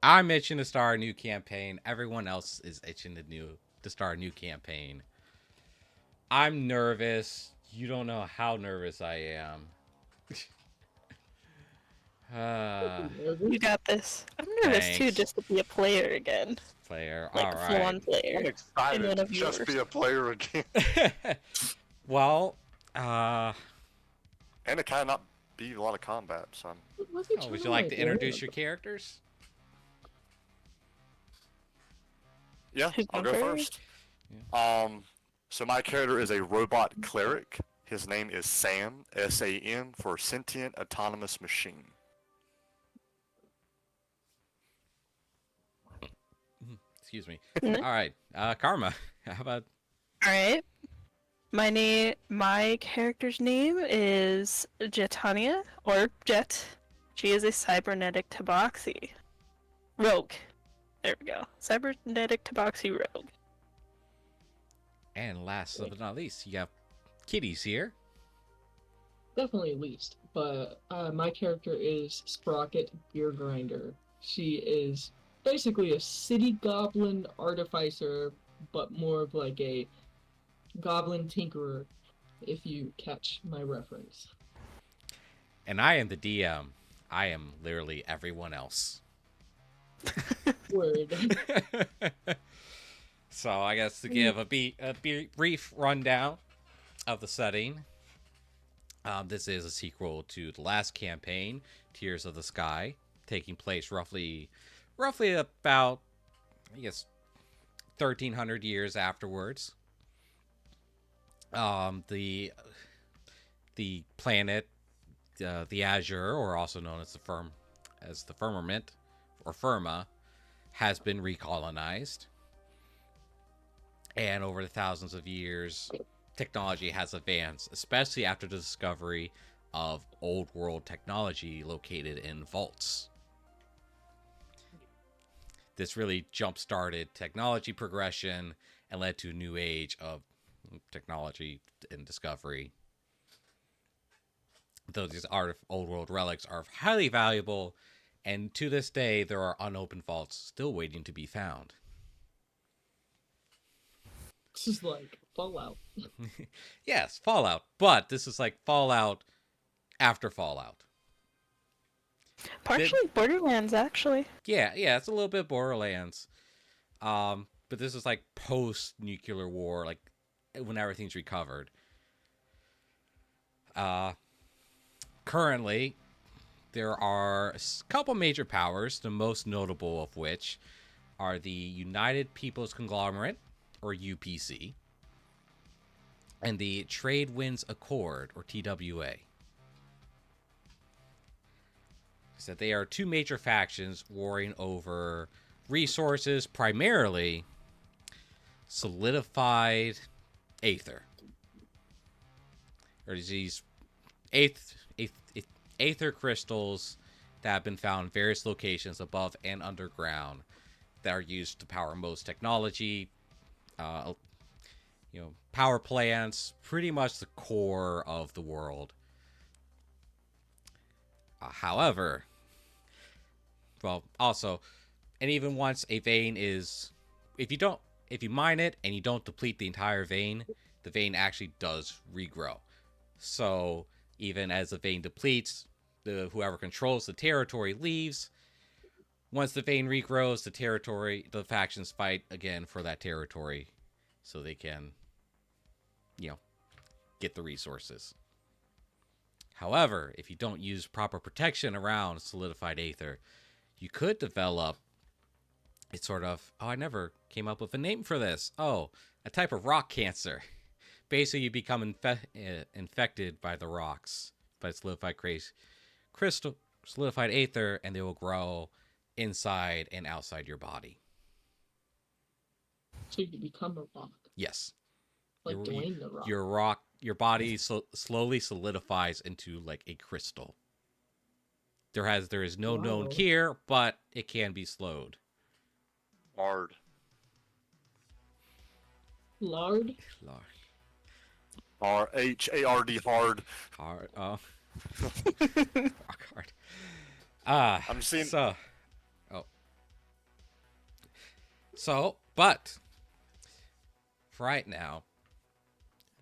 I'm itching to start a new campaign. Everyone else is itching to start a new campaign. I'm nervous. You don't know how nervous I am. uh, You got this. I'm nervous too, thanks, just to be a player again, player. like All a right. full-on player I'm in excited one to of just yours. be a player again. Well, uh, And it kind of not be a lot of combat, so What's he oh, would trying you to like like to learn introduce your about? characters? yeah, Who's I'll going go first? first. So my character is a robot cleric. His name is Sam, S-A-M, for Sentient Autonomous Machine. Excuse me. No? All right, Karma. How about? All right. My character's name is Jetania, or Jet. She is a cybernetic tabaxi rogue. There we go. Cybernetic tabaxi rogue. And last but not least, you have Kitties here. Definitely least, but my character is Sprocket Beer Grinder. She is basically a city goblin artificer, but more of like a goblin tinkerer, if you catch my reference. And I am the DM. I am literally everyone else. Word. So I guess to give a brief rundown of the setting, this is a sequel to the last campaign, Tears of the Sky, taking place roughly about, I guess, 1,300 years afterwards. The planet, the Azure, or also known as the firmament, or Firma, has been recolonized, and over the thousands of years, technology has advanced, especially after the discovery of old world technology located in vaults. This really jump started technology progression and led to a new age of technology and discovery. Though these old world relics are highly valuable, and to this day, there are unopened vaults still waiting to be found. This is like Fallout. Yes, Fallout, but this is like Fallout after Fallout. Partially Borderlands, actually. Yeah, it's a little bit Borderlands. But this is like post nuclear war, like when everything's recovered. Currently, there are a couple major powers, the most notable of which are the United Peoples Conglomerate, or UPC, and the Trade Winds Accord, or TWA. So they are two major factions warring over resources, primarily solidified aether. Or these aether crystals that have been found in various locations above and underground that are used to power most technology, power plants, pretty much the core of the world. However, well, also, and even once a vein is, if you mine it and you don't deplete the entire vein, the vein actually does regrow. So even as the vein depletes, whoever controls the territory leaves. Once the vein regrows, the factions fight again for that territory, so they can, get the resources. However, if you don't use proper protection around solidified aether, you could develop a sort of, I never came up with a name for this. Oh, a type of rock cancer. Basically, you become infected by the rocks, by solidified aether, and they will grow inside and outside your body. So you become a rock. Yes. Like Dwayne the Rock. Your body slowly solidifies into like a crystal. There is no known cure, but it can be slowed. Hard. Lard? R-H-A-R-D, hard. Hard. Oh. Rock hard. I'm seeing. So. Oh. So, but for right now,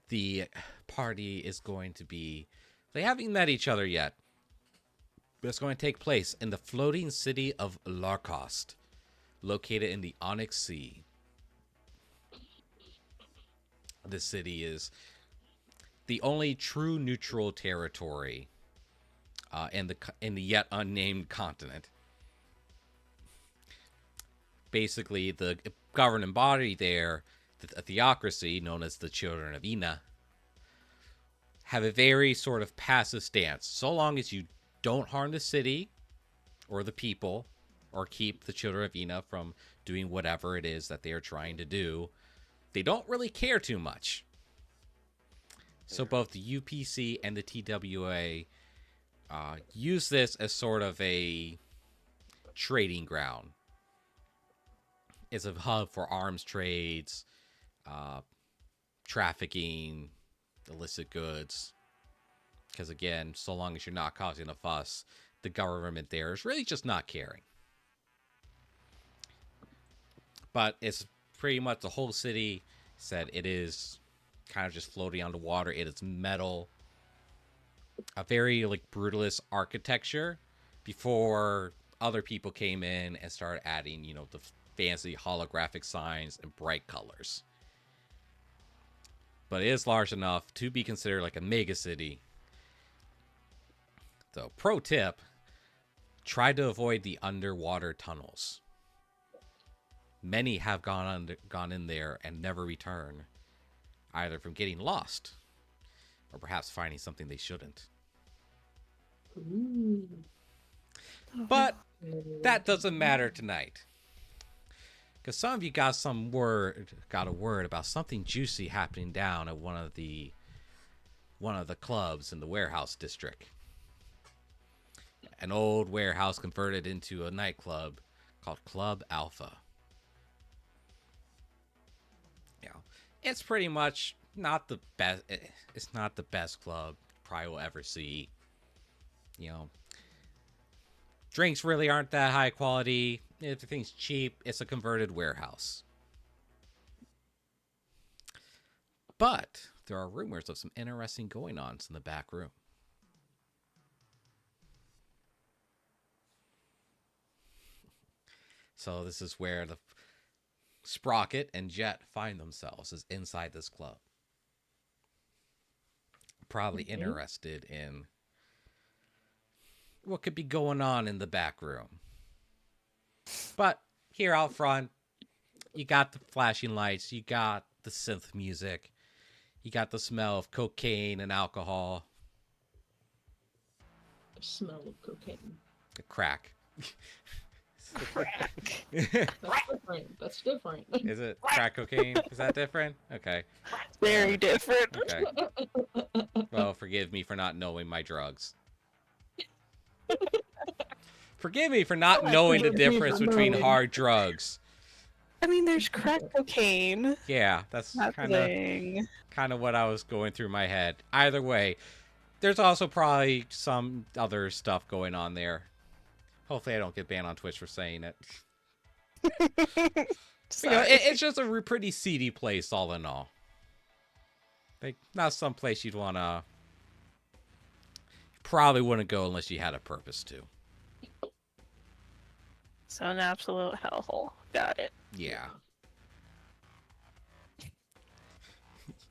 the party is going to be. They haven't met each other yet. But it's going to take place in the floating city of Larcost, located in the Onyx Sea. This city is the only true neutral territory in the yet unnamed continent. Basically, the governing body there, a theocracy known as the Children of Ina, have a very sort of passive stance. So long as you don't harm the city or the people, or keep the Children of Ina from doing whatever it is that they are trying to do, they don't really care too much. So both the UPC and the TWA use this as sort of a trading ground. It's a hub for arms trades, trafficking, illicit goods. Because again, so long as you're not causing a fuss, the government there is really just not caring. But it's pretty much the whole city said it is kind of just floating on the water. It is metal. A very like brutalist architecture before other people came in and started adding, the fancy holographic signs and bright colors. But it is large enough to be considered like a mega city. So, pro tip, try to avoid the underwater tunnels. Many have gone in there and never return, either from getting lost or perhaps finding something they shouldn't. Ooh. But that doesn't matter tonight, because some of you got a word about something juicy happening down at one of the clubs in the warehouse district. An old warehouse converted into a nightclub called Club Alpha. It's pretty much not the best. It's not the best club you probably will ever see. Drinks really aren't that high quality. Everything's cheap. It's a converted warehouse. But there are rumors of some interesting going-ons in the back room. So this is where the Sprocket and Jet find themselves, is inside this club. Probably interested in what could be going on in the back room. But here out front, you got the flashing lights, you got the synth music, you got the smell of cocaine and alcohol. The smell of cocaine. The crack. Crack. That's different. Is it crack cocaine? Is that different? Okay. Very different. Okay. Well, forgive me for not knowing my drugs. Forgive me for not knowing the difference between hard drugs. I mean, there's crack cocaine. Yeah, that's Happening. kind of what I was going through my head. Either way, there's also probably some other stuff going on there. Hopefully I don't get banned on Twitch for saying it. It's just a pretty seedy place all in all. Like, not some place you'd want to... Probably wouldn't go unless you had a purpose to. So an absolute hellhole. Got it. Yeah.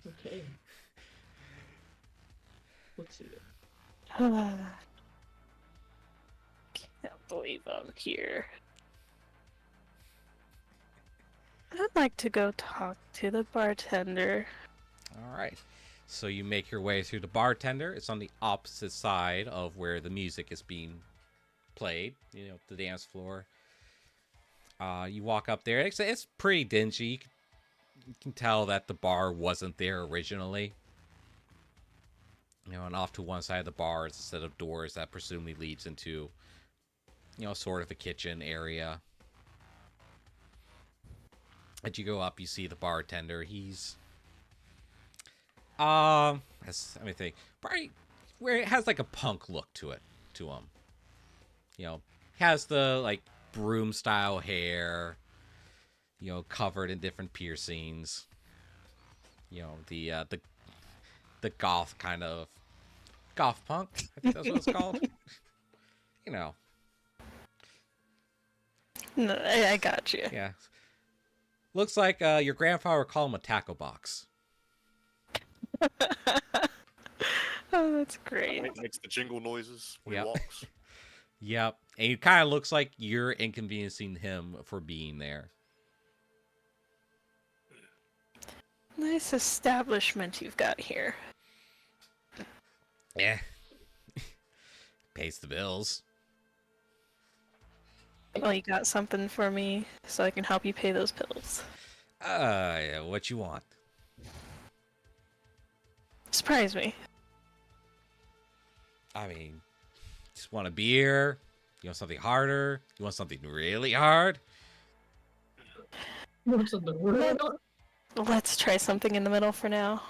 Okay. Let's see. Can't believe I'm here. I'd like to go talk to the bartender. All right. So you make your way through the bartender. It's on the opposite side of where the music is being played, the dance floor. You walk up there. It's pretty dingy. You can tell that the bar wasn't there originally. And off to one side of the bar is a set of doors that presumably leads into, sort of a kitchen area. As you go up, you see the bartender. He's, let me think. Probably where it has like a punk look to him. Has the like broom style hair. covered in different piercings. The goth kind of goth punk. I think that's what it's called. you know, No, I got you. yeah. Looks like your grandfather would call him a tackle box. Oh, that's great. Makes the jingle noises when Yep. he walks. Yep. And it kind of looks like you're inconveniencing him for being there. Nice establishment you've got here. Yeah. Pays the bills. Well, you got something for me so I can help you pay those pills. Yeah, what you want? Surprise me. I mean, just want a beer? You want something harder? You want something really hard? Let's try something in the middle for now.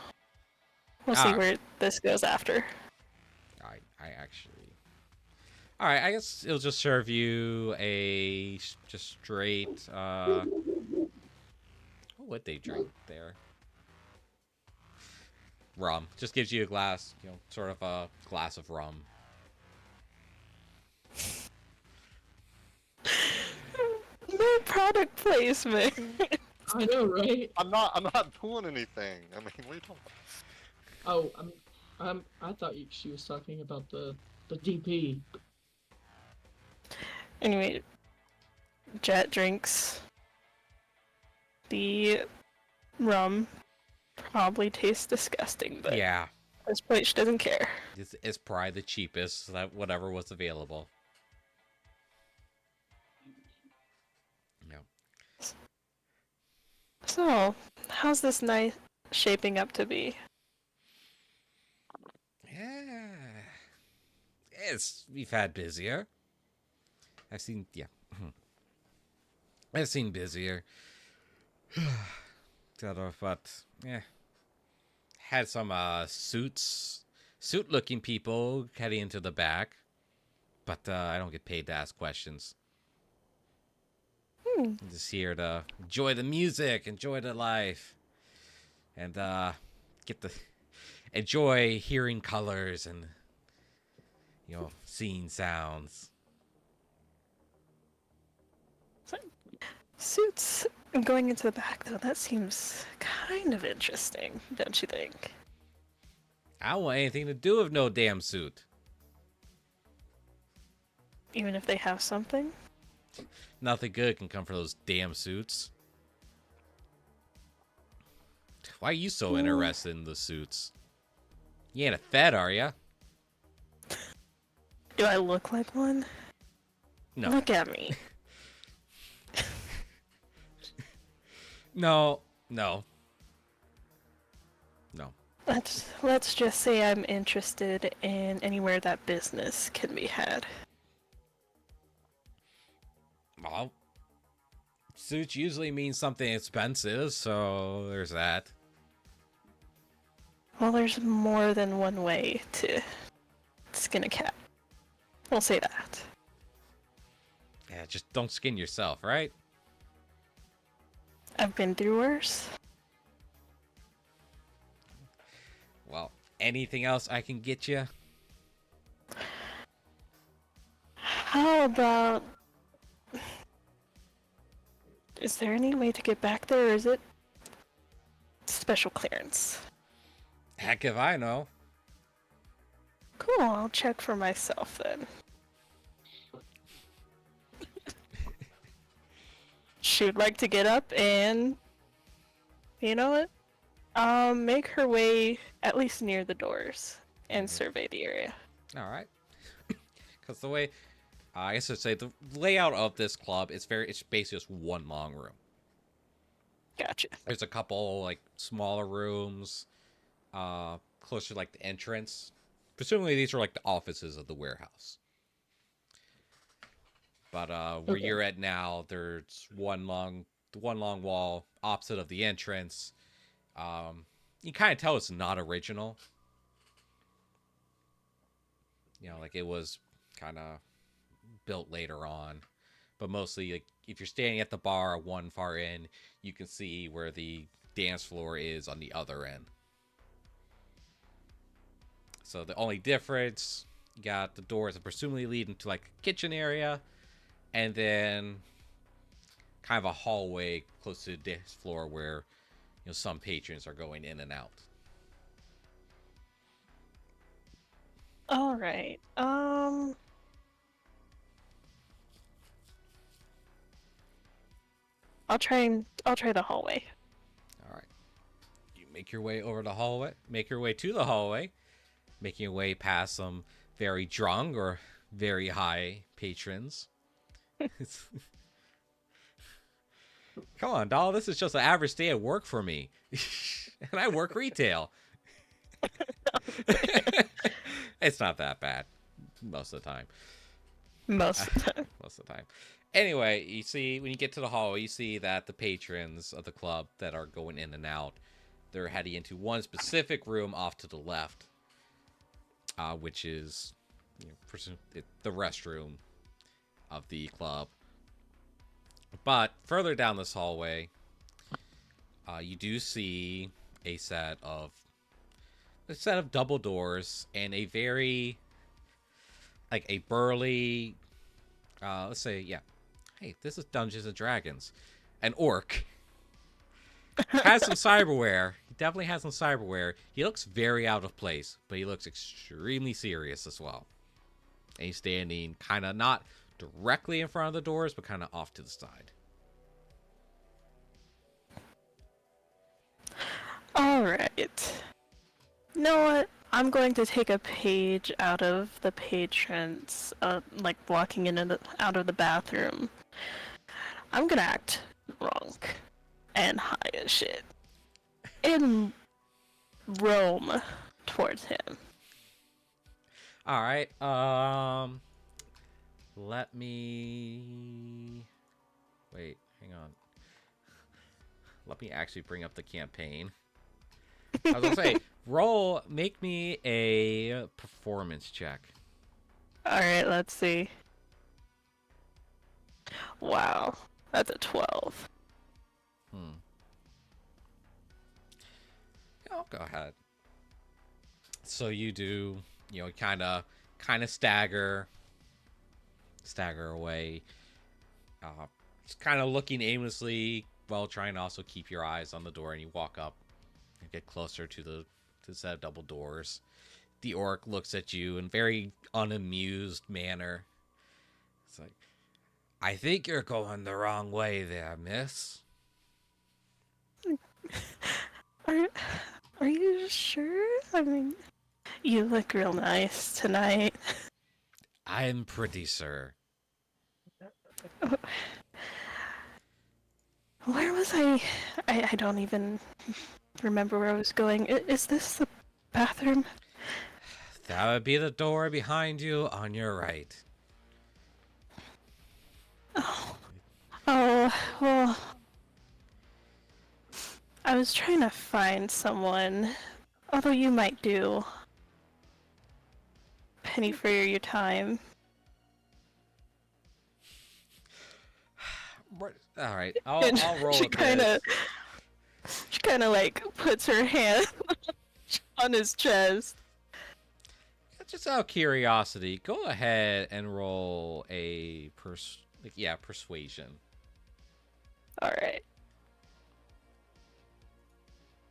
We'll see Alright. where this goes after. I actually. Alright, I guess it'll just serve you a just straight. What would they drink there? Rum. Just gives you a glass, sort of a glass of rum. No product placement. I know, right? I'm not doing anything. I mean, what are you talking about? Oh, I thought she was talking about the DP. Anyway, Jet drinks the rum. Probably tastes disgusting, but Yeah. this place doesn't care. It's probably the cheapest, so that whatever was available. No. So, how's this night shaping up to be? Yeah. We've had busier. I've seen busier. But yeah. Had some suit-looking people heading into the back, but I don't get paid to ask questions. I'm just here to enjoy the music, enjoy the life, and enjoy hearing colors and seeing sounds. Suits going into the back, though, that seems kind of interesting, don't you think? I don't want anything to do with no damn suit. Even if they have something? Nothing good can come from those damn suits. Why are you so interested in the suits? You ain't a Fed, are ya? Do I look like one? No. Look at me. No. Let's just say I'm interested in anywhere that business can be had. Well, suits usually mean something expensive, so there's that. Well, there's more than one way to skin a cat. We'll say that. Yeah, just don't skin yourself, right? I've been through worse. Well, anything else I can get you? How about... Is there any way to get back there, or is it special clearance? Heck if I know. Cool, I'll check for myself then. She'd like to get up and... You know what? Make her way at least near the doors and survey the area. Alright. Because the way... I guess I'd say the layout of this club is it's basically just one long room. Gotcha. There's a couple, smaller rooms closer to, the entrance. Presumably these are, the offices of the warehouse. But where Okay. you're at now, there's one long wall opposite of the entrance. You kind of tell it's not original. It was kind of built later on. But mostly, if you're standing at the bar one far end, you can see where the dance floor is on the other end. So the only difference, you got the doors that presumably lead into like a kitchen area, and then kind of a hallway close to the dance floor where some patrons are going in and out. All right. I'll try the hallway. All right. You make your way over the hallway. Make your way to the hallway, making your way past some very drunk or very high patrons. Come on, doll. This is just an average day at work for me, and I work retail. It's not that bad most of the time. Most of the time. Most of the time. Anyway, you see, when you get to the hallway, you see that the patrons of the club that are going in and out, they're heading into one specific room off to the left, which is the restroom of the club. But further down this hallway, you do see a set of double doors and a very a burly, let's say, yeah. Hey, this is Dungeons and Dragons. An orc has some cyberware. He definitely has some cyberware. He looks very out of place, but he looks extremely serious as well. And he's standing kind of not directly in front of the doors, but kind of off to the side. All right. You know what? I'm going to take a page out of the patrons, like walking in and out of the bathroom. I'm gonna act drunk and high as shit and roam towards him. All right. Let me wait. Hang on. Let me actually bring up the campaign. I was gonna say, make me a performance check. Alright, let's see. Wow, that's a 12. Oh, go ahead. So you do, kind of stagger away, just kind of looking aimlessly while trying to also keep your eyes on the door, and you walk up and get closer to the set of double doors. The orc looks at you in very unamused manner. It's like, I think you're going the wrong way there, miss. Are you sure? I mean, you look real nice tonight. I'm pretty sure. Where was I? I don't even remember where I was going. Is this the bathroom? That would be the door behind you on your right. Oh, well, I was trying to find someone, although you might do. Penny for your time. All right, I'll roll she with kinda, this. She kind of like puts her hand on his chest. Just out of curiosity, go ahead and roll a persuasion. All right.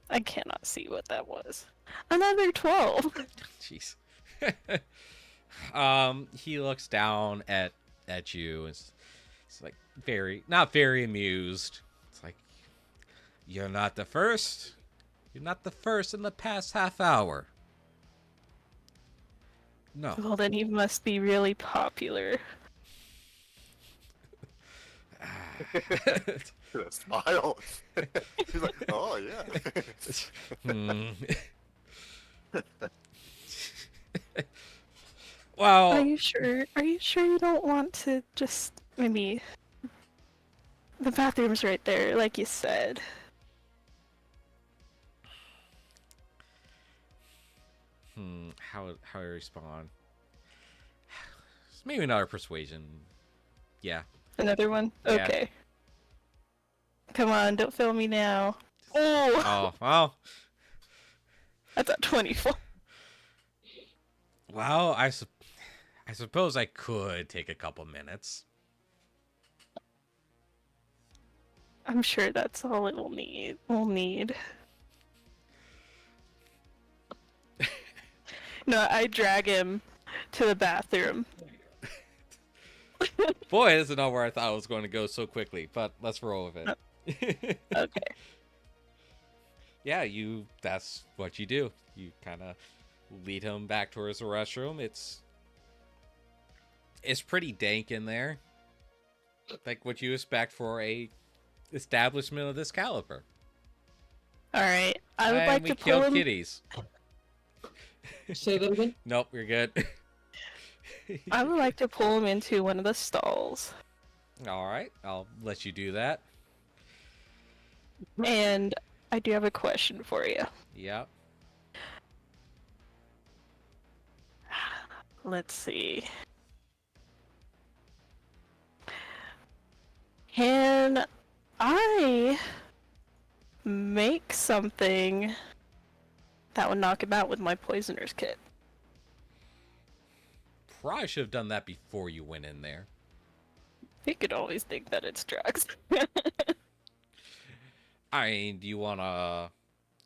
I cannot see what that was. Another 12. Jeez. He looks down at you. It's like not very amused. It's like, you're not the first. You're not the first in the past half hour. No. Well, then you must be really popular. The smile. He's like, oh yeah. Well, Are you sure? Are you sure you don't want to just maybe? The bathroom's right there, like you said. How do I respond? Maybe another persuasion. Yeah. Another one? Yeah. Okay. Come on, don't fail me now. Oh! Oh, well. That's at 24. Well, I suppose I could take a couple minutes. I'm sure that's all it will need. No, I drag him to the bathroom. Boy, this is not where I thought it was going to go so quickly, but let's roll with it. Okay. Yeah, that's what you do. You kind of lead him back towards the restroom. It's pretty dank in there. Like what you expect for a establishment of this caliber. Alright. I would And like we to killed pull him. kitties. Say that again. Nope, you're good. I would like to pull him into one of the stalls. All right, I'll let you do that. And I do have a question for you. Yep. Let's see. Can I make something that would knock him out with my poisoner's kit? Probably should have done that before you went in there. He could always think that it's drugs. I mean, do you want to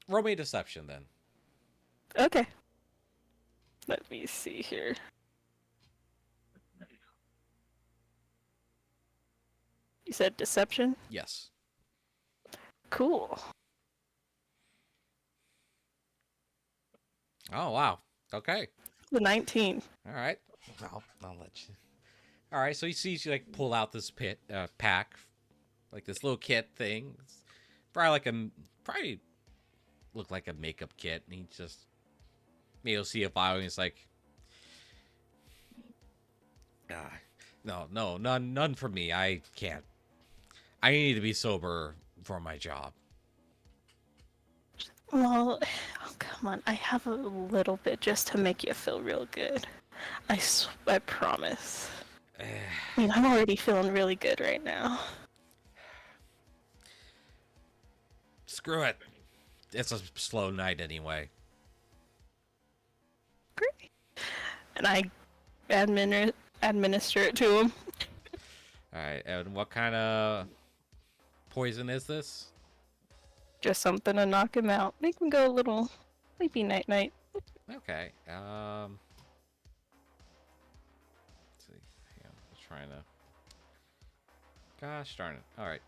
roll me a deception then? Okay. Let me see here. You said deception? Yes. Cool. Oh, wow. Okay. The 19. All right. Well, I'll let you. All right. So he sees you like pull out this pack, like this little kit thing. It's probably look like a makeup kit, and he just you'll see a vial, and he's like, no, none for me. I can't. I need to be sober for my job. Well, oh, come on. I have a little bit just to make you feel real good. I promise. I mean, I'm already feeling really good right now. Screw it. It's a slow night anyway. Great. And I administer it to him. All right. And what kind of poison is this? Just something to knock him out. Make him go a little sleepy night-night. Okay. Let's see. Yeah, I'm trying to. Gosh darn it. All right.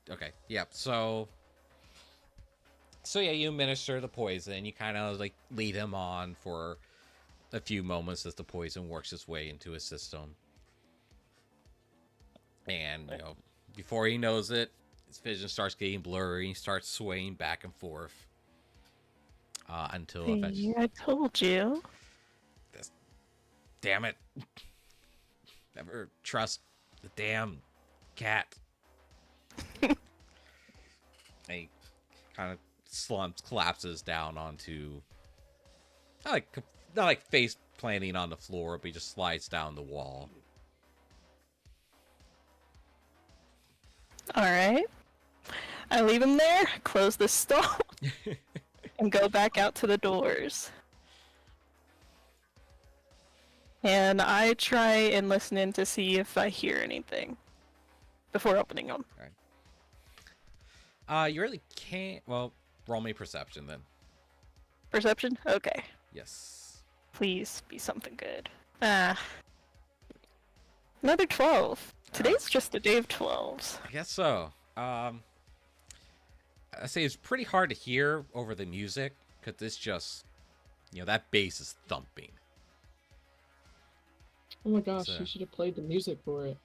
Okay. Yep. So yeah, you administer the poison. You kind of like lead him on for a few moments as the poison works its way into his system. And, before he knows it, his vision starts getting blurry. He starts swaying back and forth. Until eventually... See, I told you. Damn it. Never trust the damn cat. And he kind of collapses down onto... Not like face planting on the floor, but he just slides down the wall. Alright. I leave him there, close the stall, and go back out to the doors. And I try and listen in to see if I hear anything before opening them. You really can't... Well, roll me perception then. Perception? Okay. Yes. Please be something good. Another 12. Today's just a day of 12s. I guess so. I say it's pretty hard to hear over the music because it's just, that bass is thumping. Oh my gosh, So- you should have played the music for it.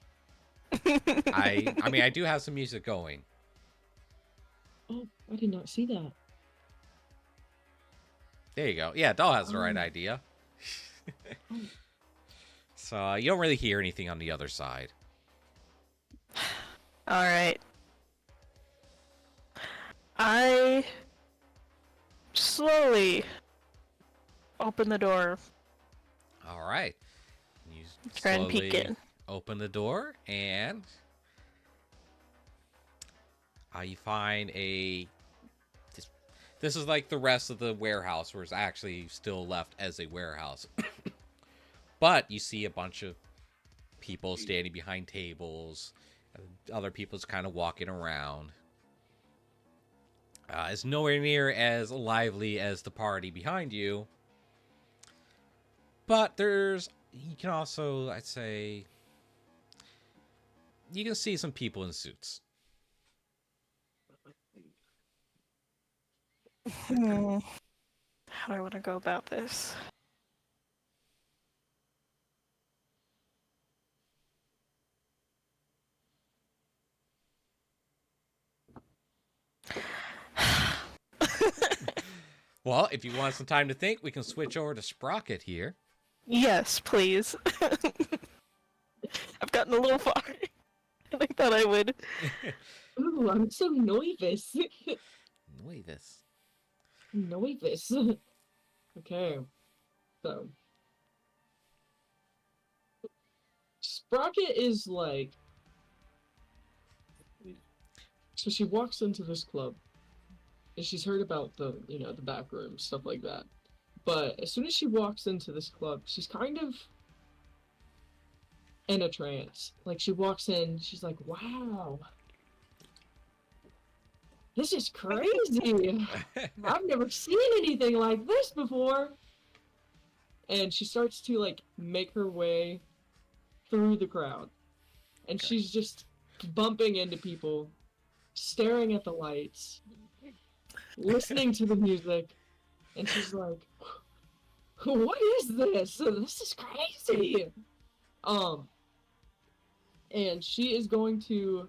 I mean, I do have some music going. Oh, I did not see that. There you go. Yeah, Doll has the right idea. Oh. So you don't really hear anything on the other side. Alright. I slowly open the door. All right. Try and peek slowly in. open the door, and you find a. This is like the rest of the warehouse, where it's actually still left as a warehouse. But you see a bunch of people standing behind tables, other people's kind of walking around. It's nowhere near as lively as the party behind you, but you can also, I'd say, you can see some people in suits. Hmm. How do I want to go about this? Well, if you want some time to think, we can switch over to Sprocket here. Yes, please. I've gotten a little far. I thought I would. Ooh, I'm so nervous. Nuevas. Nervous. Okay, so Sprocket is like, so she walks into this club, and she's heard about the back room, stuff like that. But as soon as she walks into this club, she's kind of in a trance. Like she walks in, she's like, "Wow, this is crazy. I've never seen anything like this before." And she starts to like make her way through the crowd. And Okay. she's just bumping into people, staring at the lights, listening to the music, and she's like, "What is this? This is crazy." Um, and she is going to,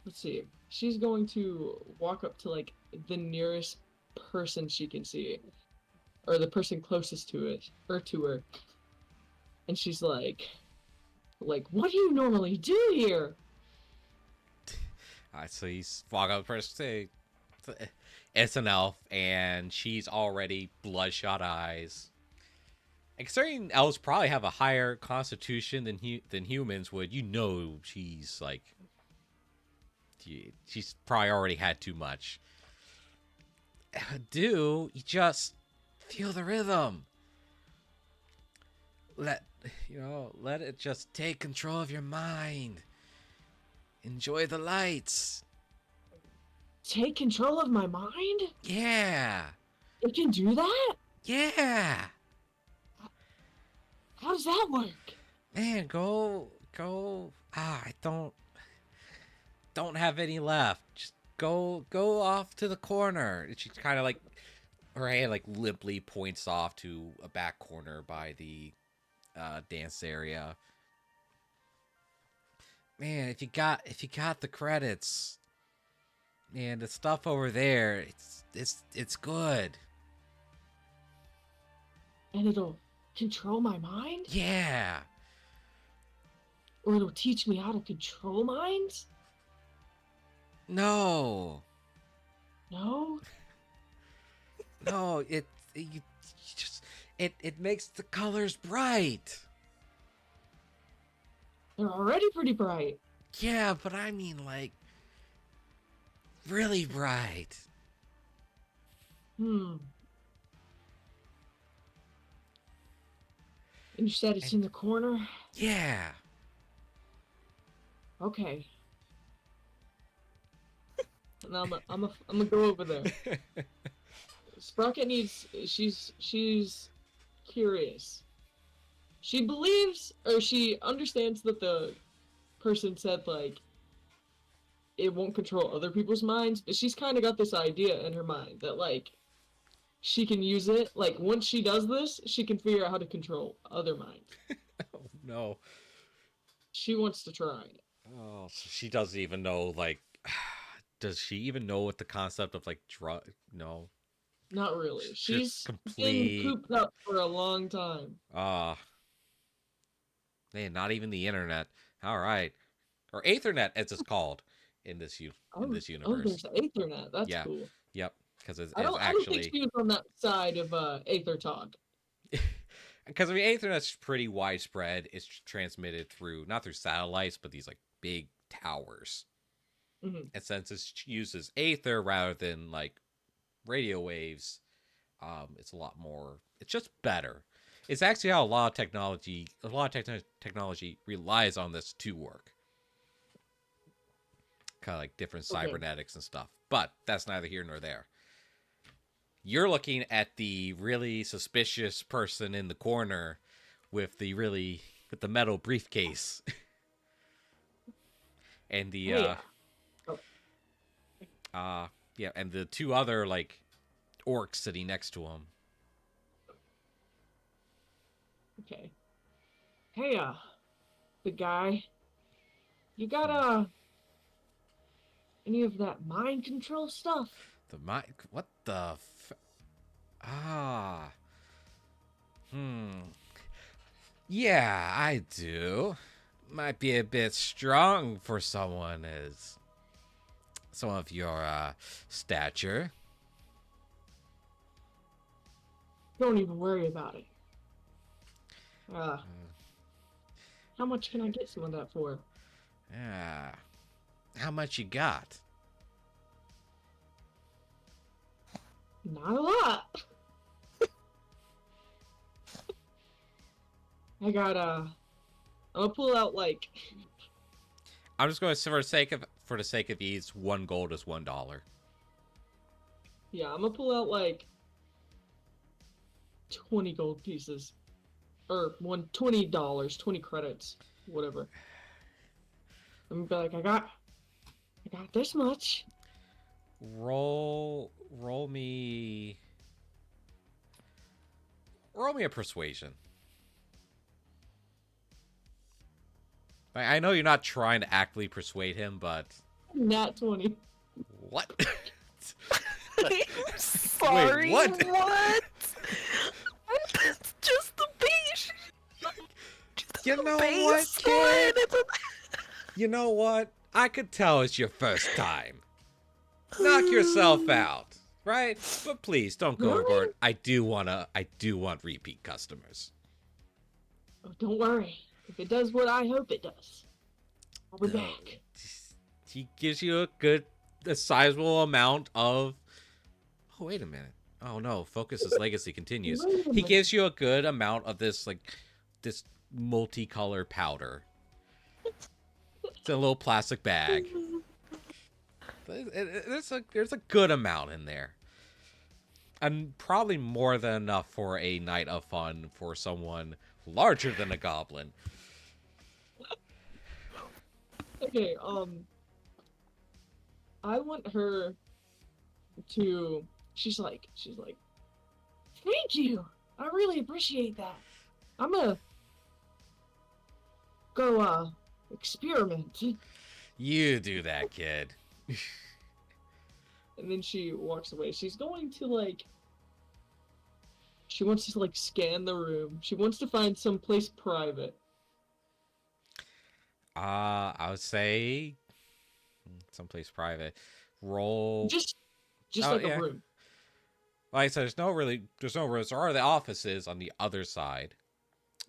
let's see, she's going to walk up to like the nearest person she can see, or the person closest to it, or to her, and she's like, "What do you normally do here?" So you walk up first, say, it's an elf, and she's already bloodshot eyes. And considering elves probably have a higher constitution than humans would, she's like, she's probably already had too much. You just feel the rhythm. Let it just take control of your mind. Enjoy the lights. Take control of my mind? Yeah. It can do that? Yeah. How does that work? Man, go. I don't have any left. Just go off to the corner. She kind of like, her hand like limply points off to a back corner by the dance area. Man, if you got the credits, man, the stuff over there, it's good. And it'll control my mind? Yeah. Or it'll teach me how to control minds? No. No? No, you just it makes the colors bright. They're already pretty bright. Yeah, but I mean like really bright. Hmm. And you said it's in the corner? Yeah. Okay. And I'm gonna go over there. Sprocket she's curious. She believes, or she understands that the person said like it won't control other people's minds, but she's kind of got this idea in her mind that like she can use it. Like once she does this, she can figure out how to control other minds. Oh no. She wants to try it. Oh, so she doesn't even know like does she even know what the concept of like drug no. Not really. Just She's been complete cooped up for a long time. man, not even the internet. All right. Or Ethernet as it's called in in Oh, this oh, universe. there's Aethernet. That's Yeah. cool. Yep, because it's I don't think actually she was on that side of Aether Talk. Because I mean, Ethernet's pretty widespread. It's transmitted through not through satellites, but these like big towers. Mhm. And since it uses Aether rather than like radio waves, it's a lot more. It's just better. It's actually how a lot of technology relies on this to work. Kind of like different Okay. cybernetics and stuff. But that's neither here nor there. You're looking at the really suspicious person in the corner with the metal briefcase and the Hey. Oh, yeah, and the two other like orcs sitting next to him. okay. Hey, the guy. You got any of that mind control stuff? The mic. What the? Ah. Yeah, I do. Might be a bit strong for someone as some of your stature. Don't even worry about it. Uh, how much can I get some of that for? Yeah. How much you got? Not a lot. I got I'm gonna pull out like I'm just going to for the sake of ease, 1 gold is $1. yeah, I'm gonna pull out like 20 gold pieces. Or $20, 20 credits, whatever. I'm gonna be like, I got this much. Roll me a persuasion. I know you're not trying to actively persuade him, but Nat 20. what? I'm sorry. what? What? That's just the base. You know what, Baseline. kid? It's a... You know what? I could tell it's your first time. Knock yourself out, right? But please don't go overboard. I do want repeat customers. Oh, don't worry. If it does what I hope it does, I'll be No. back. He gives you a sizable amount of. Oh, wait a minute. Oh no, Focus's legacy continues. Wait a He minute. gives you a good amount of this multicolor powder. It's a little plastic bag. There's a good amount in there. And probably more than enough for a night of fun for someone larger than a goblin. Okay, I want her to. She's like, thank you. I really appreciate that. I'm gonna go experiment. You do that, kid. And then she walks away. She's going to like. She wants to like scan the room. She wants to find some place private. I would say someplace private. Roll. Just Oh, like yeah. a room. Like I said, there's no rooms. There are the offices on the other side,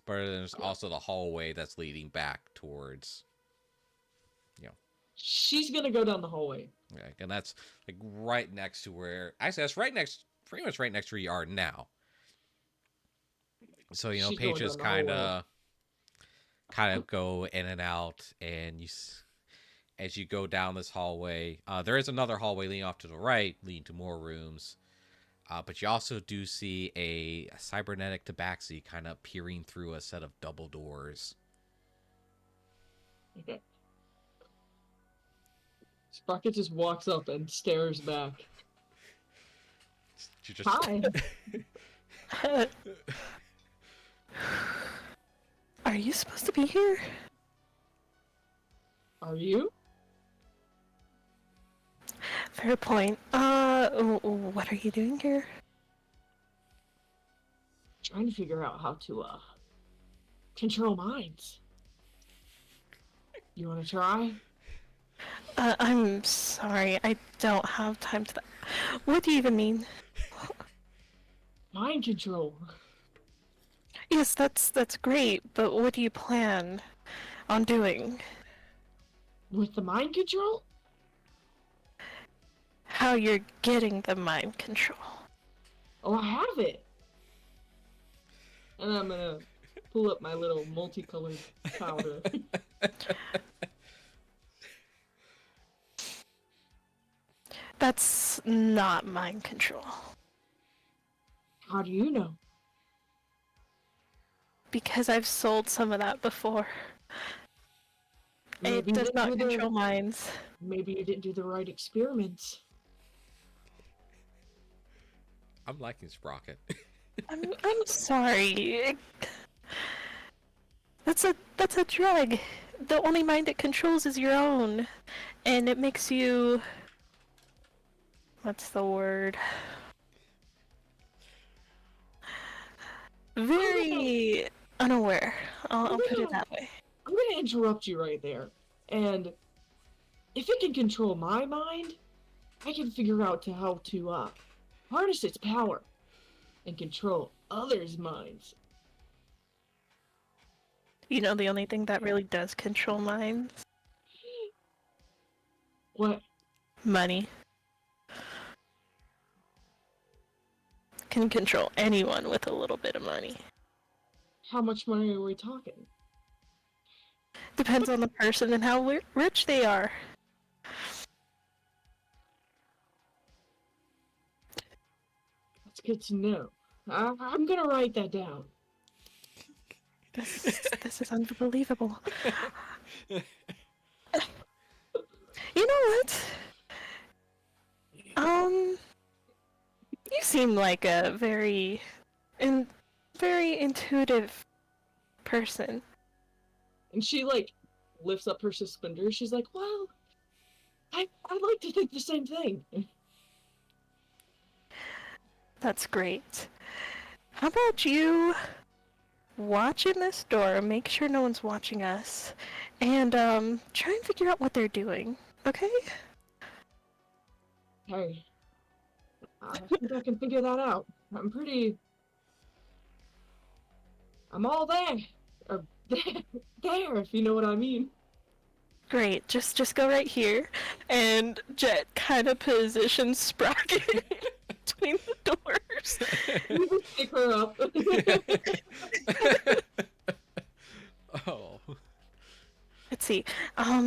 but there's also the hallway that's leading back towards, She's gonna go down the hallway. yeah, and that's like right next to where actually that's pretty much right next to where you are now. So She's going pages down the hallway. kind of go in and out, and as you go down this hallway, there is another hallway leading off to the right, leading to more rooms. But you also do see a cybernetic tabaxi kind of peering through a set of double doors. Okay. Sprocket just walks up and stares back. You just, Hi. Are you supposed to be here? Are you? Fair point. What are you doing here? Trying to figure out how to control minds. You wanna try? I'm sorry, I don't have time to that. What do you even mean? Mind control. Yes, that's great, but what do you plan on doing? With the mind control? How you're getting the mind control? Oh, I have it. And I'm gonna pull up my little multicolored powder. That's not mind control. How do you know? Because I've sold some of that before. It Maybe you does didn't not do control minds. maybe you didn't do the right experiments. I'm liking Sprocket. I'm sorry. That's a drug. The only mind it controls is your own. And it makes you, what's the word? Very unaware. I'll put it that way. I'm gonna interrupt you right there. And if it can control my mind, I can figure out how to harness its power and control others' minds. You know, the only thing that really does control minds? What? Money. Can control anyone with a little bit of money. How much money are we talking? Depends on the person and how rich they are. That's good to know. I'm gonna write that down. This is unbelievable. You know what? You seem like a very intuitive person. And she like lifts up her suspenders. She's like, "Well, I'd like to think the same thing." That's great. How about you watch in this door, make sure no one's watching us, and try and figure out what they're doing, okay? Hey, I think I can figure that out. I'm all there. Or there, if you know what I mean. Great. Just go right here, and Jet kind of positions Sprocket between the doors. You just pick her up. Oh. Let's see.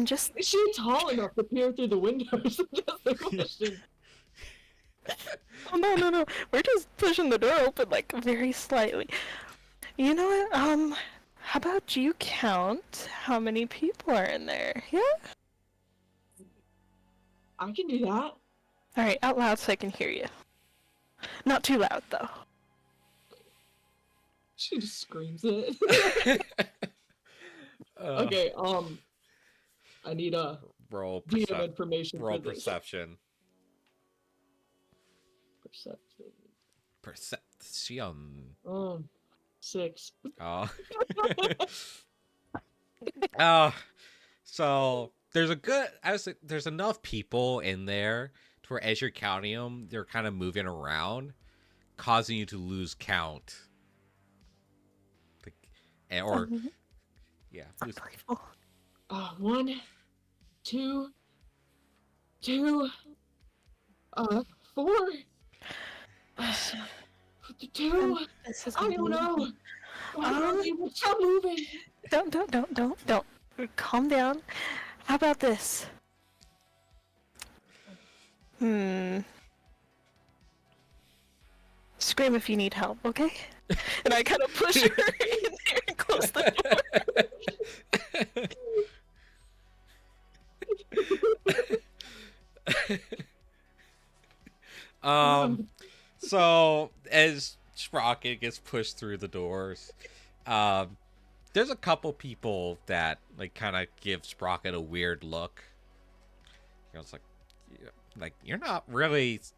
Just Is she tall enough to peer through the windows? That's the question. oh no. We're just pushing the door open like very slightly. You know what? How about you count how many people are in there? Yeah? I can do that. Alright, out loud so I can hear you. Not too loud, though. She just screams it. Okay, I need a Roll DM information roll for this. perception. Perception. Perception. 6. Oh. Oh. So there's enough people in there to where as you're counting them, they're kind of moving around, causing you to lose count. Or yeah, lose. Unbelievable. 1, 2, 4. 2. This is I don't know. unbelievable. Stop moving. Don't. Calm down. How about this? Scream if you need help, okay? And I kind of push her in there and close the door. So as Sprocket gets pushed through the doors, there's a couple people that like kind of give Sprocket a weird look. You know, it's like you're not really. It's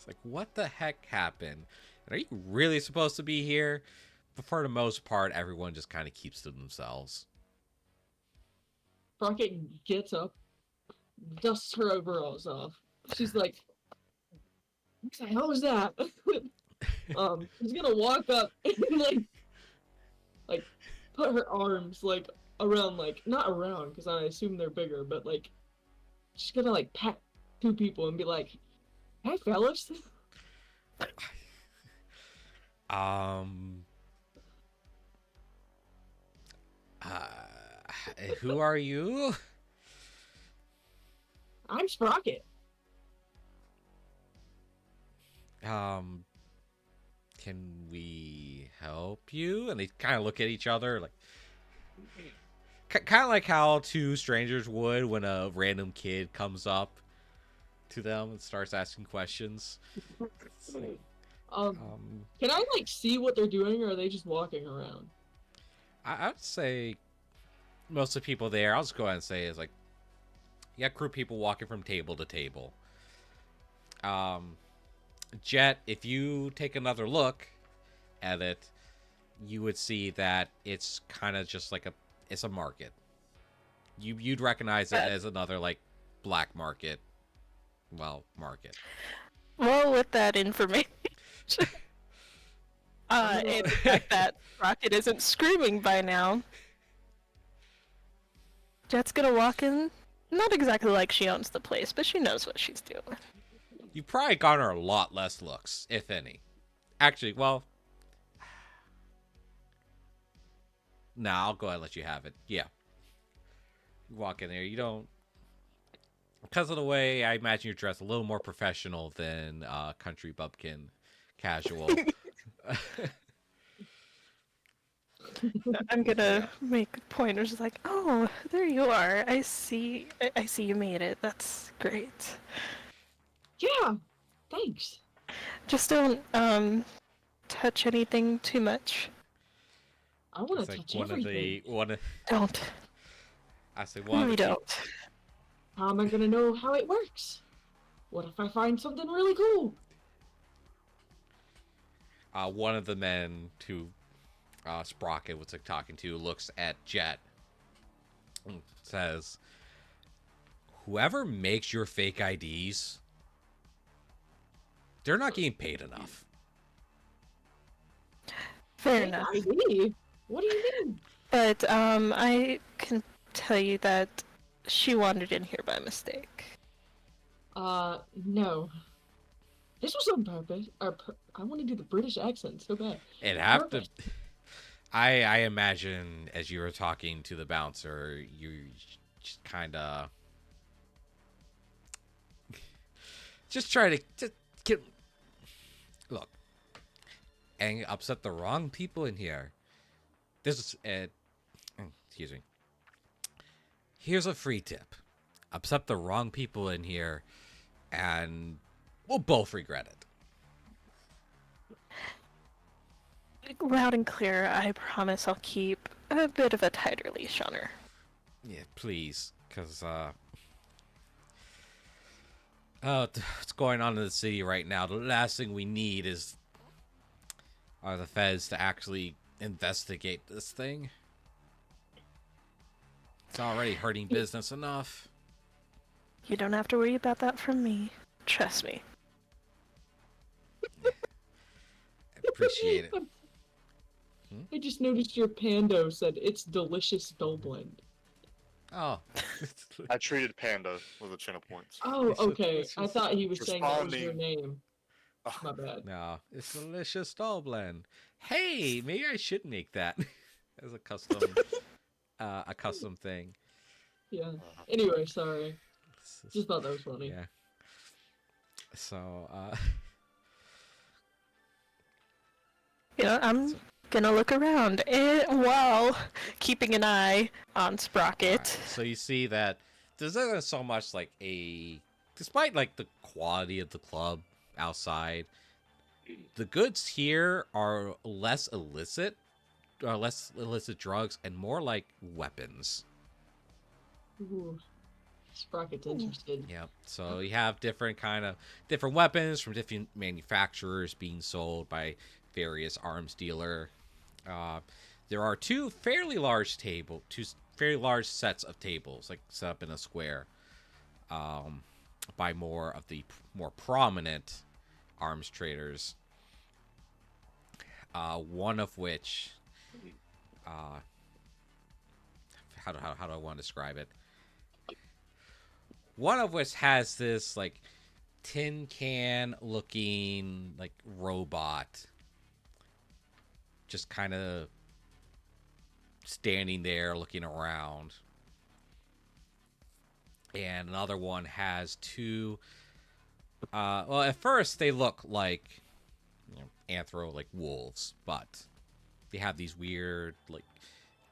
like, what the heck happened? And are you really supposed to be here? But for the most part, everyone just kind of keeps to themselves. Rocket gets up, dusts her overalls off. She's like, "What the hell was that?" She's gonna walk up and like like put her arms like around, like not around because I assume they're bigger, but like she's gonna like pat two people and be like, "Hey, fellas." Um. Uh, who are you? I'm Sprocket. Um. Can we help you? And they kind of look at each other, like, kind of like how two strangers would when a random kid comes up to them and starts asking questions. Um, Um. can I like see what they're doing, or are they just walking around? I'd say most of the people there, I'll just go ahead and say, is like, you got crew people walking from table to table. Um, Jet, if you take another look at it, you would see that it's kind of just like it's a market. You'd recognize it as another like black market. Well, market. Well, with that information, I'm gonna, and the fact that Rocket isn't screaming by now, Jet's gonna walk in, not exactly like she owns the place, but she knows what she's doing. You've probably gotten her a lot less looks, if any. Actually, well, nah, I'll go ahead and let you have it. Yeah. You walk in there, you don't. Because of the way I imagine you're dressed, a little more professional than country bumpkin casual. I'm Yeah. gonna make pointers like, oh, there you are. I see. I see you made it. That's great. yeah, thanks. Just don't touch anything too much. I want It's to like touch everything. Don't. I say one of Really the people. don't. How am I gonna know how it works? What if I find something really cool? One of the men who Sprocket was like talking to looks at Jet and says, "Whoever makes your fake IDs, they're not getting paid enough." Fair Fake enough. ID? What do you mean? But I can tell you that she wandered in here by mistake. No. This was on purpose. I want to do the British accent so bad. It have to. Purpose. I imagine as you were talking to the bouncer, you just kind of just try to just get look and upset the wrong people in here. This is excuse me. Here's a free tip. Upset the wrong people in here, and we'll both regret it. Loud and clear, I promise I'll keep a bit of a tighter leash on her. Yeah, please, because what's going on in the city right now? The last thing we need are the feds to actually investigate this thing. It's already hurting business enough. You don't have to worry about that from me. Trust me. I appreciate it. I just noticed your pando said it's delicious dough blend. Oh. I treated Panda with a 10 points. Oh, It's okay. I delicious. thought he was saying that was your Responding. name. My bad. No, it's delicious stall blend. Hey, maybe I should make that as a custom thing. Yeah. Anyway, sorry. This is- Just thought that was funny. yeah. So, I'm gonna look around while keeping an eye on Sprocket. right. So you see that there's not so much like despite like the quality of the club outside, the goods here are less illicit drugs and more like weapons. Ooh. Sprocket's interested. Yeah. So you have different weapons from different manufacturers being sold by various arms dealer. There are two fairly large sets of tables, like set up in a square, by more of the more prominent arms traders. One of which uh, how do I want to describe it? One of which has this like tin can looking like robot, just kind of standing there looking around. And another one has two. Well, at first they look like like wolves, but they have these weird like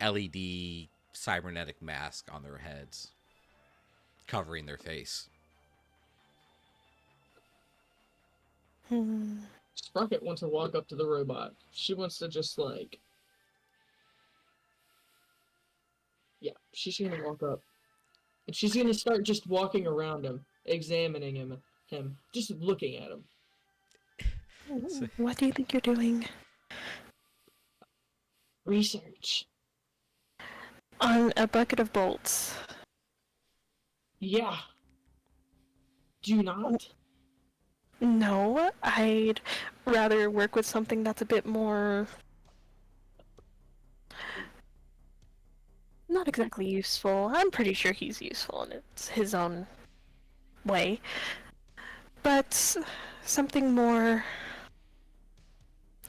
LED cybernetic mask on their heads, covering their face. Sprocket wants to walk up to the robot. She wants to just like, yeah, she's gonna walk up. And she's gonna start just walking around him, examining him, just looking at him. What do you think you're doing? Research. On a bucket of bolts. Yeah. Do you not? No, I'd rather work with something that's a bit more... not exactly useful. I'm pretty sure he's useful in it's his own way. But something more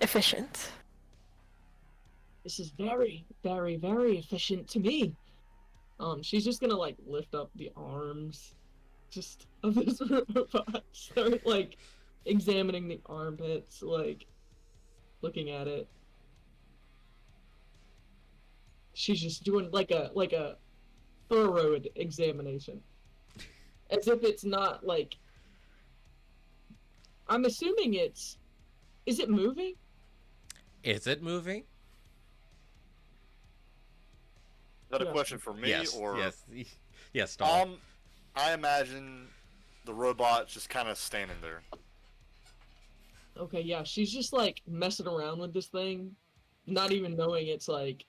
efficient. This is very, very, very efficient to me. She's just gonna like lift up the arms just of this robot. Start like examining the armpits, like looking at it. She's just doing like a thorough examination. As if it's not like, I'm assuming it's, is it moving? Is it moving? Is that a Yes. question for me Yes. or? Yes. Stahl. I imagine the robot just kind of standing there. Okay, yeah, she's just like messing around with this thing, not even knowing it's like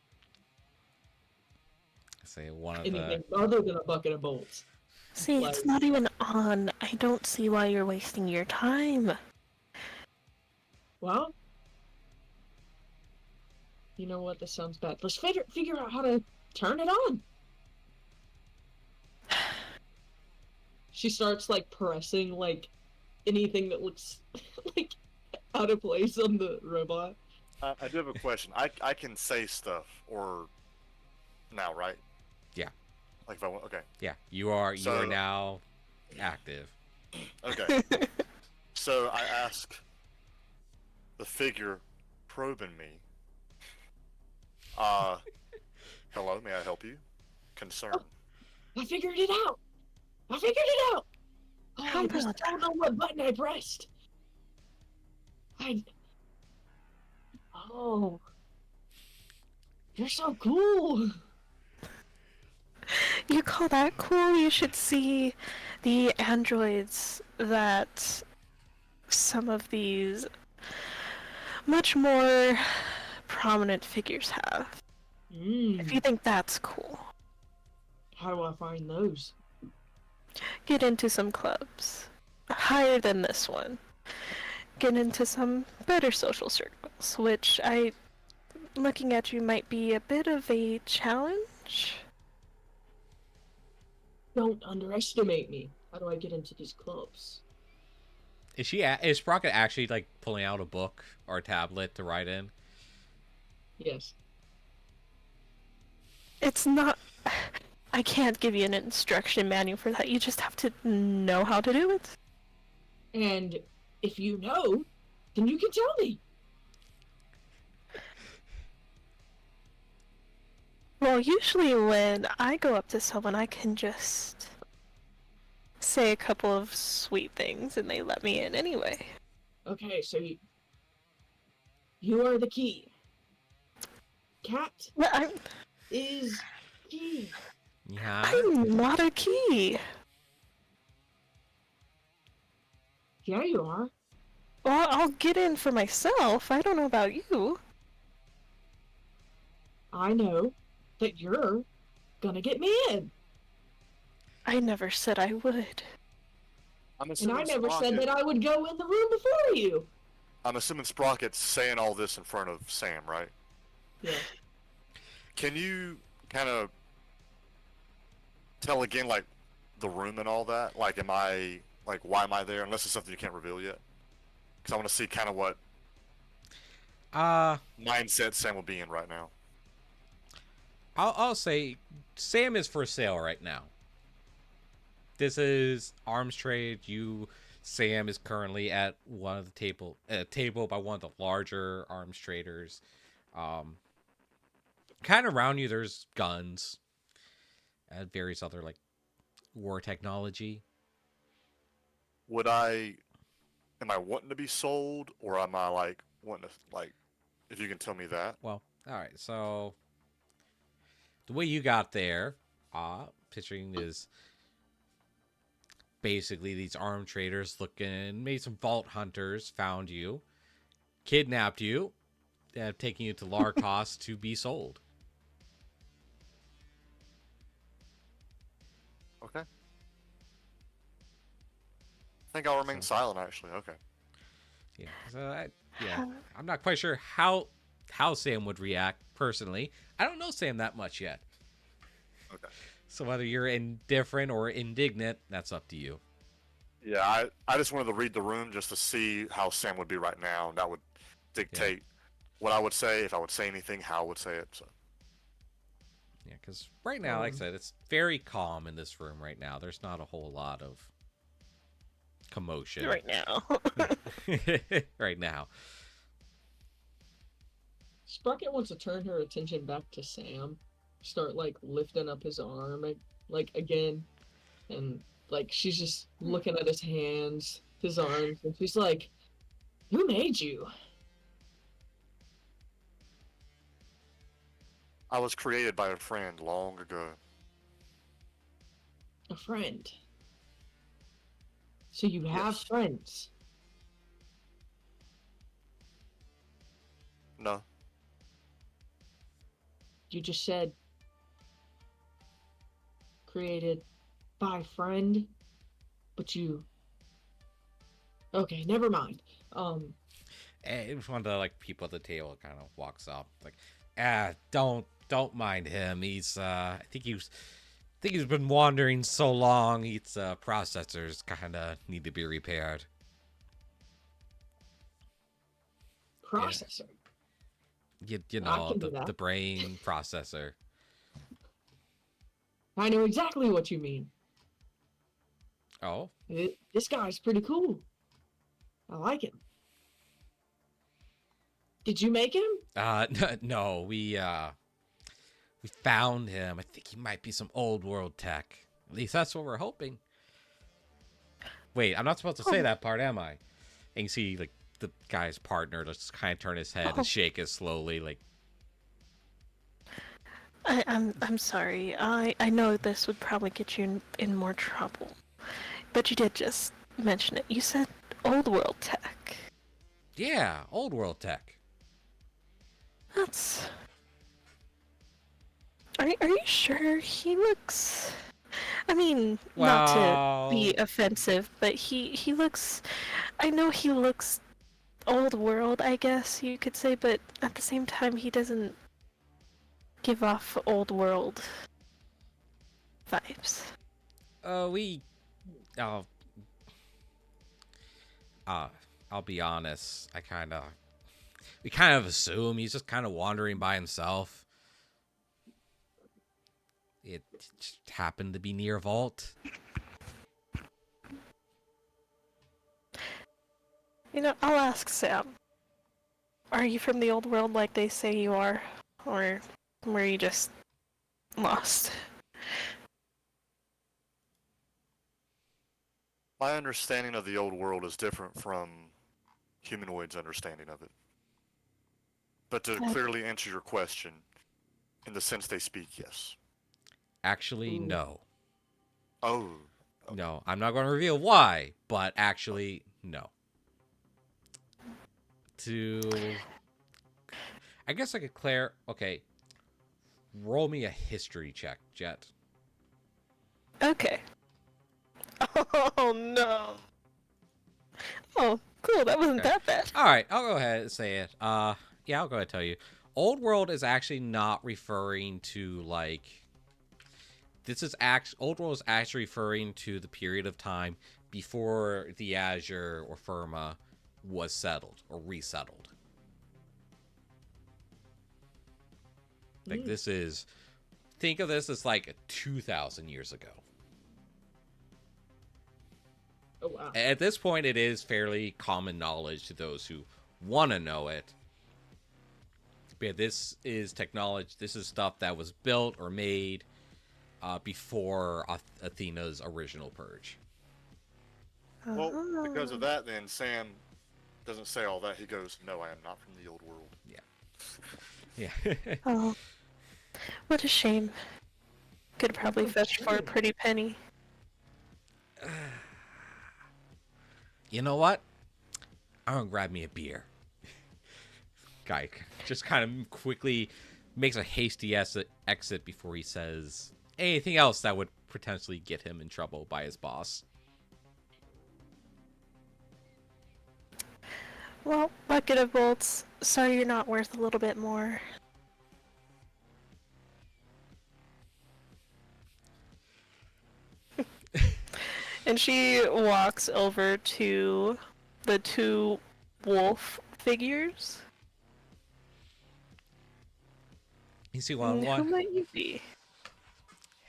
Say one of anything the. other than a bucket of bolts. See, Like- it's not even on. I don't see why you're wasting your time. Well, you know what? This sounds bad. Let's figure out how to turn it on. She starts like pressing like anything that looks like out of place on the robot. I do have a question. I can say stuff or now, right? Yeah. Like if I want. Okay. Yeah, you are So- now active. Okay. So I ask the figure probing me. Hello, may I help you? Concern. I figured it out. I figured it out. Oh, How I just about don't know what button I pressed. Oh. You're so cool. You call that cool? You should see the androids that some of these much more prominent figures have. If you think that's cool, How do I find those? get into some clubs. Higher than this one. Get into some better social circles, which looking at you might be a bit of a challenge. Don't underestimate me. How do I get into these clubs? Is Sprocket actually like pulling out a book or a tablet to write in? Yes. It's not... I can't give you an instruction manual for that. You just have to know how to do it. And if you know, then you can tell me. Well, usually when I go up to someone, I can just say a couple of sweet things and they let me in anyway. Okay, so you are the key. Cat Well, is key. Yeah. I'm not a key. Yeah, you are. Well, I'll get in for myself. I don't know about you. I know that you're gonna get me in. I never said I would. I'm And assuming I never said Sprocket- that I would go in the room before you. I'm assuming Sprocket's saying all this in front of Sam, right? Yeah. Can you kind of tell again, like, the room and all that? Like, why am I there? Unless it's something you can't reveal yet. Because I want to see kind of what Uh, mindset Sam will be in right now. I'll say Sam is for sale right now. This is arms trade. Sam is currently at one of the table by one of the larger arms traders. Kind of around you, there's guns and various other like war technology. Am I wanting to be sold, or am I like wanting to like? If you can tell me that. Well, all right. So the way you got there, picturing is basically these arm traders looking, maybe some vault hunters found you, kidnapped you, taking you to Larkos to be sold. Okay. I think I'll remain silent. Actually, okay. Yeah. I'm not quite sure how Sam would react personally. I don't know Sam that much yet. Okay. So whether you're indifferent or indignant, that's up to you. Yeah, I just wanted to read the room just to see how Sam would be right now, and that would dictate what I would say, if I would say anything, how I would say it. So. Yeah, because right now, like I said, it's very calm in this room right now. There's not a whole lot of commotion. Right now. Right now. Sprocket wants to turn her attention back to Sam, start like lifting up his arm, like again, and like she's just looking at his hands, his arms, and she's like, "Who made you?" I was created by a friend long ago. A friend. So you have Yes. friends. No. You just said created by friend, but you. Okay, never mind. And one of the like people at the table kind of walks up, like, don't mind him. He's I think he's been wandering so long. He's processors kind of need to be repaired. Processor. You I know can do that. the brain processor. I know exactly what you mean. Oh, This guy's pretty cool. I like him. Did you make him? no, we found him. I think he might be some old world tech. At least that's what we're hoping. Wait, I'm not supposed to say that part, am I? And you see, like, the guy's partner just kind of turn his head and shake it slowly, like. I'm sorry. I know this would probably get you in more trouble, but you did just mention it. You said old world tech. Yeah, old world tech. That's. Are you sure he looks? I mean, not to be offensive, but he looks. I know he looks old world, I guess you could say, but at the same time, he doesn't give off old world vibes. I'll be honest. We kind of assume he's just kind of wandering by himself. It just happened to be near Vault. You know, I'll ask Sam. Are you from the old world like they say you are? Or were you just lost? My understanding of the old world is different from humanoids' understanding of it. But to clearly answer your question, in the sense they speak, yes. Actually, no. Oh. No, I'm not going to reveal why, but actually, no. I guess I could okay. Roll me a history check, Jet. Okay. Oh no. Oh, cool. That wasn't that bad. All right, I'll go ahead and say it. Yeah, I'll go ahead and tell you. Old world is actually not referring to like old world is actually referring to the period of time before the Azure or Firma was settled or resettled. Like this is, think of this as like 2,000 years ago. Oh wow. At this point, it is fairly common knowledge to those who want to know it. But this is technology. This is stuff that was built or made before Athena's original purge. Well, because of that, then Sam doesn't say all that. He goes, "No, I am not from the old world." Yeah. Oh, what a shame. Could probably fetch for a pretty penny. You know what? I'm gonna grab me a beer. Guy just kind of quickly makes a hasty exit before he says anything else that would potentially get him in trouble by his boss. Well, bucket of bolts. Sorry you're not worth a little bit more. And she walks over to the two wolf figures. You see Who one, might you be?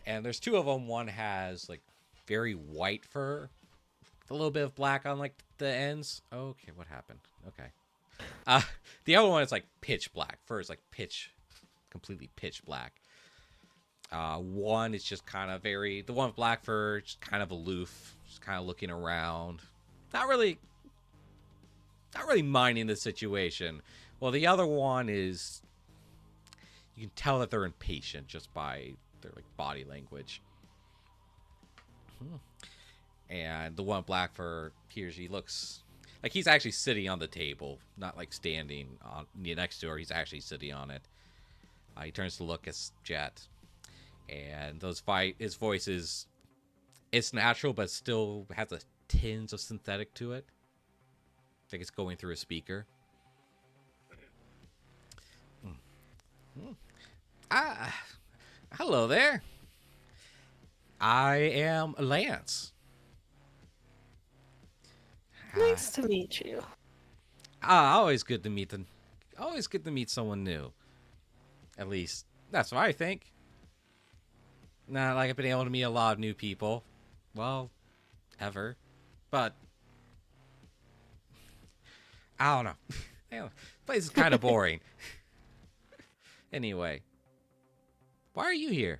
and there's two of them. One has like very white fur, a little bit of black on like the ends. Okay, what happened? Okay. The other one is like pitch black. Fur is like completely pitch black. One is just kind of the one with black fur, just kind of aloof, just kind of looking around, not really minding the situation. Well, the other one is, you can tell that they're impatient just by their like body language. And the one with black fur, he looks like he's actually sitting on the table, not like standing on next to her. He's actually sitting on it. He turns to look at Jet. And his voice is, it's natural, but still has a tinge of synthetic to it. I think it's going through a speaker. Hello there. I am Lance. Nice to meet you. Always good to meet them. Always good to meet someone new. At least that's what I think. Not like I've been able to meet a lot of new people. Well, ever. But I don't know. Place is kind of boring. Anyway, why are you here?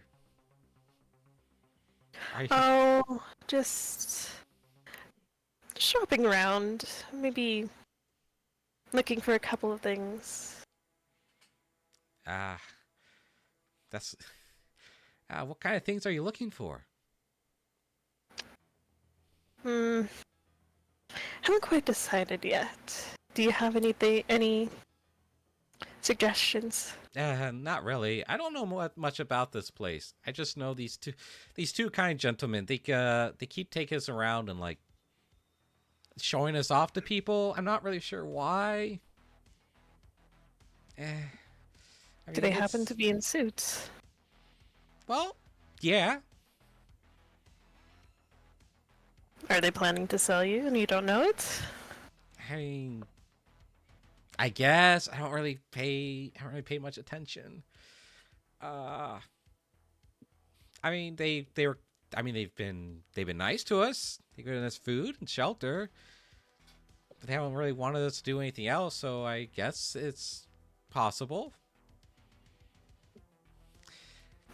Oh, just shopping around. Maybe looking for a couple of things. That's... what kind of things are you looking for? Haven't quite decided yet. Do you have any suggestions? Not really. I don't know much about this place. I just know these two kind gentlemen. They keep taking us around and like showing us off to people. I'm not really sure why. Do they happen to be in suits? Well, yeah. Are they planning to sell you and you don't know it? I mean, I guess I don't really pay much attention. I mean, they've been nice to us. They've given us food and shelter, but they haven't really wanted us to do anything else. So I guess it's possible.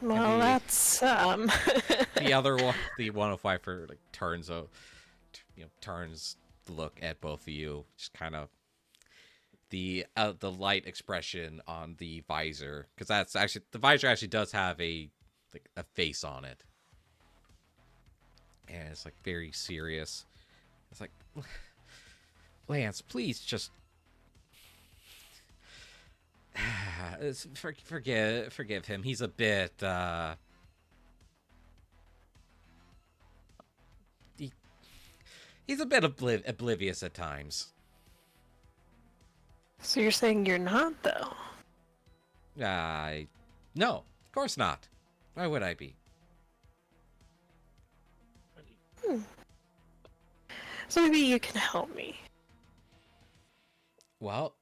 Well, that's the other one, the 105 for like turns to look at both of you, just kind of the light expression on the visor, because that's actually, the visor actually does have a face on it, and it's like very serious. It's like, Lance, please just forgive him. He's a bit he's a bit oblivious at times. So you're saying you're not, though? No, of course not. Why would I be? So maybe you can help me. Well,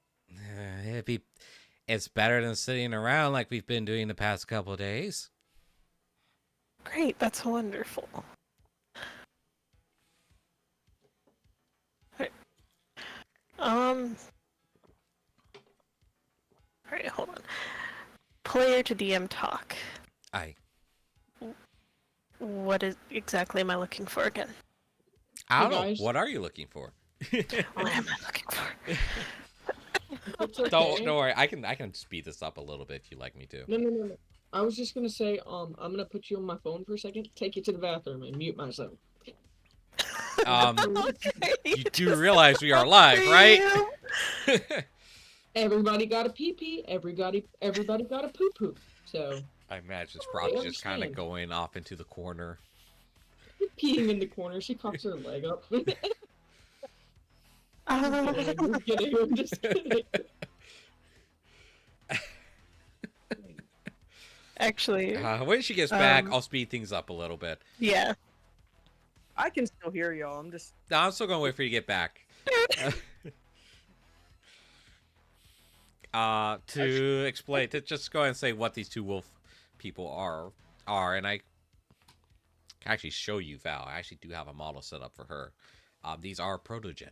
it's better than sitting around like we've been doing the past couple of days. Great, that's wonderful. Right. Alright, hold on. Player to DM talk. I What exactly am I looking for again? don't know. guys. What are you looking for? What am I looking for? It's okay. Don't worry. I can speed this up a little bit if you'd like me to. No. I was just gonna say, I'm gonna put you on my phone for a second, take you to the bathroom, and mute myself. Okay, You do just realize we are live, right? you. Everybody got a pee pee. Everybody got a poo poo. So I imagine I Sprock's just kind of understand. going off into the corner. Peeing in the corner, she cocks her leg up. Um, Just kidding. I'm just kidding. Actually, When she gets back, Um, I'll speed things up a little bit. yeah. I can still hear y'all. I'm just. No, I'm still gonna wait for you to get back. To explain, to just go ahead and say what these two wolf people are, and I can actually show you Val. I actually do have a model set up for her. These are Protogen.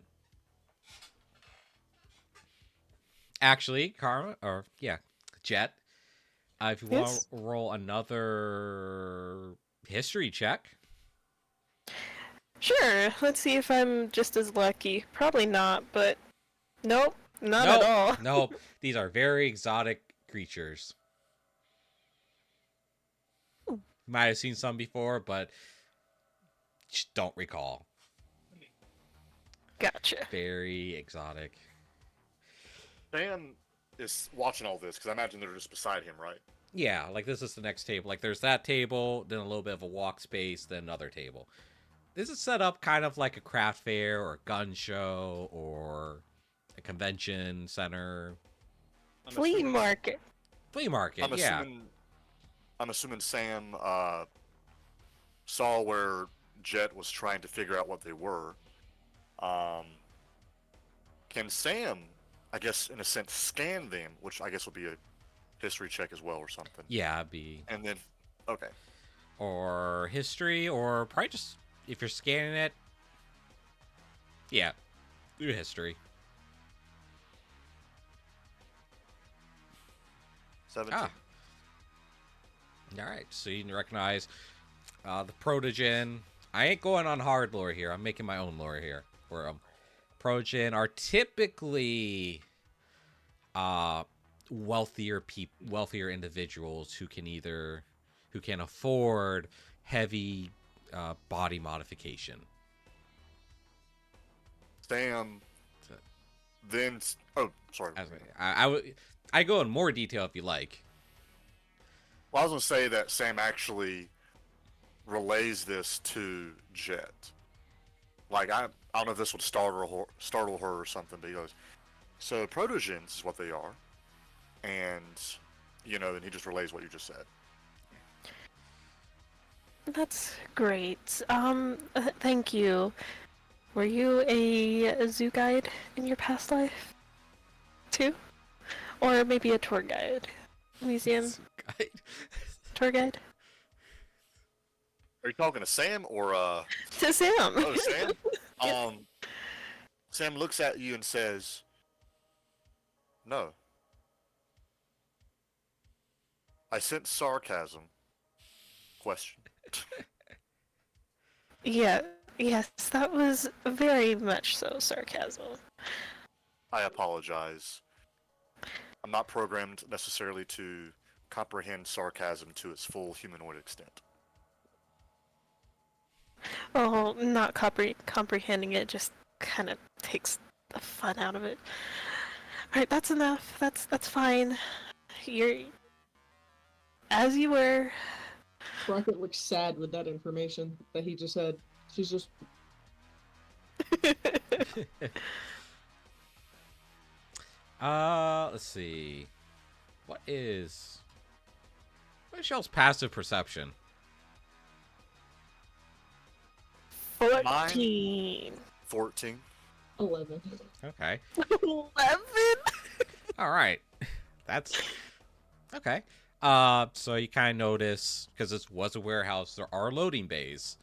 Actually, Karma, or yeah, Jet. If you want Yes? to roll another history check. Sure, let's see if I'm just as lucky. Probably not, but nope, not at Nope, all. nope. These are very exotic creatures. Might have seen some before, but just don't recall. Gotcha. Very exotic. Sam is watching all this because I imagine they're just beside him, right? Yeah, like this is the next table. Like there's that table, then a little bit of a walk space, then another table. This is set up kind of like a craft fair or a gun show or a convention center. I'm Flea assuming, market. Flea market, I'm yeah. assuming, I'm assuming Sam saw where Jet was trying to figure out what they were. Can Sam, I guess, in a sense, scan them, which I guess would be a history check as well or something? Yeah, be And then, okay. or history, or probably just if you're scanning it. Yeah, do history. 17. Ah, all right. So you can recognize the Protogen. I ain't going on hard lore here. I'm making my own lore here. Where Protogen are typically wealthier individuals who can afford heavy body modification. Sam then, oh, sorry. I go in more detail if you like. Well, I was going to say that Sam actually relays this to Jet. Like, I don't know if this would startle her or something, but he goes, so protogens is what they are. And, and he just relays what you just said. That's great. Thank you. Were you a zoo guide in your past life? Too? Or maybe a tour guide? Museum tour guide? Are you talking to Sam or, To Sam! oh, Sam? Sam looks at you and says, no. I sense sarcasm. Question. Yeah, yes, that was very much so sarcasm. I apologize. I'm not programmed necessarily to comprehend sarcasm to its full humanoid extent. Oh, not comprehending it just kind of takes the fun out of it. Alright, that's enough. That's fine. You're as you were. Rocket looks sad with that information that he just said. She's just Let's see. What is Shell's passive perception? 14. 14. 11. Okay. 11? All right. That's okay. So you kind of notice, because this was a warehouse, there are loading bays.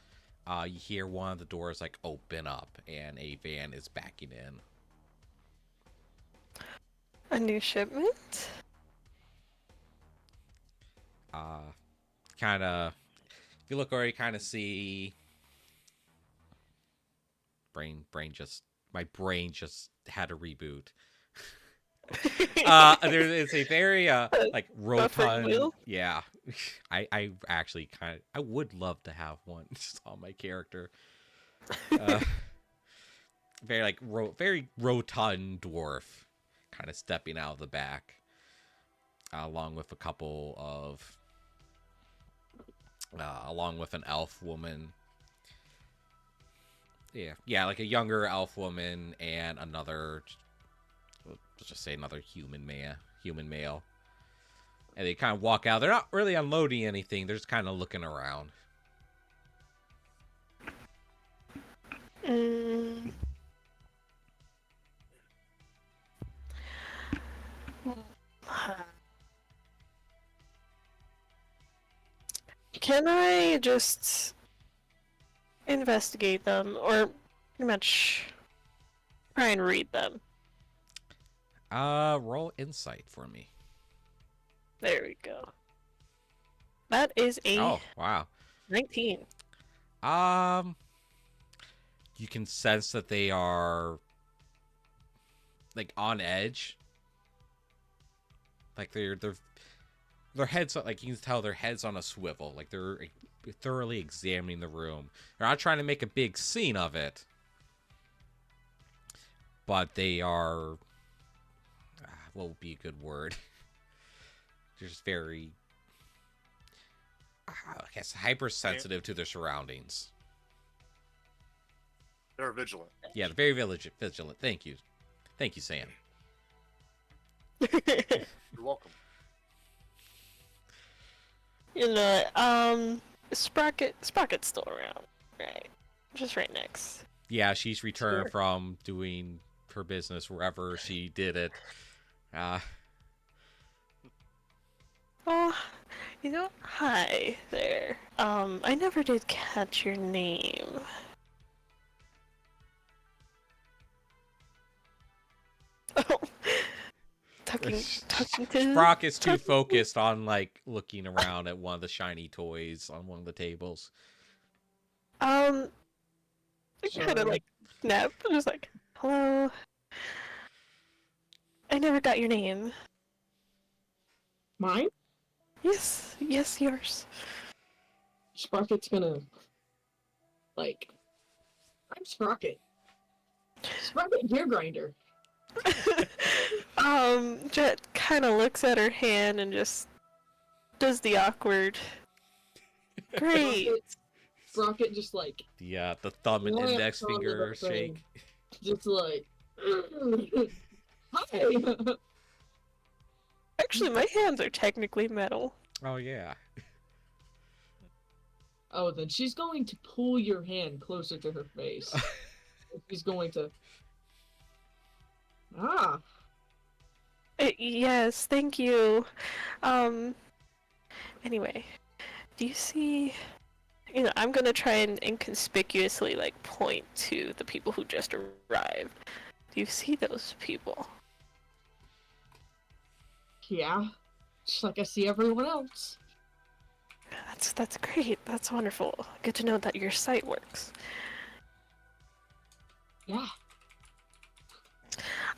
You hear one of the doors like open up, and a van is backing in. A new shipment? Kind of, if you look over, you kind of see my brain just had a reboot. It's a very like Buffering rotund. wheel? Yeah, I actually I would love to have one just on my character. Uh, very like very rotund dwarf, kind of stepping out of the back, along with a couple of along with an elf woman. Yeah, like a younger elf woman and another, let's just say another human male. And they kind of walk out. They're not really unloading anything. They're just kind of looking around. Mm. Can I just investigate them, or pretty much try and read them? Roll insight for me. There we go. That is a Oh, wow. 19. You can sense that they are like on edge. Like their heads, like you can tell their heads on a swivel. Like they're thoroughly examining the room. They're not trying to make a big scene of it, but they are. What would be a good word? They're just very, I guess, hypersensitive to their surroundings. They're vigilant. Yeah, they're very vigilant. Thank you, Sam. You're welcome. You know, Sprocket's still around, right? Just right next. Yeah, she's returned Sure. from doing her business wherever she did it. Oh, you know, hi there. I never did catch your name. Oh, talking to Brock is too focused on like looking around at one of the shiny toys on one of the tables. I kind of Sorry. like snap. I'm just like, hello. I never got your name. Mine? Yes, yes, yours. Sprocket's gonna, like, I'm Sprocket. Sprocket Gear Grinder. Jet kind of looks at her hand and just does the awkward. Great. Sprocket just like, The thumb and Lamps index on the finger thing. shake. just like, hi! Actually, my hands are technically metal. Oh yeah. Oh, then she's going to pull your hand closer to her face. She's going to. Ah, Yes, thank you. Anyway, do you see? You know, I'm gonna try and inconspicuously like point to the people who just arrived. Do you see those people? yeah. Just like I see everyone else. That's great. That's wonderful. Good to know that your sight works. Yeah.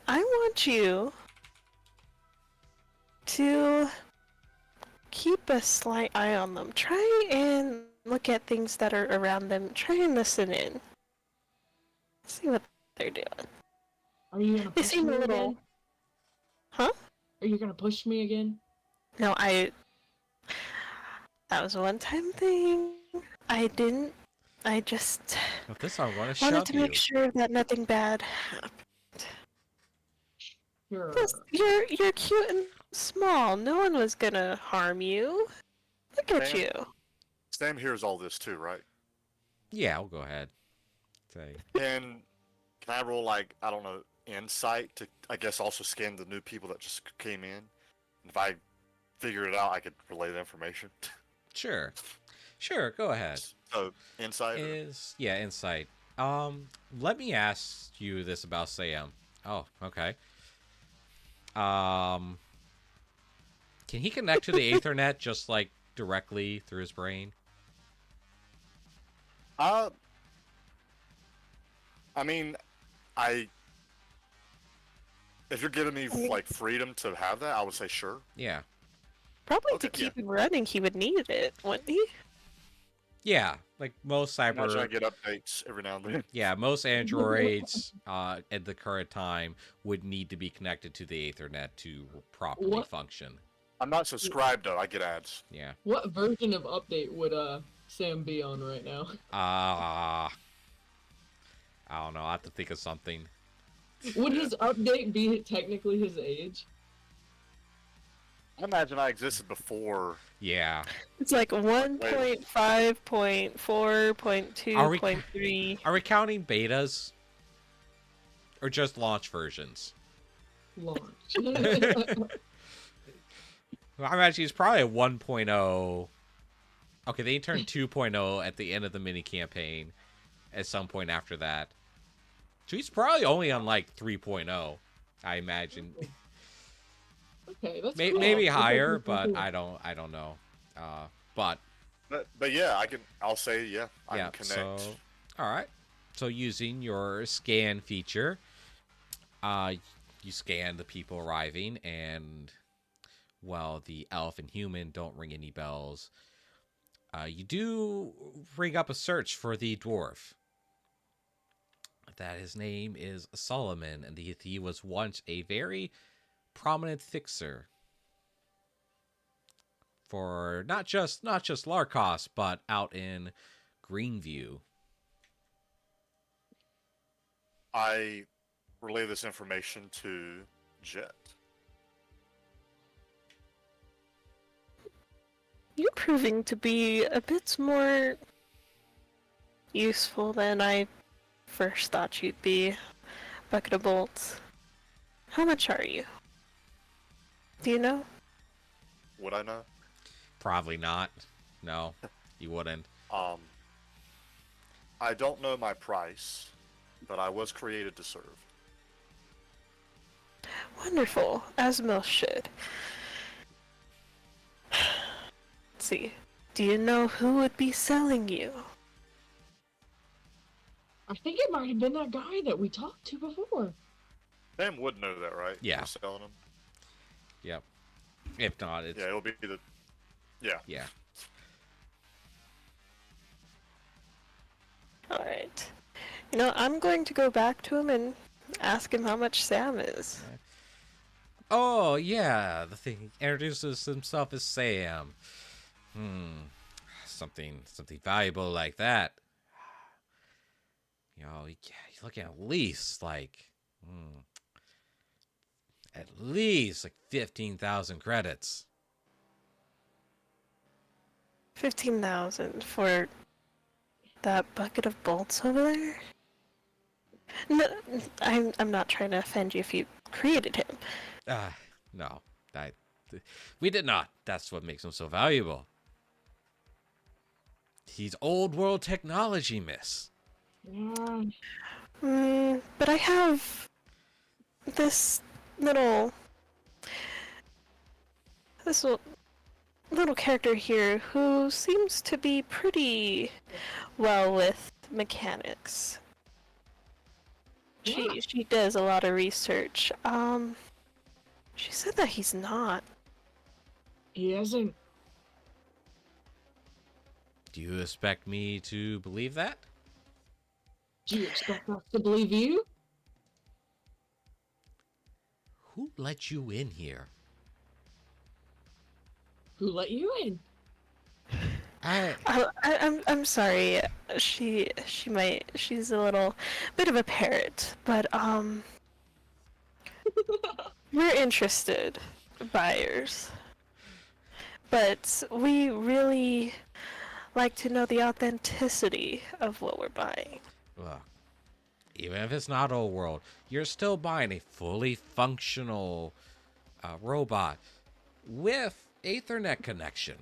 I want you to keep a slight eye on them. Try and look at things that are around them. Try and listen in. See what they're doing. Are you gonna They push seem me a little. again? Huh? Are you gonna push me again? No, that was a one-time thing. I didn't. I just If this I'm gonna wanted shove to you. make sure that nothing bad happened. Sure. Yes, you're cute and small. No one was gonna harm you. Look at Sam? you. Sam hears all this too, right? Yeah, I'll go ahead. Say. Can I roll like I don't know insight to I guess also scan the new people that just came in? If I figure it out, I could relay the information. Sure. Sure, go ahead. So insight. Yeah, insight. Let me ask you this about Sam. Oh, okay. Um, can he connect to the Ethernet just like directly through his brain? I mean, I if you're giving me like freedom to have that, I would say sure. Yeah. Probably Okay, to keep him running, he would need it, wouldn't he? Yeah, like most Imagine I cyber. get updates every now and then. Yeah, most androids at the current time would need to be connected to the Ethernet to properly What? function. I'm not subscribed though. I get ads. Yeah. What version of update would Sam be on right now? I don't know. I have to think of something. Would his update be technically his age? I imagine I existed before. Yeah. It's like 1.5.4.2.3. Are we counting betas? Or just launch versions? Launch. I imagine he's probably a 1.0. Okay, they turned 2.0 at the end of the mini campaign at some point after that. So he's probably only on like 3.0, I imagine. Okay, that's Maybe, cool. maybe That's higher, actually but cool. I don't know. But But yeah, I'll say yeah. I yeah, can connect. so all right. So using your scan feature, you scan the people arriving, and while the elf and human don't ring any bells, you do ring up a search for the dwarf. That his name is Solomon, and he was once a very prominent fixer for not just Larkos, but out in Greenview. I relay this information to Jet. You're proving to be a bit more useful than I first thought you'd be. Bucket of bolts. How much are you? Do you know? Would I know? Probably not. No, you wouldn't. I don't know my price, but I was created to serve. Wonderful, as most should. Let's see. Do you know who would be selling you? I think it might have been that guy that we talked to before. Sam would know that, right? Yeah. Who's selling them. Yep. If not, it's Yeah, it'll be the. Yeah. yeah. Alright. You know, I'm going to go back to him and ask him how much Sam is. Oh yeah, the thing he introduces himself as Sam. Something valuable like that. You know, you're looking at least like, at least like 15,000 credits. 15,000 for that bucket of bolts over there? No, I'm not trying to offend you if you created him. No, we did not. That's what makes him so valuable. He's old world technology, miss. Yeah. But I have this little this little character here who seems to be pretty well with mechanics. She does a lot of research. She said that he's not. He hasn't. Do you expect me to believe that? Do you expect us to believe you? Who let you in here? Who let you in? I'm sorry. She's a little bit of a parrot, but we're interested. buyers. But we really like to know the authenticity of what we're buying. Well, even if it's not old world, you're still buying a fully functional robot with Ethernet connection.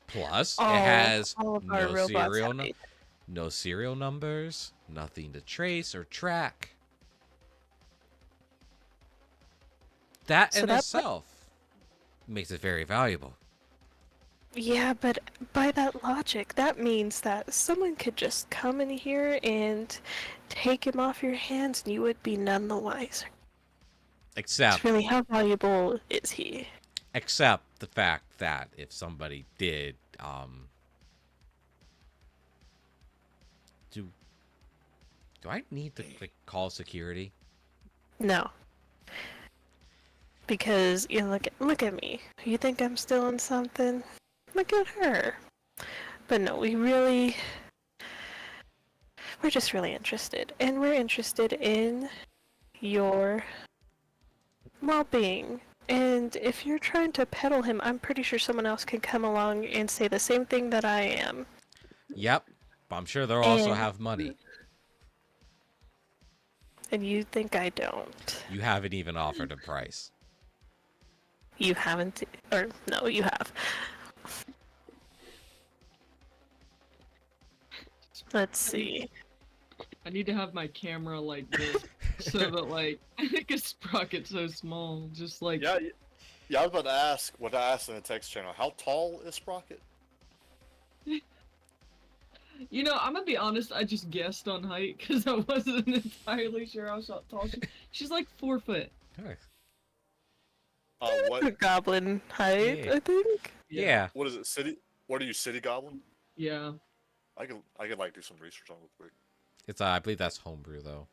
Plus, it has All of our robots have it. no serial numbers, nothing to trace or track. That So in that, itself makes it very valuable. yeah, but by that logic, that means that someone could just come in here and take him off your hands, and you would be none the wiser. It's Except really, how valuable is he? the fact that if somebody did do I need to like call security? No, because you look at me. You think I'm stealing something? Look at her. But no, we're just really interested, and we're interested in your well-being. And if you're trying to peddle him, I'm pretty sure someone else can come along and say the same thing that I am. Yep. But I'm sure they'll also And have money. and you think I don't. You haven't even offered a price. You haven't, or no, you have. Let's see. I need to have my camera like this so that like I think a sprocket so small, just like Yeah, yeah. I was about to ask what I asked in the text channel. How tall is Sprocket? you know. I'm gonna be honest. I just guessed on height because I wasn't entirely sure how tall she's like 4 foot. What Goblin height, Yeah. I think. Yeah. what is it? City? What are you, City Goblin? Yeah. I could like do some research on it real quick. It's I believe that's homebrew though.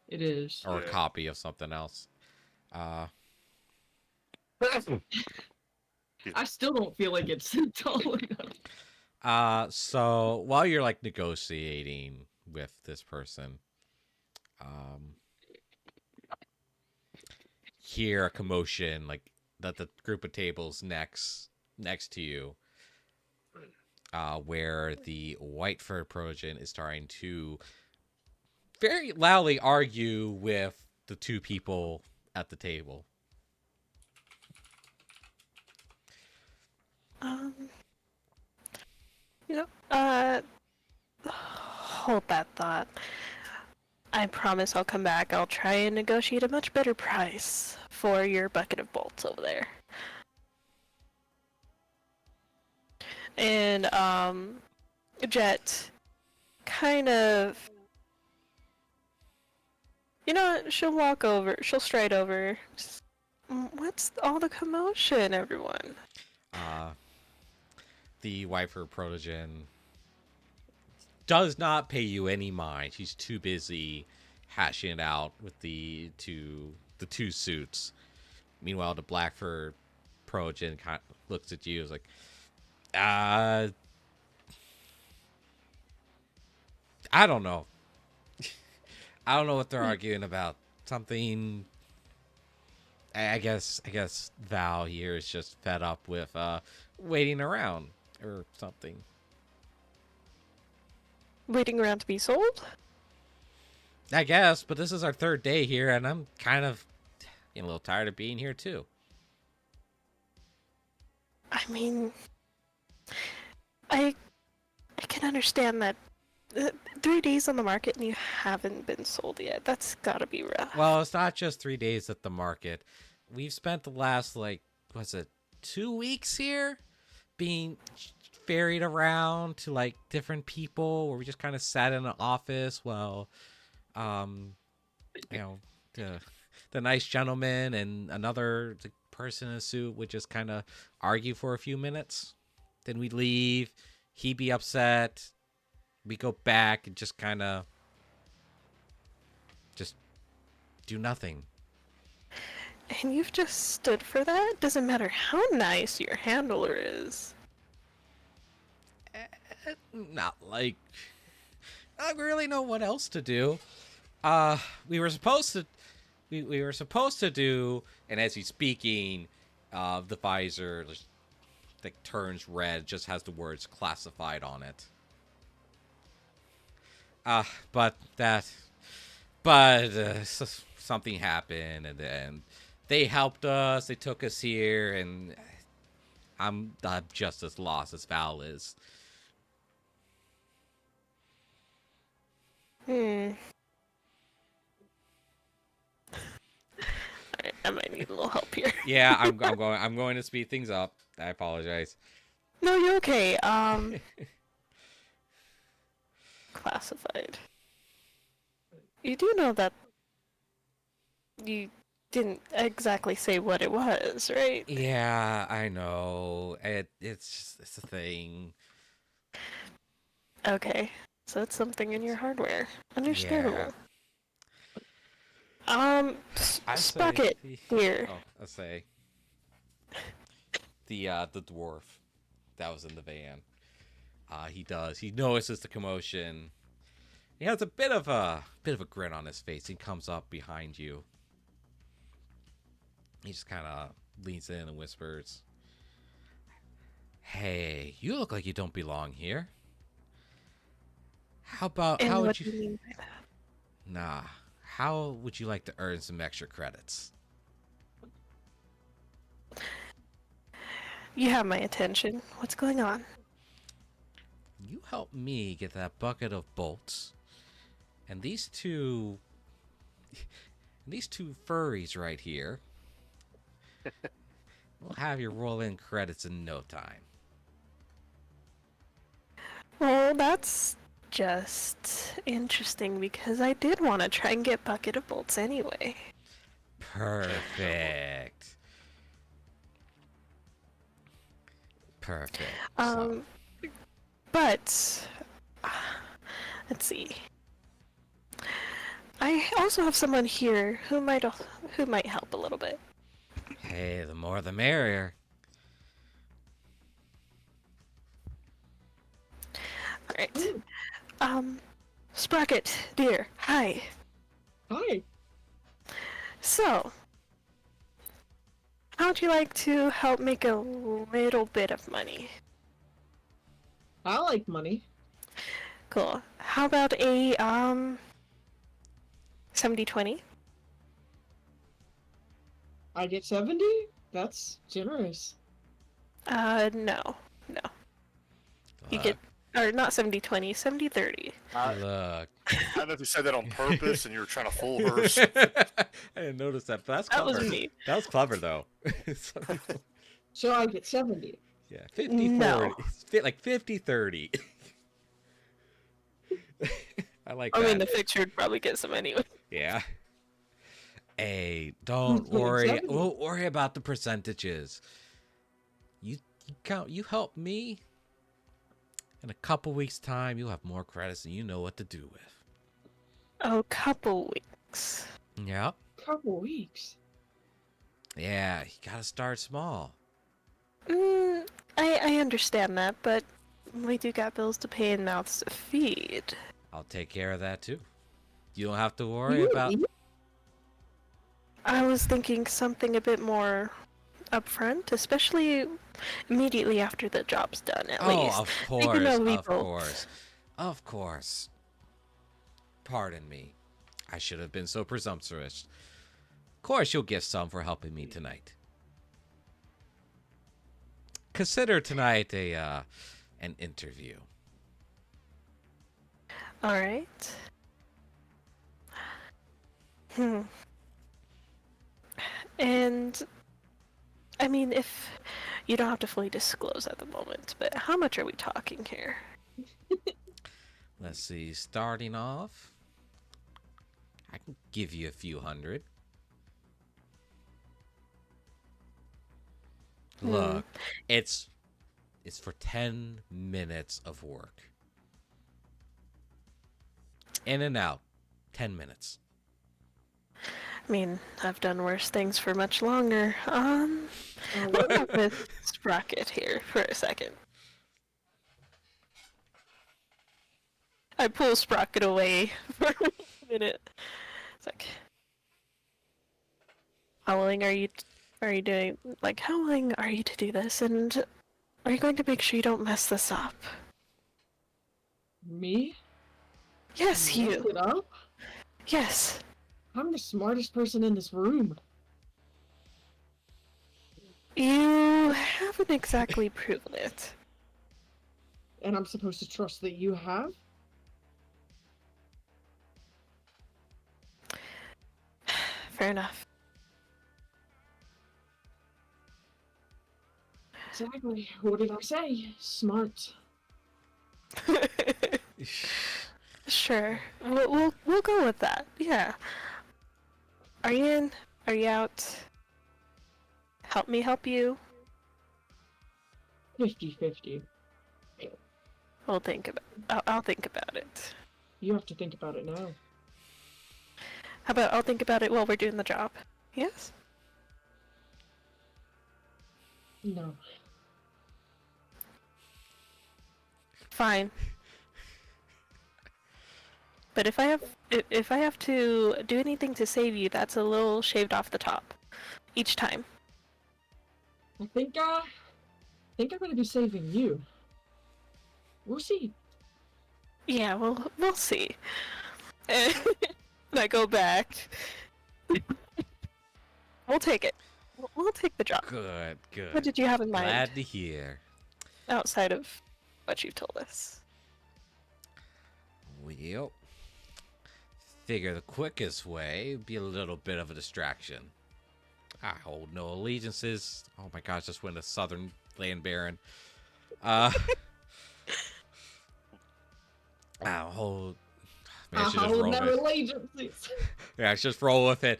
It is. Or a Yeah. copy of something else. I still don't feel like it's tall enough. So while you're like negotiating with this person, um hear a commotion like that the group of tables next to you, where the white fur progen is starting to very loudly argue with the two people at the table. Um, you know, hold that thought. I promise I'll come back. I'll try and negotiate a much better price for your bucket of bolts over there. And, Jet kind of, you know what, she'll straight over. What's all the commotion, everyone? The wife her protogen does not pay you any mind. She's too busy hashing it out with the two suits. Meanwhile, the black fur progen kind of looks at you as like, I don't know. I don't know what they're arguing about. Something. I guess Val here is just fed up with waiting around or something. Waiting around to be sold? I guess, but this is our third day here, and I'm kind of getting a little tired of being here too. I mean, I can understand that. 3 days on the market and you haven't been sold yet. That's gotta be rough. Well, it's not just 3 days at the market. We've spent the last, like, what's it, 2 weeks here being ferried around to, like, different people where we just kind of sat in an office while, you know, the nice gentleman and another person in a suit would just kind of argue for a few minutes. Then we'd leave. He'd be upset. We go back and just kind of just do nothing. And you've just stood for that? Doesn't matter how nice your handler is. Not like I don't really know what else to do. We were supposed to we were supposed to do, and as he's speaking, the visor like turns red, just has the words classified on it. But something happened, and then they helped us. They took us here, and I'm just as lost as Val is. Hmm. Alright, I might need a little help here. Yeah, I'm going to speed things up. I apologize. No, you're okay. Classified. You do know that you didn't exactly say what it was, right? Yeah, I know. It's a thing. Okay, so it's something in your hardware. Yeah. Understandable. I say Sprocket, dear. Oh, I say the dwarf that was in the van. He notices the commotion. He has a bit of a grin on his face. He comes up behind you. He just kind of leans in and whispers, "Hey, you look like you don't belong here. And how what would you do you mean by that? Nah, how would you like to earn some extra credits?" You have my attention. What's going on? You help me get that bucket of bolts, and these two furries right here. We'll have your roll-in credits in no time. Well, that's just interesting because I did want to try and get Bucket of Bolts anyway. Perfect. Perfect. Um, but let's see. I also have someone here who might help a little bit. Hey, the more the merrier. All right. Sprocket, dear, hi. Hi. So, how would you like to help make a little bit of money? I like money. Cool. How about a 70-20? I get 70? That's generous. No. You get, or not 70-20, 70-30. Look. I don't know if you said that on purpose and you were trying to fool her. I didn't notice that, but that's That clever. was me. That was clever, though. So I get 70. Yeah, 50-40. No. Like 50-30. I like I that. mean, the fixture would probably get some anyway. Yeah. Hey, don't putting worry. 70? Don't worry about the percentages. You help me. In a couple weeks' time, you'll have more credits and you know what to do with. Oh, couple weeks. Yep. Couple weeks. Yeah, you gotta start small. I understand that, but we do got bills to pay and mouths to feed. I'll take care of that too. You don't have to worry You- about. I was thinking something a bit more upfront, especially immediately after the job's done, at least. Of Even though course, we of both- course, of course. Pardon me. I should have been so presumptuous. Of course, you'll get some for helping me tonight. Consider tonight an interview. Alright. And, I mean, if you don't have to fully disclose at the moment, but how much are we talking here? Let's see. Starting off, I can give you a few hundred. Look, it's for 10 minutes of work. In and out. 10 minutes. I mean, I've done worse things for much longer. What about with Sprocket here for a second? I pull Sprocket away for a minute. It's like, How willing are you doing? Like, how willing are you to do this? And are you going to make sure you don't mess this up? Me? Yes, Mess you. it up? Yes. I'm the smartest person in this room. You haven't exactly proven it. And I'm supposed to trust that you have? Fair enough. Exactly. What did I say? Smart. Sure. We'll go with that. Yeah. Are you in? Are you out? Help me help you. 50-50. We'll think about. I'll think about it. You have to think about it now. How about I'll think about it while we're doing the job? Yes. No. Fine. But if I have to do anything to save you, that's a little shaved off the top each time. I think I'm gonna be saving you. We'll see. Yeah, we'll see. And I go back. We'll take it. We'll take the job. Good, good. What did you have in mind Glad to hear. outside of what you've told us? Well, figure the quickest way would be a little bit of a distraction. I hold no allegiances. Oh my gosh, just went a southern land baron. I hold. Man, I should just roll no with. allegiances. Yeah, I should just roll with it.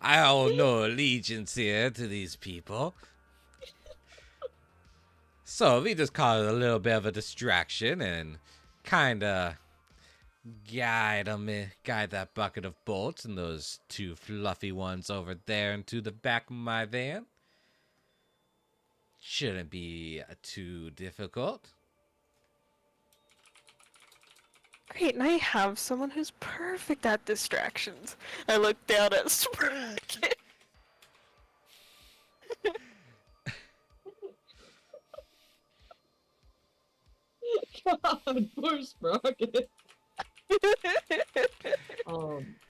I hold no allegiance here to these people. So we just call it a little bit of a distraction and kind of guide that bucket of bolts and those two fluffy ones over there into the back of my van. Shouldn't be too difficult. Great, and I have someone who's perfect at distractions. I look down at Sprocket. God, poor Sprocket.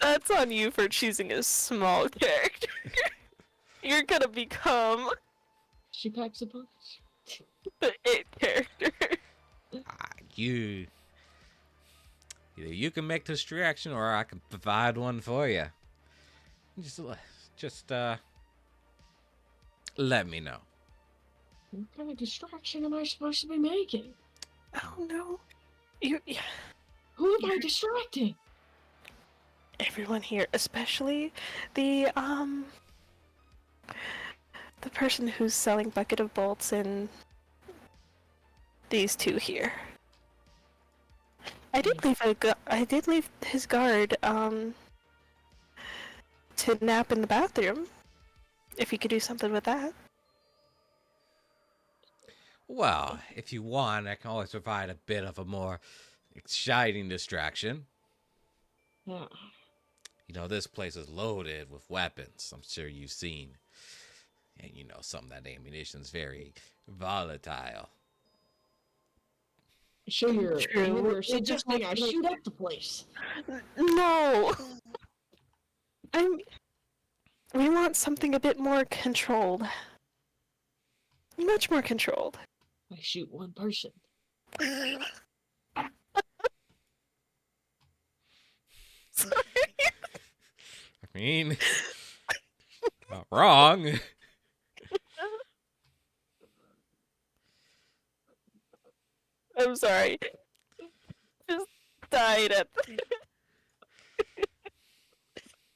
That's on you for choosing a small character. You're gonna become She packs a punch. the it character. You either you can make the distraction or I can provide one for you. Just let me know. What kind of distraction am I supposed to be making? Oh no. You Who am I distracting? everyone here, especially the person who's selling bucket of bolts and these two here. I did leave his guard to nap in the bathroom. If you could do something with that. Well, if you want, I can always provide a bit of a more exciting distraction. Yeah. You know, this place is loaded with weapons. I'm sure you've seen. And you know, some of that ammunition's very volatile. So you're True. suggesting I shoot up the place. No. We want something a bit more controlled. Much more controlled. I shoot one person. Sorry. I mean, not wrong. I'm sorry. Just died at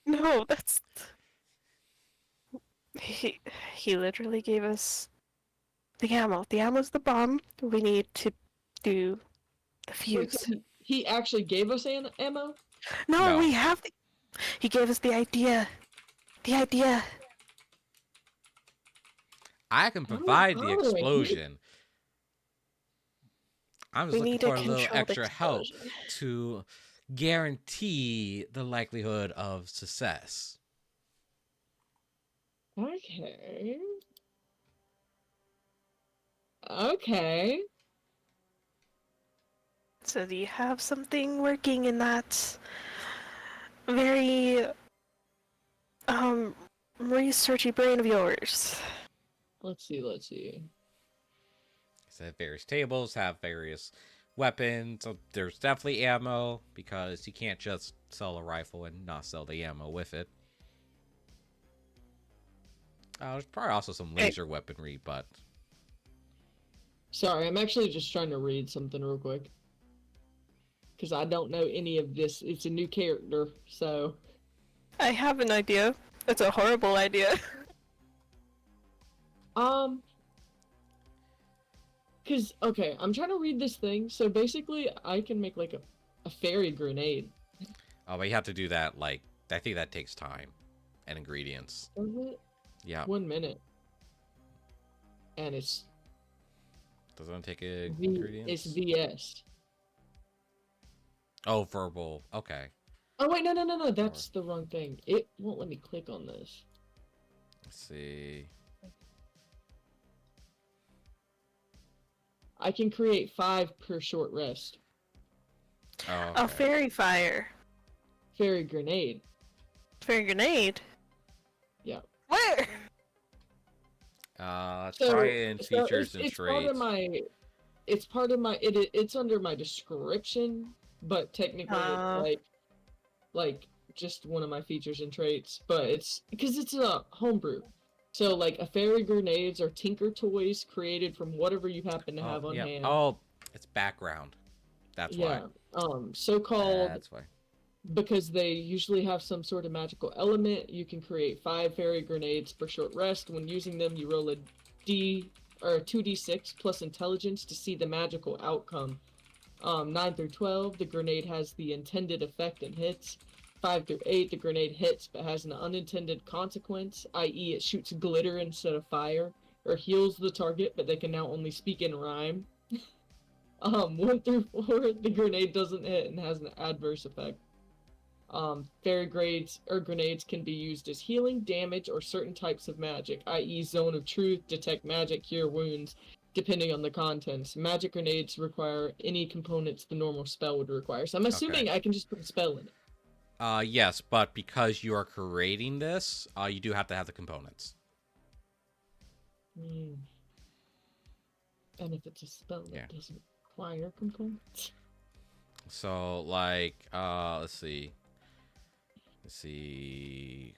No, that's he literally gave us the ammo. The ammo's the bomb. We need to do the Wait, fuse. so he actually gave us ammo? No, No. we have he gave us the idea. The idea. I can provide the How do I explosion. I'm just We looking need for a a little controlled extra help explosion. to guarantee the likelihood of success. Okay. Okay. So do you have something working in that very researchy brain of yours? Let's see. Let's see. So various tables have various weapons. So there's definitely ammo because you can't just sell a rifle and not sell the ammo with it. There's probably also some laser weaponry, but Sorry, I'm actually just trying to read something real quick. Because I don't know any of this. It's a new character, so. I have an idea. It's a horrible idea. Because, okay, I'm trying to read this thing. So basically, I can make like a fairy grenade. but you have to do that. Like I think that takes time and ingredients. Does it? Yeah, 1 minute. And it's doesn't it take it's ingredients? VS. Oh, verbal. Okay. Oh wait, no, that's the wrong thing. It won't let me click on this. Let's see. I can create 5 per short rest. Oh, A okay. fairy fire. Fairy grenade. Fairy grenade? Yeah. Where? Let's So, try it in features and it's traits. part of my. It's part of my. It's under my description, but technically it's like just one of my features and traits. But it's because it's a homebrew. So like a fairy grenades are tinker toys created from whatever you happen to have on yeah. hand. Oh, it's background. That's why. So-called That's why. because they usually have some sort of magical element. You can create 5 fairy grenades for short rest. When using them, you roll a D or a 2d6 plus intelligence to see the magical outcome. 9 through 12, the grenade has the intended effect and hits. 5 through 8, the grenade hits but has an unintended consequence, i.e., it shoots glitter instead of fire, or heals the target, but they can now only speak in rhyme. 1 through 4, the grenade doesn't hit and has an adverse effect. Fairy grades or grenades can be used as healing, damage, or certain types of magic, i.e. zone of truth, detect magic, cure wounds, depending on the contents. Magic grenades require any components the normal spell would require. So I'm assuming I can just put a spell in it. Yes, but because you are creating this, you do have to have the components. And if it's a spell that doesn't require components? So, like, let's see. Let's see.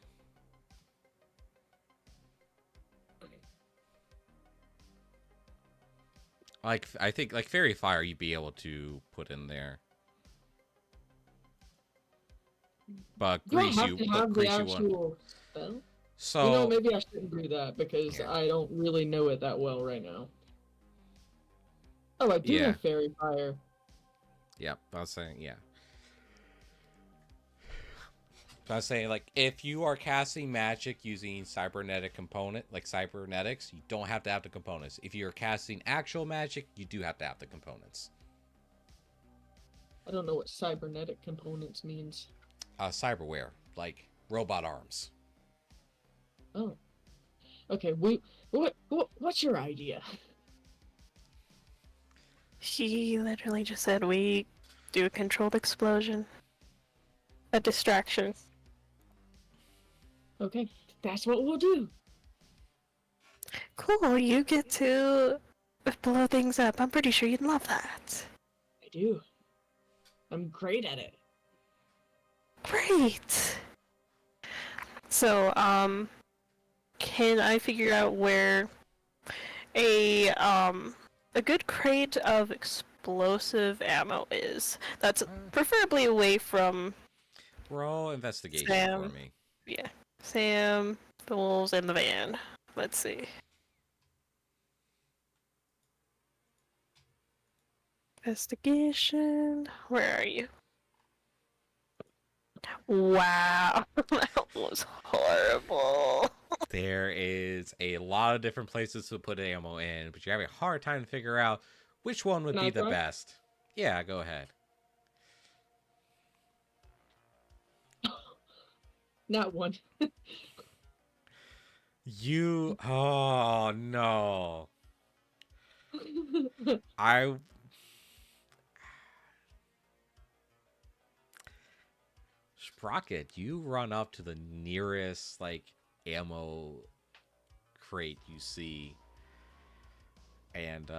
Like, I think, like, Fairy Fire you'd be able to put in there. But Do I Grease, have to have the actual spell? So, You know, maybe I shouldn't do that because I don't really know it that well right now. Oh, I do have Fairy Fire. Yeah, I was saying, So I was saying, like, if you are casting magic using cybernetic component, like cybernetics, you don't have to have the components. If you're casting actual magic, you do have to have the components. I don't know what cybernetic components means. Cyberware, like robot arms. Oh. Okay, what's your idea? She literally just said we do a controlled explosion. A distraction. Okay, that's what we'll do. Cool, you get to blow things up. I'm pretty sure you'd love that. I do. I'm great at it. Great! So, can I figure out where a good crate of explosive ammo is? That's preferably away from Roll investigation Sam. for me. Yeah. Sam, the wolves, and the van. Let's see. Investigation. Where are you? Wow. That was horrible. There is a lot of different places to put ammo in, but you're having a hard time to figure out which one would be the best. Yeah, go ahead. Not one. You. Oh no. I. Sprocket, you run up to the nearest like ammo crate you see, and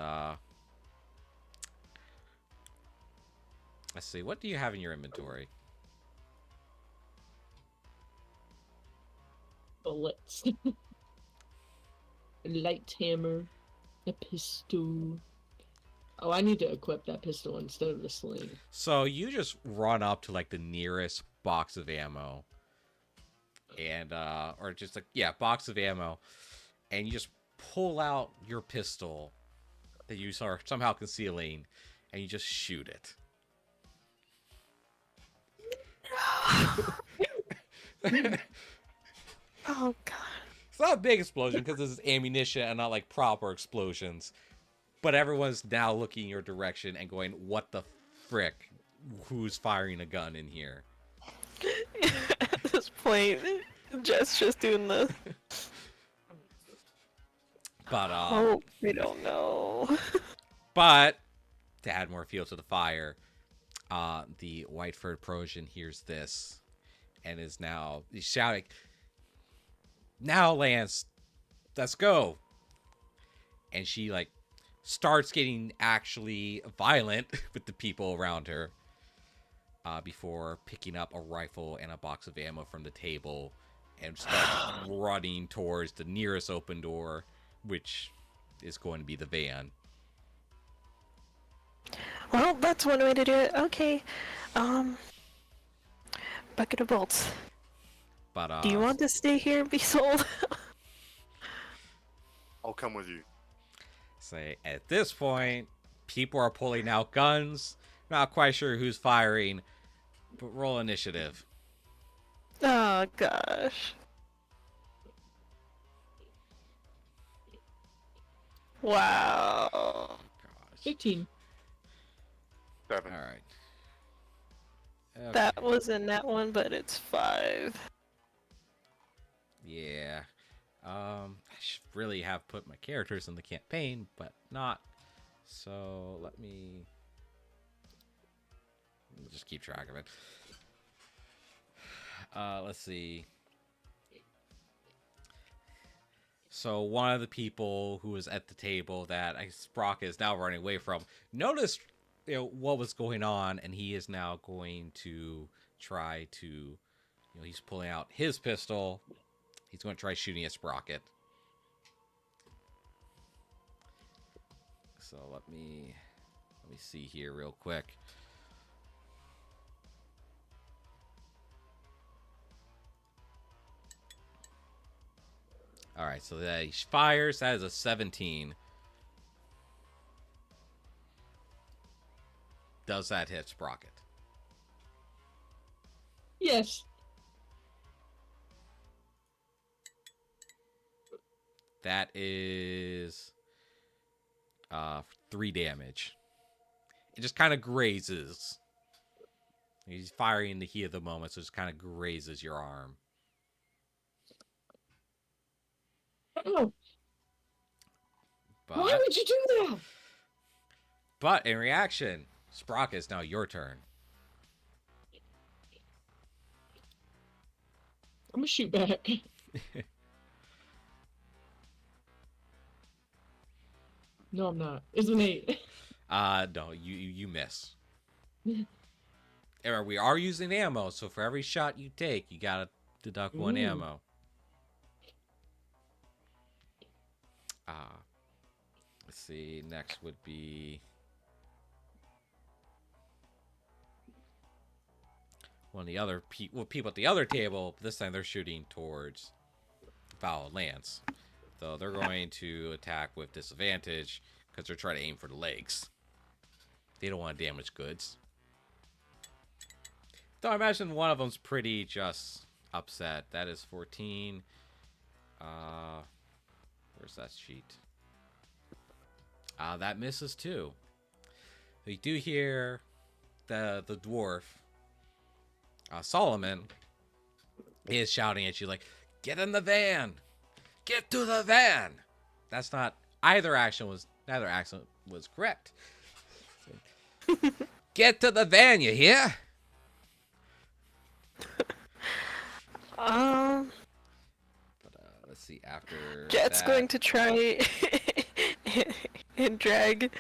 let's see, what do you have in your inventory? Bullets. A light hammer. A pistol. Oh, I need to equip that pistol instead of the sling. So you just run up to like the nearest box of ammo, and or just like, yeah, box of ammo, and you just pull out your pistol that you are somehow concealing, and you just shoot it. Oh god. It's not a big explosion because this is ammunition and not like proper explosions. But everyone's now looking your direction and going, "What the frick? Who's firing a gun in here?" At this point, Jess just doing the But hope we don't know. but to add more fuel to the fire, the white furred Persian hears this and he's shouting, "Now, Lance, let's go!" And she like starts getting actually violent with the people around her. Before picking up a rifle and a box of ammo from the table and starts running towards the nearest open door, which is going to be the van. Well, that's one way to do it. Okay. Bucket of bolts. But Do you want to stay here and be sold? I'll come with you. say at this point, people are pulling out guns. Not quite sure who's firing, but roll initiative. Oh gosh. Wow. Gosh. 15. 7. All right. Okay. That was in that one, but it's 5. Yeah. I should really have put my characters in the campaign, but not. So let me just keep track of it. Let's see. So one of the people who was at the table that Sprock is now running away from noticed, what was going on, and he is now going to try to, he's pulling out his pistol. He's going to try shooting at Sprocket. So let me see here real quick. All right, so that he fires. That is a 17. Does that hit Sprocket? Yes. That is 3 damage. It just kind of grazes. He's firing in the heat of the moment, so it just kind of grazes your arm. Oh, why But would you do that? but in reaction, Sprocket, it's now your turn. I'm gonna shoot back. No, I'm not. It's an 8. No, you miss. We are using ammo, so for every shot you take, you gotta deduct 1 Ooh. ammo. Let's see. Next would be one of the other people at the other table. This time they're shooting towards Val and Lance, though they're going to attack with disadvantage because they're trying to aim for the legs. They don't want to damage goods. Though I imagine one of them's pretty just upset. That is 14. Where's that sheet? That misses too. You do hear the dwarf, Solomon, is shouting at you like, "Get in the van! Get to the van. That's not neither action was correct. Get to the van, you hear? Um, But let's see after Jet's that. going to try and drag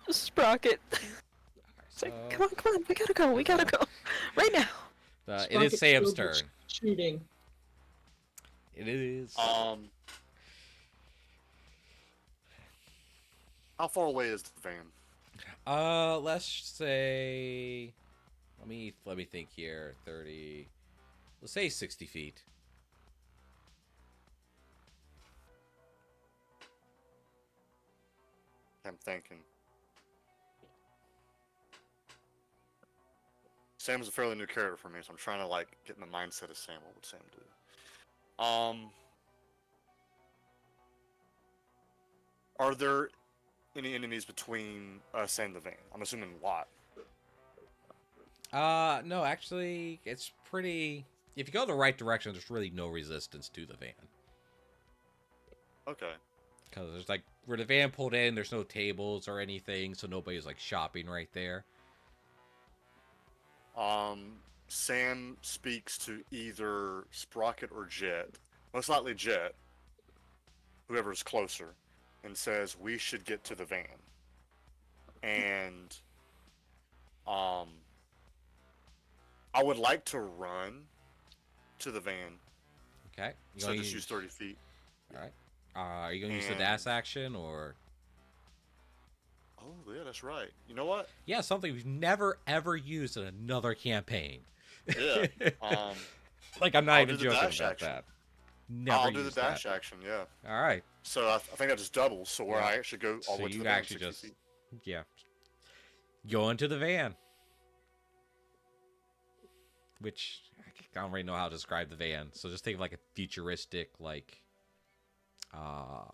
Sprocket. It's like, So, come on, we gotta go, right now. it is Sprocket Sam's still turn. Shooting. It is. How far away is the van? Let's say. Let me think here. 30. Let's say 60 feet. I'm thinking. Sam's a fairly new character for me, so I'm trying to like get in the mindset of Sam. What would Sam do? Are there any enemies between us and the van? I'm assuming a lot. No, actually, it's pretty. If you go the right direction, there's really no resistance to the van. Okay. Because there's like where the van pulled in, there's no tables or anything, so nobody's like shopping right there. Sam speaks to either Sprocket or Jet, most likely Jet, whoever's closer, and says we should get to the van. And I would like to run to the van. Okay. So just use 30 feet. All right. Are you gonna use the dash action or? Oh yeah, that's right. You know what? Yeah, something we've never ever used in another campaign. Yeah. Like I'm not I'll even do the joking dash about action. that. Never I'll do the used dash that. action. Yeah. All right. So I think that just doubles. So where Yeah. I actually go all the So way to you the van, actually 60 just feet. yeah, go into the van. Which I don't really know how to describe the van. So just think of like a futuristic like or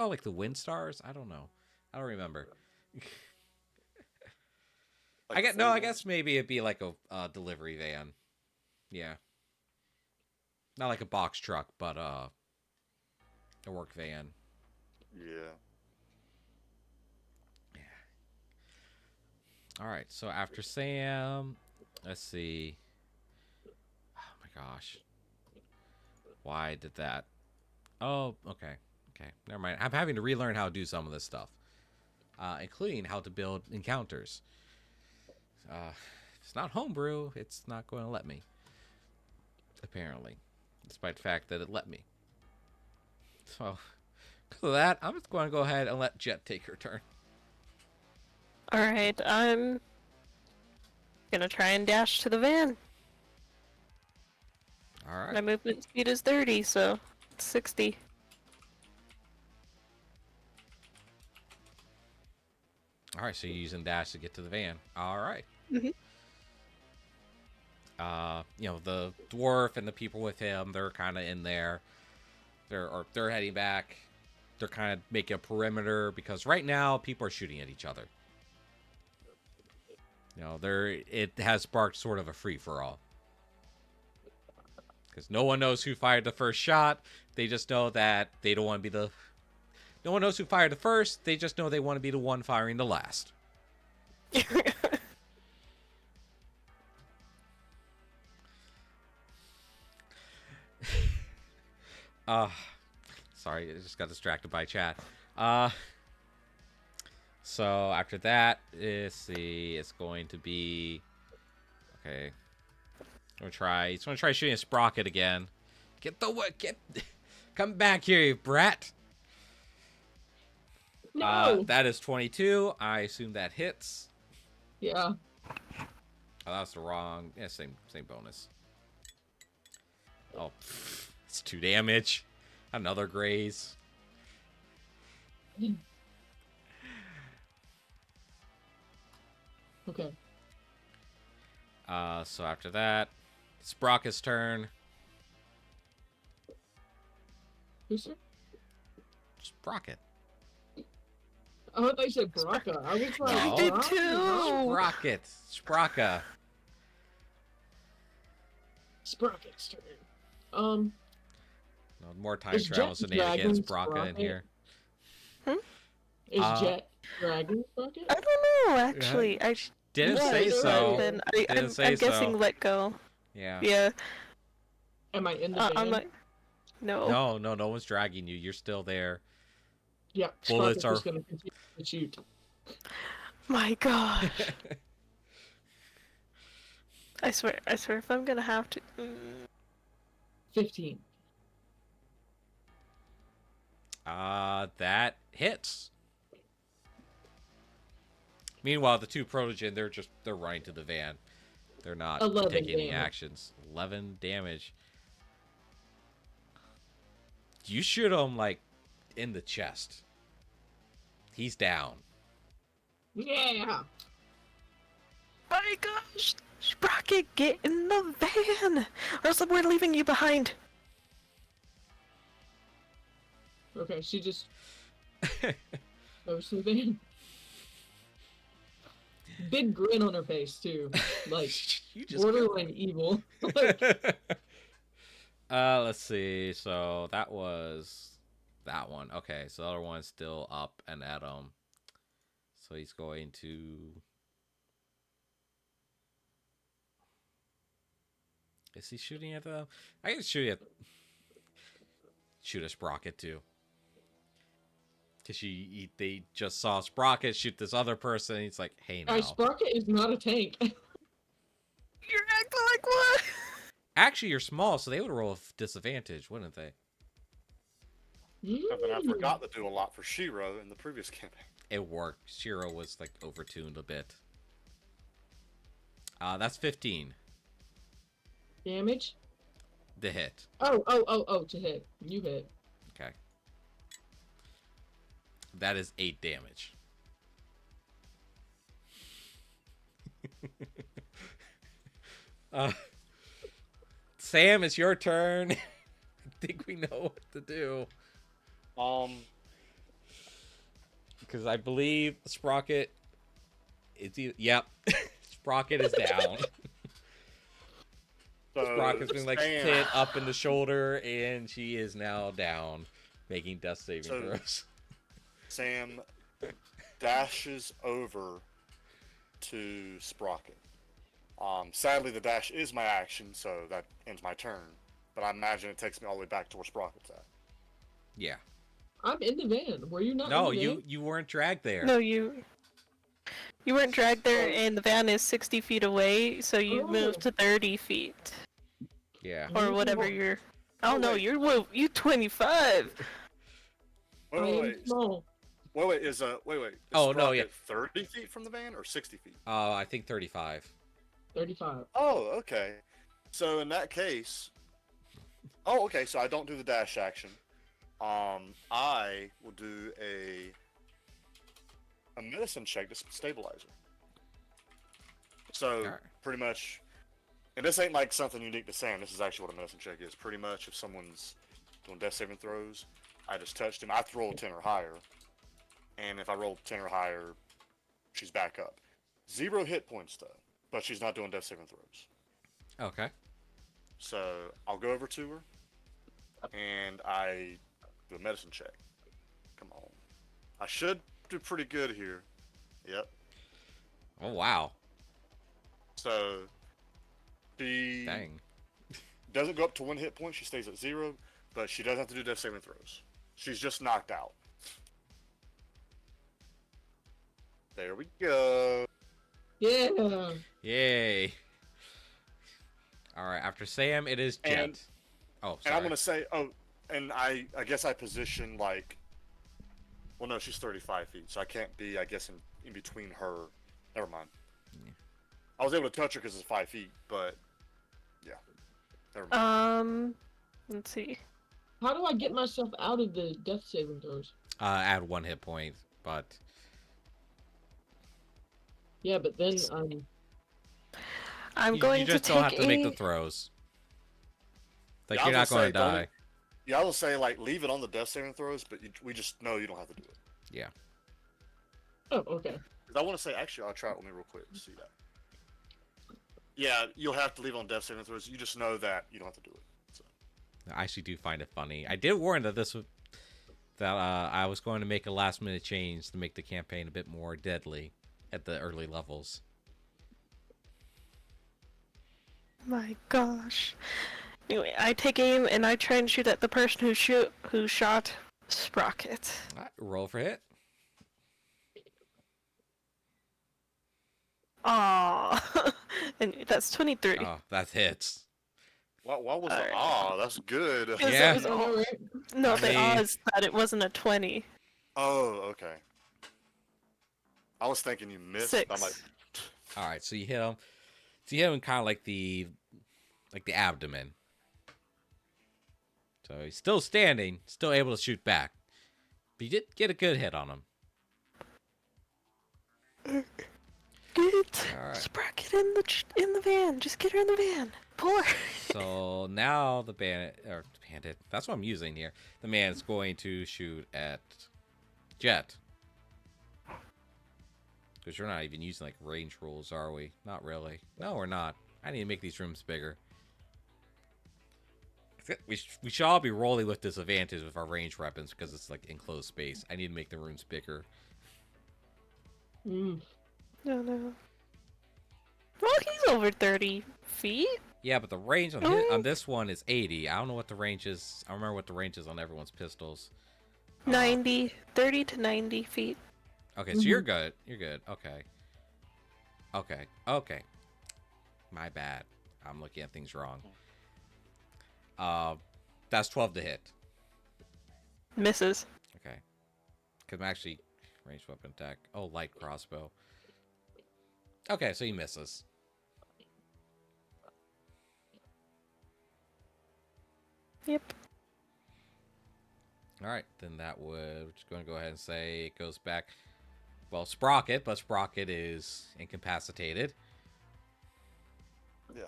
like the Wind Stars. I don't know. I don't remember. Like I the get full I one? guess maybe it'd be like a delivery van. Yeah. Not like a box truck, but a work van. Yeah. All right. So after Sam, let's see. Oh my gosh. Why did that? Oh, okay. Okay. Never mind. I'm having to relearn how to do some of this stuff. Including how to build encounters. If it's not homebrew, it's not going to let me. Apparently. Despite the fact that it let me. So, because of that, I'm just going to go ahead and let Jet take her turn. Alright, I'm gonna try and dash to the van. All My right. movement speed is 30, so it's 60. All right, so you're using dash to get to the van. All right. Mhm. The dwarf and the people with him, they're kind of in there. They're heading back. They're kind of making a perimeter because right now people are shooting at each other. It has sparked sort of a free for all. Because no one knows who fired the first shot. They just know that they don't want to be the. No one knows who fired the first. They just know they want to be the one firing the last. Sorry, I just got distracted by chat. So after that, let's see, it's going to be okay. He's gonna try shooting a sprocket again. Come back here, you brat. No. That is 22. I assume that hits. Yeah. Oh, that was the wrong. Yeah, same bonus. Oh, it's 2 damage. Another graze. Okay. So after that, Sprocket's turn. Who's it? Sprocket. I thought they said Braca. I was like, No. I did huh? too. Sprocket. Sprocka. Sprocket's turn. More time Is travel Jet shenanigans, dragging Braca in Sprocket? here. Is Uh, Jet dragging Sprocket? I don't know, actually. Didn't You say said so. something. Didn't say I'm guessing so. let go. Yeah. Yeah. Am I in the van? I'm like, no. No one's dragging you. You're still there. Yeah, Bullets Sprocket's are. just gonna continue to shoot. My gosh. I swear, if I'm gonna have to. 15. That hits. Meanwhile, the two Protogen, they're running to the van. They're not 11 taking any damage. actions. 11 damage. You shoot him like in the chest. He's down. Yeah! My gosh! Sprocket, get in the van! Or else we're leaving you behind! Okay, she just goes to the van. Big grin on her face, too. Like, You just borderline evil. Like, let's see. So that was that one. Okay, so the other one's still up and at him. So he's going to. Is he shooting at them? I can shoot a Sprocket too. Cause they just saw Sprocket shoot this other person. He's like, hey now. Sprocket is not a tank. You're acting like what? Actually, you're small, so they would roll a disadvantage, wouldn't they? Something I forgot to do a lot for Shiro in the previous campaign. It worked. Shiro was like overtuned a bit. That's 15. Damage? The hit. Oh, to hit. You hit. Okay. That is 8 damage. Sam, it's your turn. I think we know what to do. Because I believe Sprocket yep. Sprocket is down. So Sprocket's been like Sam- hit up in the shoulder, and she is now down, making death saving throws. Sam dashes over to Sprocket. Sadly, the dash is my action, so that ends my turn. But I imagine it takes me all the way back to where Sprocket's at. Yeah. I'm in the van. Were you not No, in the van? you weren't dragged there. No, you weren't dragged there, and the van is 60 feet away, so you moved to 30 feet. Yeah. Or whatever you're... Oh no, wait. you 25! Wait, I wait, am wait. small. Wait. Is Oh, no, Sprocket yeah. 30 feet from the van or 60 feet? I think 35. 35. Oh, okay. So in that case, okay. So I don't do the dash action. I will do a medicine check to stabilize her. So Alright. pretty much, and this ain't like something unique to Sam. This is actually what a medicine check is. Pretty much, if someone's doing death saving throws, I just touched him. I have to roll a 10 or higher, and if I roll 10 or higher, she's back up. 0 hit points though, but she's not doing death saving throws. Okay. So I'll go over to her, and I do a medicine check. Come on. I should do pretty good here. Yep. Oh, wow. So she Dang. doesn't go up to 1 hit point. She stays at 0, but she doesn't have to do death saving throws. She's just knocked out. There we go. Yeah. Yay. All right. After Sam, it is Jet. And- Oh, And sorry. I'm gonna say, and I guess I position like, well, no, she's 35 feet, so I can't be, I guess, in between her. Never mind. Yeah. I was able to touch her because it's 5 feet, but yeah, never Uh, mind. Let's see. How do I get myself out of the death saving throws? Add 1 hit point, but Yeah, but then I'm you going just to don't take have to make a... the throws. Like, Yeah, I you're was not gonna going to say, die. Yeah, I will say like leave it on the death saving throws, but we just know you don't have to do it. Yeah. Oh, okay. Because I want to say, actually, I'll try it with me real quick to see that. Yeah, you'll have to leave on death saving throws. You just know that you don't have to do it. So. I actually do find it funny. I did warn that I was going to make a last minute change to make the campaign a bit more deadly at the early levels. My gosh. Anyway, I take aim and I try and shoot at the person who shot Sprocket. All right, roll for hit. Aww. And that's 23. Oh, that hits. What was Alright. the ah? That's good. Because Yeah. it was I know, right? no, I the mean- odds that it wasn't a 20. Oh, okay. I was thinking you missed. 6. I'm like, All right, so you hit him. So you hit him kind of like the abdomen. So he's still standing, still able to shoot back. But you did get a good hit on him. Get Alright. Sprocket in the van. Just get her in the van. Pull her. So now the bandit. That's what I'm using here. The man is going to shoot at Jet. Because we're not even using like range rules, are we? Not really. No, we're not. I need to make these rooms bigger. We should all be rolling with disadvantage with our range weapons because it's like enclosed space. I need to make the rooms bigger. Mm. No. Well, he's over 30 feet. Yeah, but the range on this one is 80. I don't know what the range is. I don't remember what the range is on everyone's pistols. 90. 30 to 90 feet. Okay, so you're good. You're good. Okay. My bad. I'm looking at things wrong. That's 12 to hit. Misses. Okay. Because I'm actually ranged weapon attack. Oh, light crossbow. Okay, so he misses. Yep. All right, then that would. We're just going to go ahead and say it goes back. Well, Sprocket, but Sprocket is incapacitated. yeah.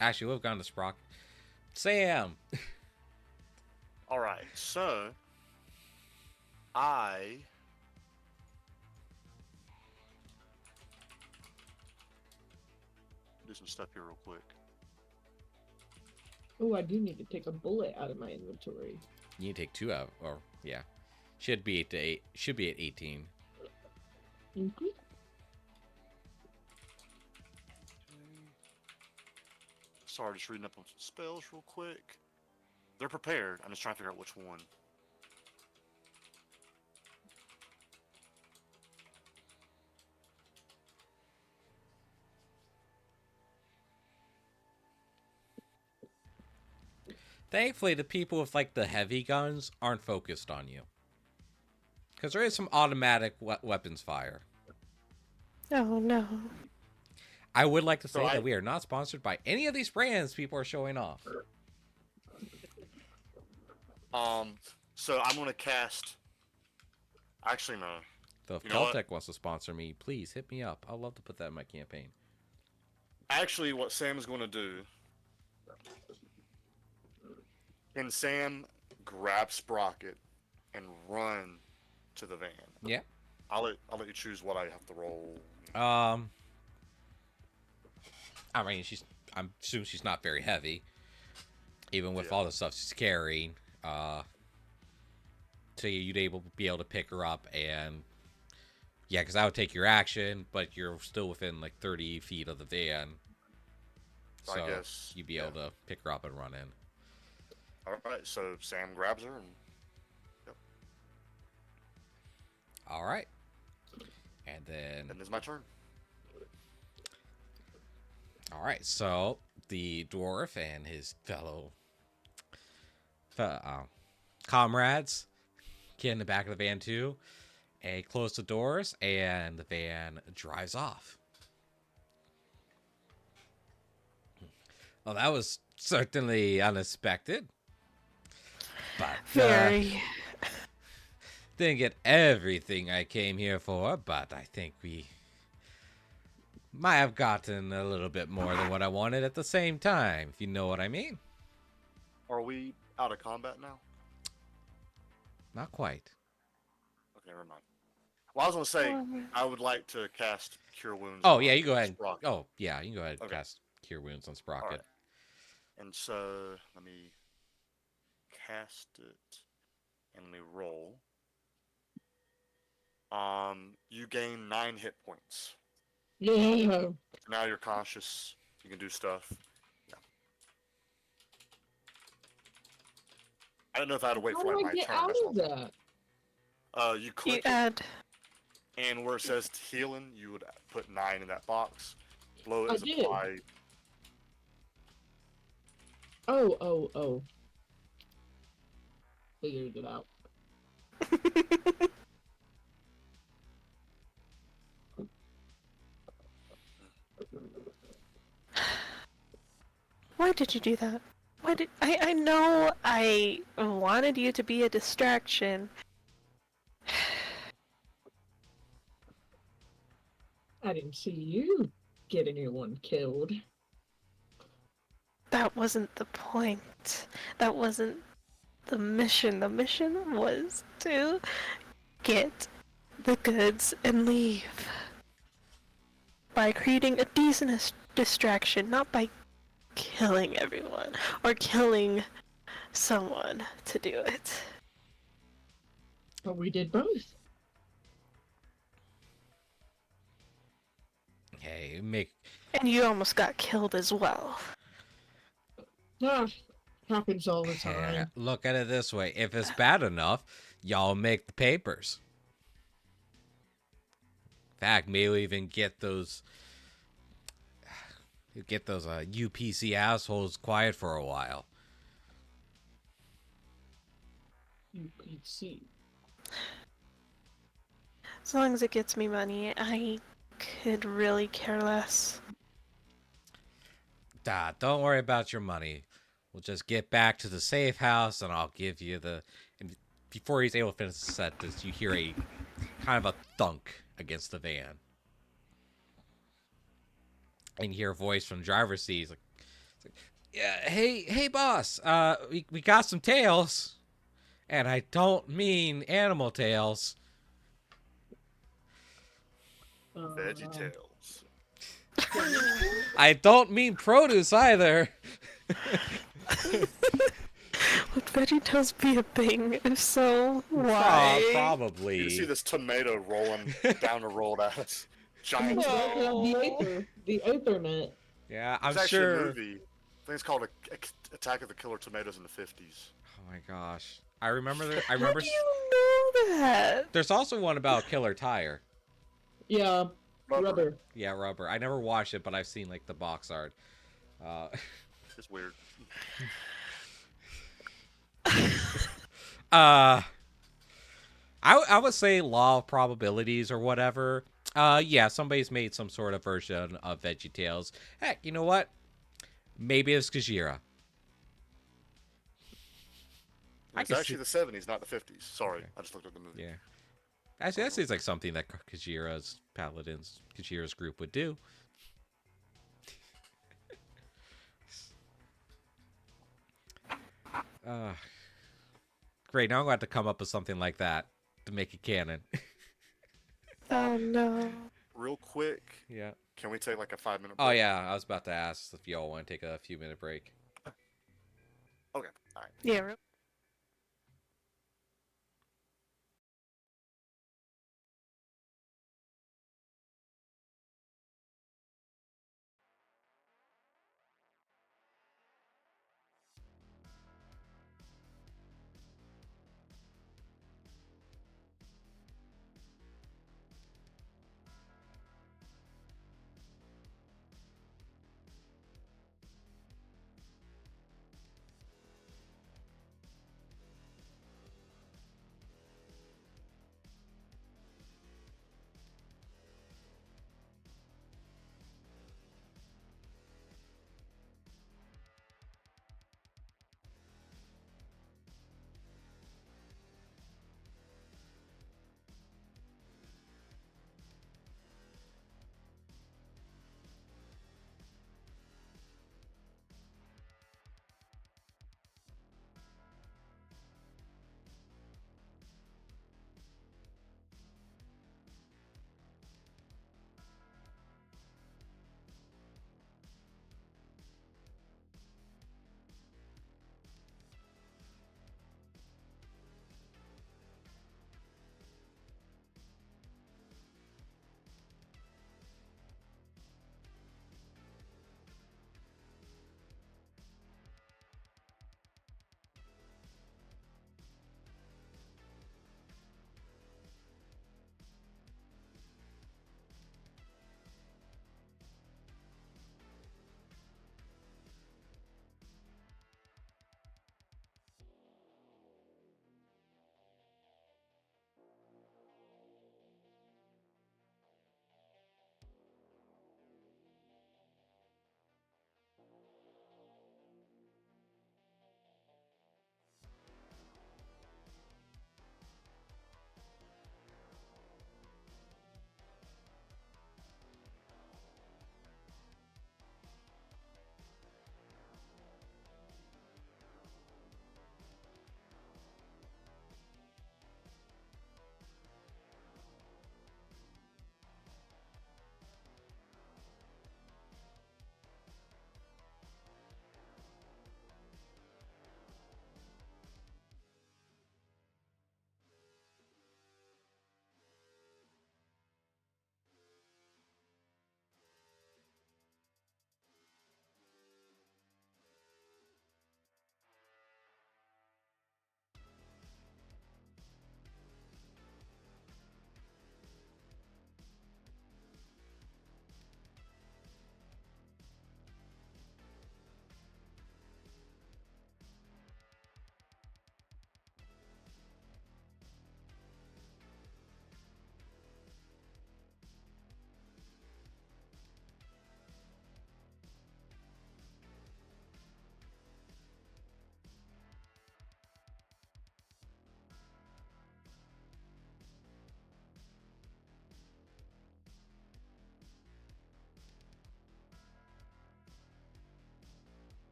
Actually, we've gone to Sprocket. Sam. All right. So I do some stuff here real quick. Oh, I do need to take a bullet out of my inventory. You need to take 2 out, or yeah, should be at 18. Mm-hmm. Sorry, just reading up on some spells real quick. They're prepared. I'm just trying to figure out which one. Thankfully, the people with like the heavy guns aren't focused on you, because there is some automatic weapons fire. Oh no. I would like to say So that we are not sponsored by any of these brands people are showing off. So I'm gonna cast. Actually, no. So if You know what? Caltech wants to sponsor me, please hit me up. I'd love to put that in my campaign. Actually, what Sam is going to do. Can Sam grab Sprocket and run to the van? Yeah. I'll let you choose what I have to roll. I mean, I'm assuming she's not very heavy, even with Yeah. all the stuff she's carrying. So you'd be able to pick her up and yeah, because I would take your action, but you're still within like 30 feet of the van, So so I guess you'd be able to pick her up and run in. All right, so Sam grabs her and All right, and then it's my turn. all right, so the dwarf and his fellow comrades get in the back of the van too, and close the doors, and the van drives off. Well, that was certainly unexpected, but Very. didn't get everything I came here for, but I think we might have gotten a little bit more than what I wanted at the same time, if you know what I mean. Are we out of combat now? Not quite. Okay, never mind. Well, I was gonna say I would like to cast Cure Wounds. Oh, on yeah, you go ahead. Sprocket. Oh, yeah, you can go ahead and Okay. cast Cure Wounds on Sprocket. Alright. And so let me cast it and let me roll. You gain 9 hit points. Yeah. Now you're conscious. You can do stuff. Yeah. I don't know if I had to wait How for do like I my get turn. out That's of what I'm that? saying. You You click it, add. and where it says healing, you would put 9 in that box. Below it I is did. apply. Oh. Figured it out. Why did you do that? Why did I know I wanted you to be a distraction. I didn't see you get anyone killed. That wasn't the point. That wasn't the mission. The mission was to get the goods and leave. By creating a decent distraction, not by killing everyone or killing someone to do it. But we did both. Hey, make And you almost got killed as well. Ah, happens all the time. look at it this way: if it's bad enough, y'all make the papers. In fact, maybe we'll even get those UPC assholes quiet for a while. UPC. As long as it gets me money, I could really care less. Don't worry about your money. We'll just get back to the safe house, and I'll give you the. And before he's able to finish the sentence, you hear a kind of a thunk against the van, and you hear a voice from the driver's seat. He's like, "Yeah, hey, boss. We got some tails, and I don't mean animal tails. Veggie Tales. I don't mean produce either." Would VeggieTales be a thing? If so, why? Probably. You see this tomato rolling down the road at us. I mean, Giant. we tomato. don't have the Ethernet. Yeah, I'm There's actually a sure. movie. I think it's called Attack of the Killer Tomatoes in the 50s. Oh my gosh, I remember that. I How remember. do you know that? There's also one about Killer Tire. Yeah, rubber. Yeah, rubber. I never watched it, but I've seen like the box art. Uh, It's weird. uh, I would say law of probabilities or whatever. Yeah, somebody's made some sort of version of VeggieTales. Heck, you know what? Maybe it's Kajira. It's actually the 70s, not the 50s. Sorry, Okay. I just looked at the movie. Yeah. Actually, that seems like something that Kajira's group would do. Uh, Great. Now I'm going to have to come up with something like that to make it canon. Oh no. Real quick, Yeah. can we take like a 5-minute break? Oh, yeah. I was about to ask if y'all want to take a few minute break. Okay, alright. Yeah.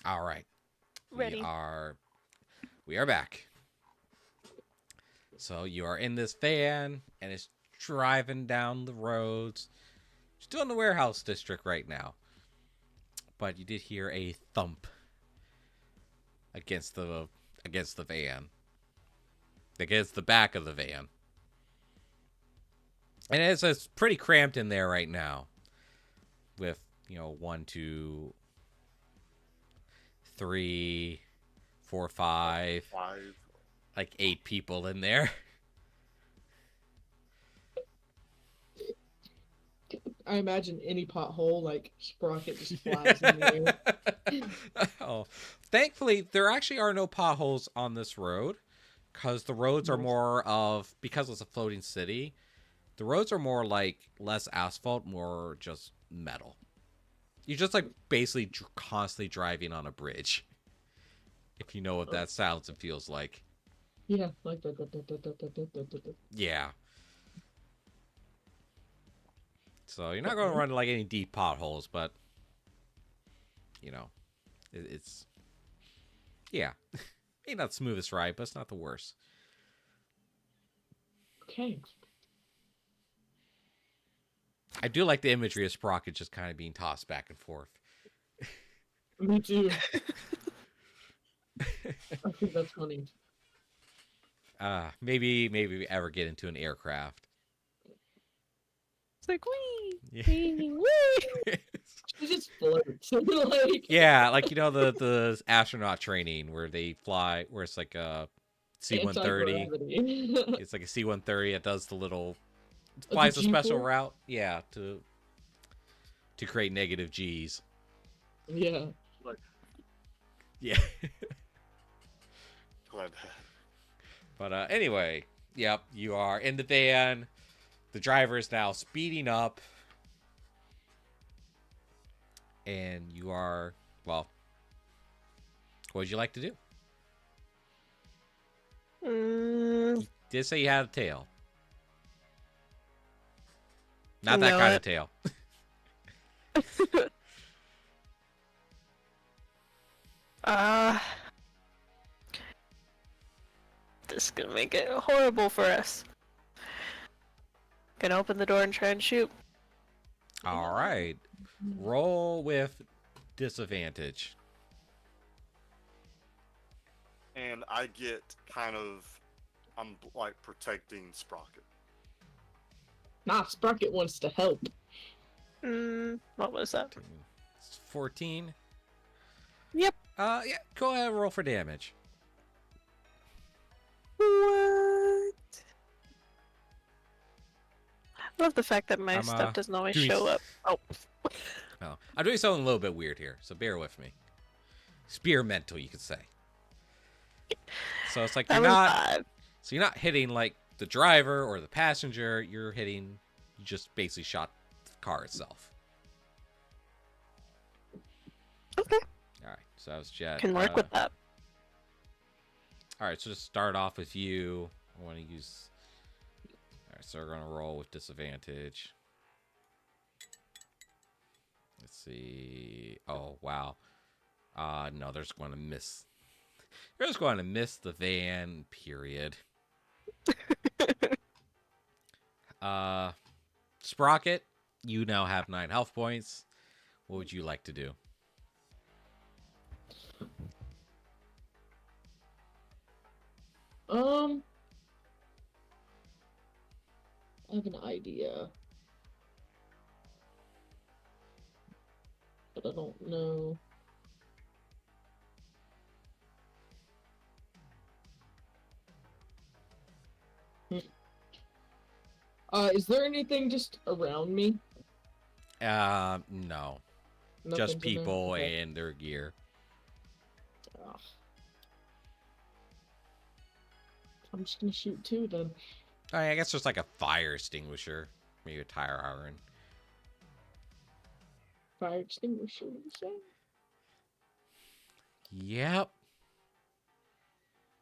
All right. Ready. We are back. So you are in this van and it's driving down the roads. Still in the warehouse district right now. But you did hear a thump against the van. Against the back of the van. And it's pretty cramped in there right now. With, 1, 2, 3, 4, 5, 5. like 8 people in there. I imagine any pothole, like Sprocket just flies in the air. Oh, thankfully, there actually are no potholes on this road because the roads are more of, because it's a floating city, the roads are more like less asphalt, more just metal. You're just like basically constantly driving on a bridge. If you know what that sounds and feels like. Yeah, like that. Yeah. So you're not going to run like any deep potholes, but it's yeah, maybe not the smoothest ride, but it's not the worst. Okay. I do like the imagery of Sprocket just kind of being tossed back and forth. Me too. I think that's funny. Maybe we ever get into an aircraft. It's like wee, Yeah. wee, wee. She just floats. Like Yeah, like the astronaut training where they fly, where it's like a C-130. anti-gravity. It's like a C-130 that does the little The flies a special G-force? route. Yeah, to create negative G's. Yeah. Yeah. Glad. But anyway, yep, you are in the van. The driver is now speeding up. And you are, well, what would you like to do? You did say you had a tail. Not that know kind it. of tail. This is gonna make it horrible for us. Gonna open the door and try and shoot. All right. Roll with disadvantage. And I get kind of, I'm like protecting Sprocket. Nah, Sprocket wants to help. What was that? It's 14. Yep. Yeah, go ahead and roll for damage. What? I love the fact that my I'm, stuff doesn't always doing show s- up. Oh. Oh, I'm doing something a little bit weird here, so bear with me. Spearmental, you could say. So it's like That you're was not, 5. so you're not hitting like the driver or the passenger. You're hitting, you just basically shot the car itself. Okay. All right, so that was Jet. Can work with that. All right, so just start off with you. I want to use. All right, so we're gonna roll with disadvantage. Let's see. Oh wow. No, they're just going to miss. They're just going to miss the van. Period. Sprocket, you now have 9 health points. What would you like to do? I have an idea. But I don't know. Is there anything just around me? No, Nothing's just around- people okay. and their gear. Ugh. I'm just gonna shoot 2 then. I guess there's like a fire extinguisher, maybe a tire iron. Fire extinguisher, you say? Yep.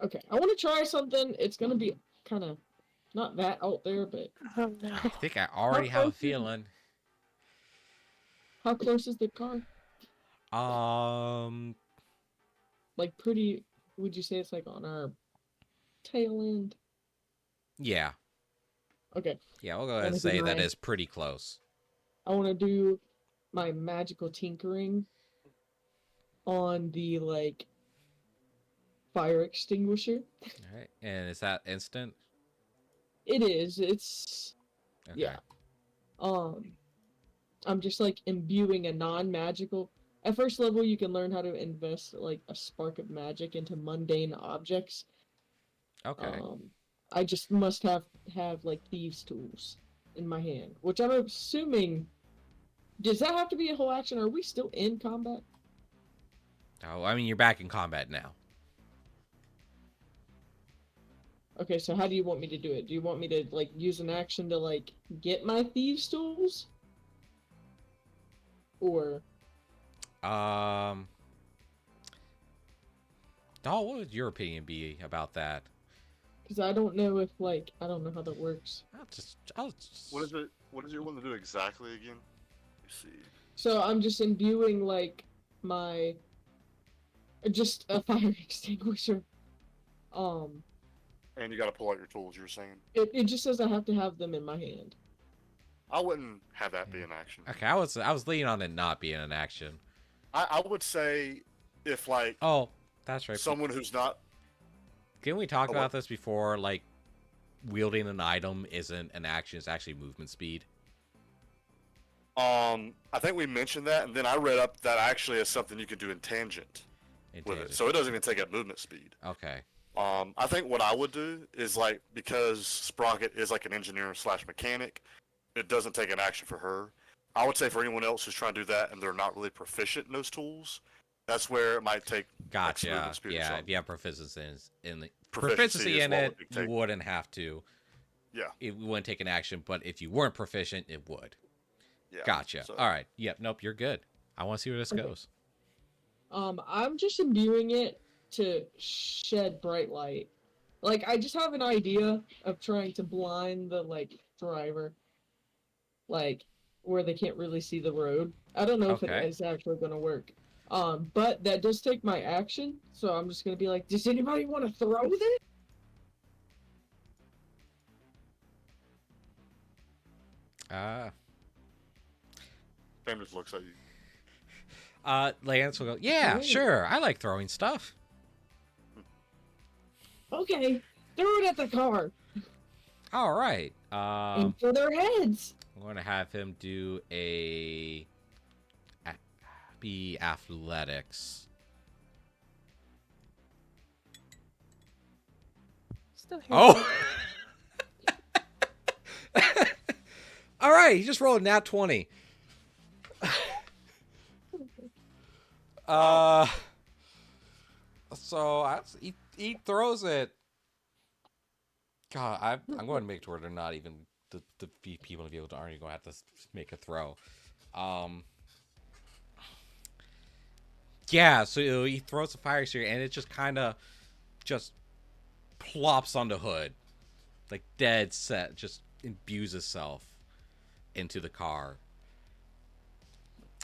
Okay, I want to try something. It's gonna be kind of not that out there, but Oh no. I think I already have a close is it? feeling. how close is the car? Like pretty, would you say it's like on our tail end? Yeah. Okay. Yeah, we'll go I ahead want and to do say that my is pretty close. I want to do my magical tinkering on the like fire extinguisher. All right. And is that instant? It is. It's Okay. yeah. Um, I'm just like imbuing a non-magical. At first level, you can learn how to invest like a spark of magic into mundane objects. Okay. Um, I just must have like thieves' tools in my hand, which I'm assuming. Does that have to be a whole action? Are we still in combat? Oh, I mean, you're back in combat now. Okay, so how do you want me to do it? Do you want me to like use an action to like get my thieves' tools, or Um, Doll, what would your opinion be about that? because I don't know if like I don't know how that works. I'll just. What is it? What is you want to do exactly again? Let me see. So I'm just imbuing like my just a fire extinguisher. Um, And you got to pull out your tools. You were saying. it just says I have to have them in my hand. I wouldn't have that be an action. Okay, I was leaning on it not being an action. I would say if like Oh, that's right. someone who's not. Can we talk Oh, about what? this before? Like, wielding an item isn't an action; it's actually movement speed. I think we mentioned that, and then I read up that actually is something you can do in tangent with it, so it doesn't even take up movement speed. Okay. I think what I would do is like because Sprocket is like an engineer slash mechanic, it doesn't take an action for her. I would say for anyone else who's trying to do that and they're not really proficient in those tools, that's where it might take X Gotcha. movement speed or Yeah, something. if you have proficiency Proficiency is in what it, would you dictate. wouldn't have to. Yeah, It wouldn't take an action, but if you weren't proficient, it would. yeah. Gotcha. So, All right. Yep. Nope. You're good. I want to see where this Okay. goes. I'm just imbuing it to shed bright light. Like I just have an idea of trying to blind the like driver, like where they can't really see the road. I don't know if it Okay. is actually gonna work. But that does take my action, so I'm just gonna be like, does anybody want to throw this? Uh, Sam just looks at you. Lance will go, yeah, Ooh. sure. I like throwing stuff. Okay, throw it at the car All right. and for their heads. I'm going to have him do be athletics. Still here. Oh! All right, he just rolled a nat 20. So he throws it. God, I'm going to make sure they're not even the people in the field aren't even going to have to make a throw. Yeah, so he throws the fire extinguisher and it just kind of just plops on the hood, like dead set, just imbues itself into the car,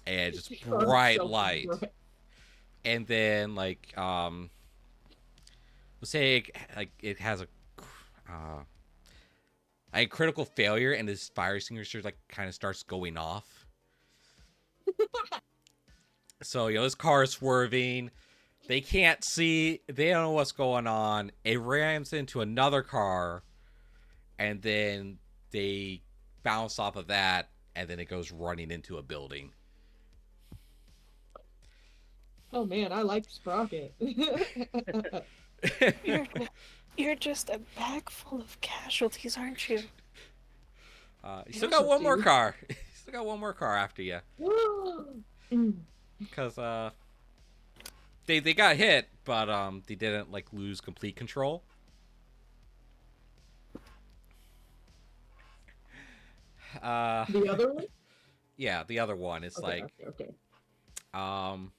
and just bright light. And then like let's say it has a critical failure, and this fire extinguisher like kind of starts going off. So this car is swerving. They can't see. They don't know what's going on. It rams into another car, and then they bounce off of that, and then it goes running into a building. Oh man, I like Sprocket. You're just a bag full of casualties, aren't you? You still got one more Casualty. car. You still got one more car after you, Mm. because they got hit, but they didn't like lose complete control. The other one? Yeah, the other one. It's Okay, like okay. um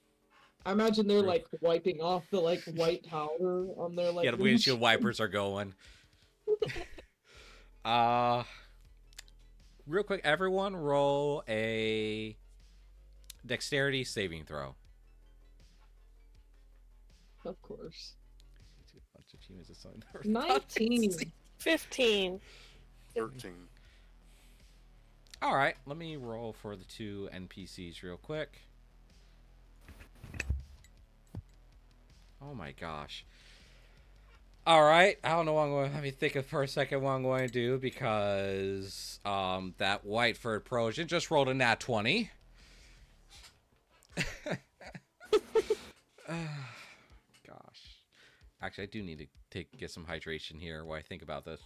I imagine they're like wiping off the like white powder on their like yeah, the windshield wipers are going. Real quick, everyone roll a dexterity saving throw. Of course. A bunch of achievements is something I never thought I'd 19. see. 15. 13. All right, let me roll for the 2 NPCs real quick. Oh my gosh. All right, I don't know what I'm going to... Let me think of for a second what I'm going to do, because that white furred Trojan just rolled a nat 20. Gosh. Actually, I do need to get some hydration here while I think about this.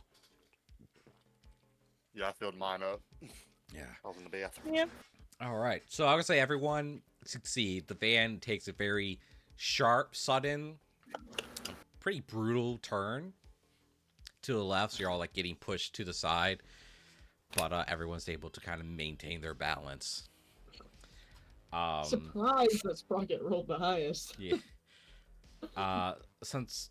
Yeah, I filled mine up. Yeah. I was in the bathroom. Yep. All right. So I would say everyone succeed. The van takes a very sharp, sudden, pretty brutal turn to the left. So you're all like getting pushed to the side. But everyone's able to kind of maintain their balance. Surprised that Sprocket rolled the highest. Yeah. Since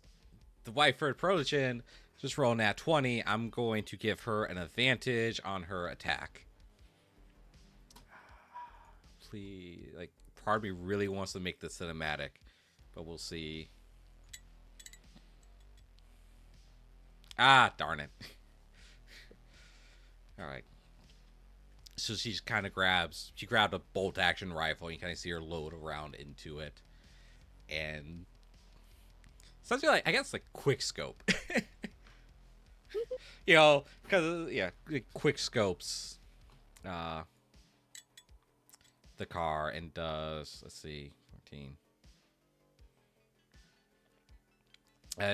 the white furred Protogen just rolled nat 20, I'm going to give her an advantage on her attack. Please, like, part of me really wants to make this cinematic, but we'll see. Ah, darn it. All right. So she just kind of grabbed a bolt action rifle. And you kind of see her load around into it. And something like, I guess, like quick scope. You know, because, yeah, quick scopes the car and does, let's see, 14.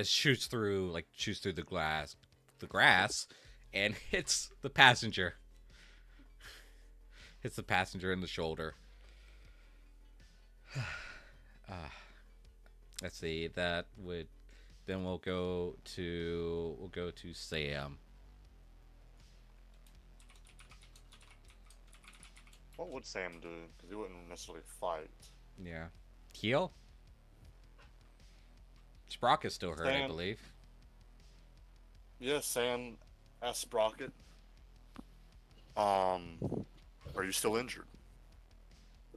Shoots through the grass, and hits the passenger. Hits the passenger in the shoulder. Let's see. That would. Then we'll go to Sam. What would Sam do? Because he wouldn't necessarily fight. Yeah. Heal. Sprock is still hurt, I Sam. believe. Yeah, Sam asked Sprocket. Are you still injured?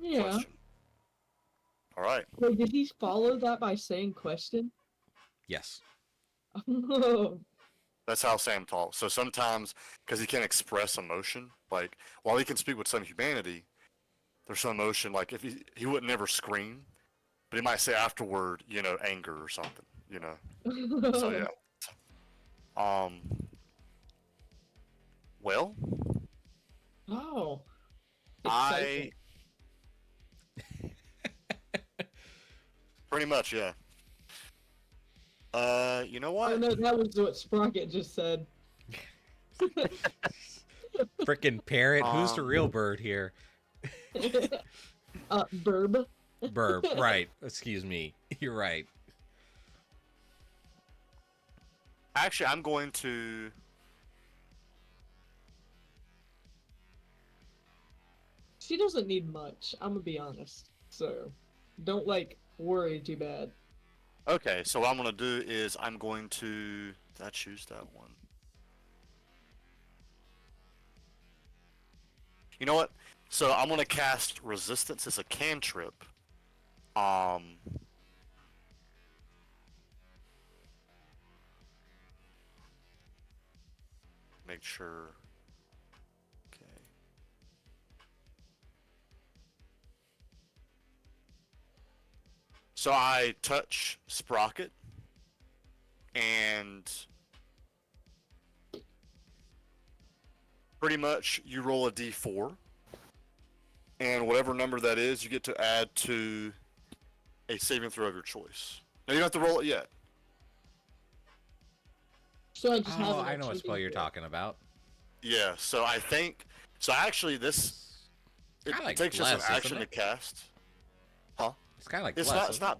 Yeah. Question. All right. Wait, did he follow that by saying question? Yes. Oh. That's how Sam talks. So sometimes, because he can't express emotion, like while he can speak with some humanity, there's some emotion. Like if he wouldn't never scream, but he might say afterward, anger or something. So yeah. Well, Oh. I pretty much, yeah. You know what? Oh no, that was what Sprocket just said. Frickin' parrot. Who's the real bird here? Burb. Burb. Right. Excuse me. You're right. Actually, I'm going to. She doesn't need much, I'm gonna be honest. So, don't worry too bad. Okay, so what I'm gonna do is I'm going to. Did I choose that one? You know what? So I'm gonna cast Resistance as a cantrip. Make sure. Okay. So I touch Sprocket, and pretty much you roll a d4, and whatever number that is, you get to add to a saving throw of your choice. Now you don't have to roll it yet. So I just have Oh, an I know what extra spell you're D4. talking about. Yeah, so I think. So actually, this. It Kinda like takes just an Bless, action isn't to it? cast. Huh? It's kind of like It's bless. not. It's not.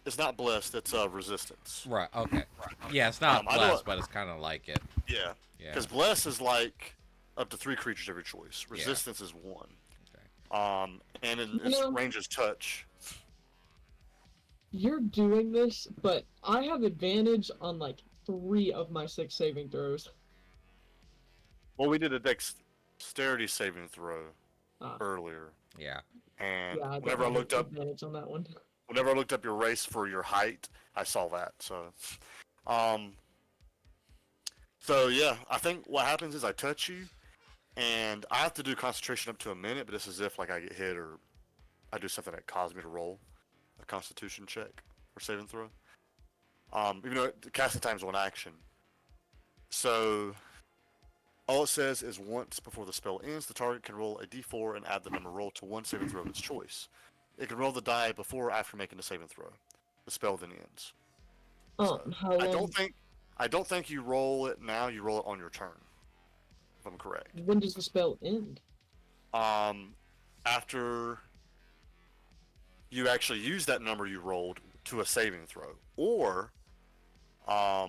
It's not blessed. It's resistance. Right. Okay. Yeah, it's not I know bless, what- but it's kind of like it. Yeah. Yeah. Because bless is like up to 3 creatures every choice. Yeah. Resistance is 1. Okay. And You its know- range is touch. You're doing this, but I have advantage on 3 of my 6 saving throws. Well, we did a dexterity saving throw Ah. earlier, Yeah. and Yeah, I whenever I don't have looked up, advantage on that one. whenever I looked up your race for your height, I saw that. Um, so yeah, I think what happens is I touch you, and I have to do concentration up to a minute, but this is if like I get hit or I do something that caused me to roll a Constitution check or saving throw. Even though casting time is one action, so all it says is once before the spell ends, the target can roll a d4 and add the number rolled to one saving throw of its choice. It can roll the die before or after making the saving throw. The spell then ends. So, How I long? don't think you roll it now. You roll it on your turn, if I'm correct. When does the spell end? After you actually use that number you rolled to a saving throw, or I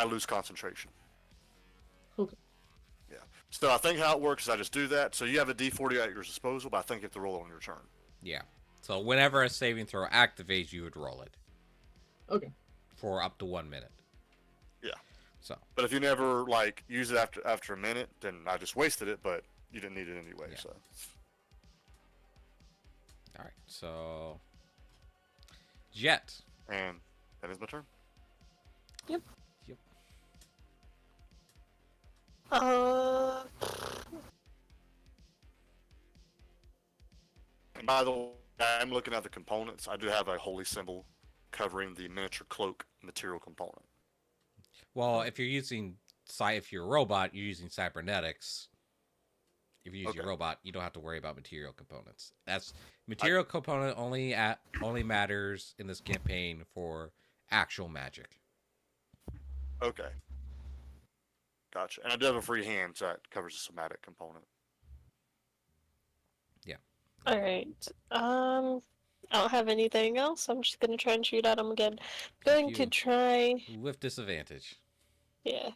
lose concentration. Okay. Yeah. So I think how it works is I just do that. So you have a D40 at your disposal, but I think you have to roll it on your turn. Yeah. So whenever a saving throw activates, you would roll it. Okay. For up to 1 minute. Yeah. So. But if you never like use it after a minute, then I just wasted it. But you didn't need it anyway. Yeah. So. All right. So. Jet. And that is my turn. Yep. Yep. And by the way, I'm looking at the components. I do have a holy symbol covering the miniature cloak material component. Well, if you're if you're a robot, you're using cybernetics. If you use your robot, you don't have to worry about material components. That's material component only matters in this campaign for actual magic. Okay. Gotcha. And I do have a free hand, so that covers the somatic component. Yeah. All right. I don't have anything else. I'm just gonna try and shoot at him again. Going to try. With disadvantage. Yeah.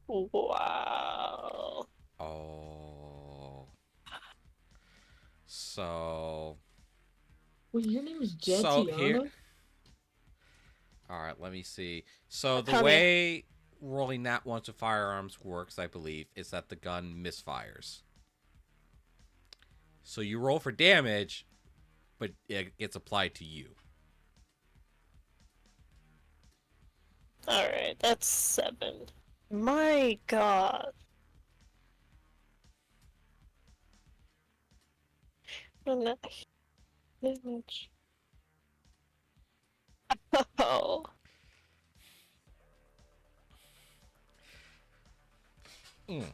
Wow. Oh. So. Wait, your name is So Jetiana? here. All right, let me see. So the Honey. way rolling that once with firearms works, I believe, is that the gun misfires. So you roll for damage, but it gets applied to you. Alright, that's 7. My god. Damage. Oh.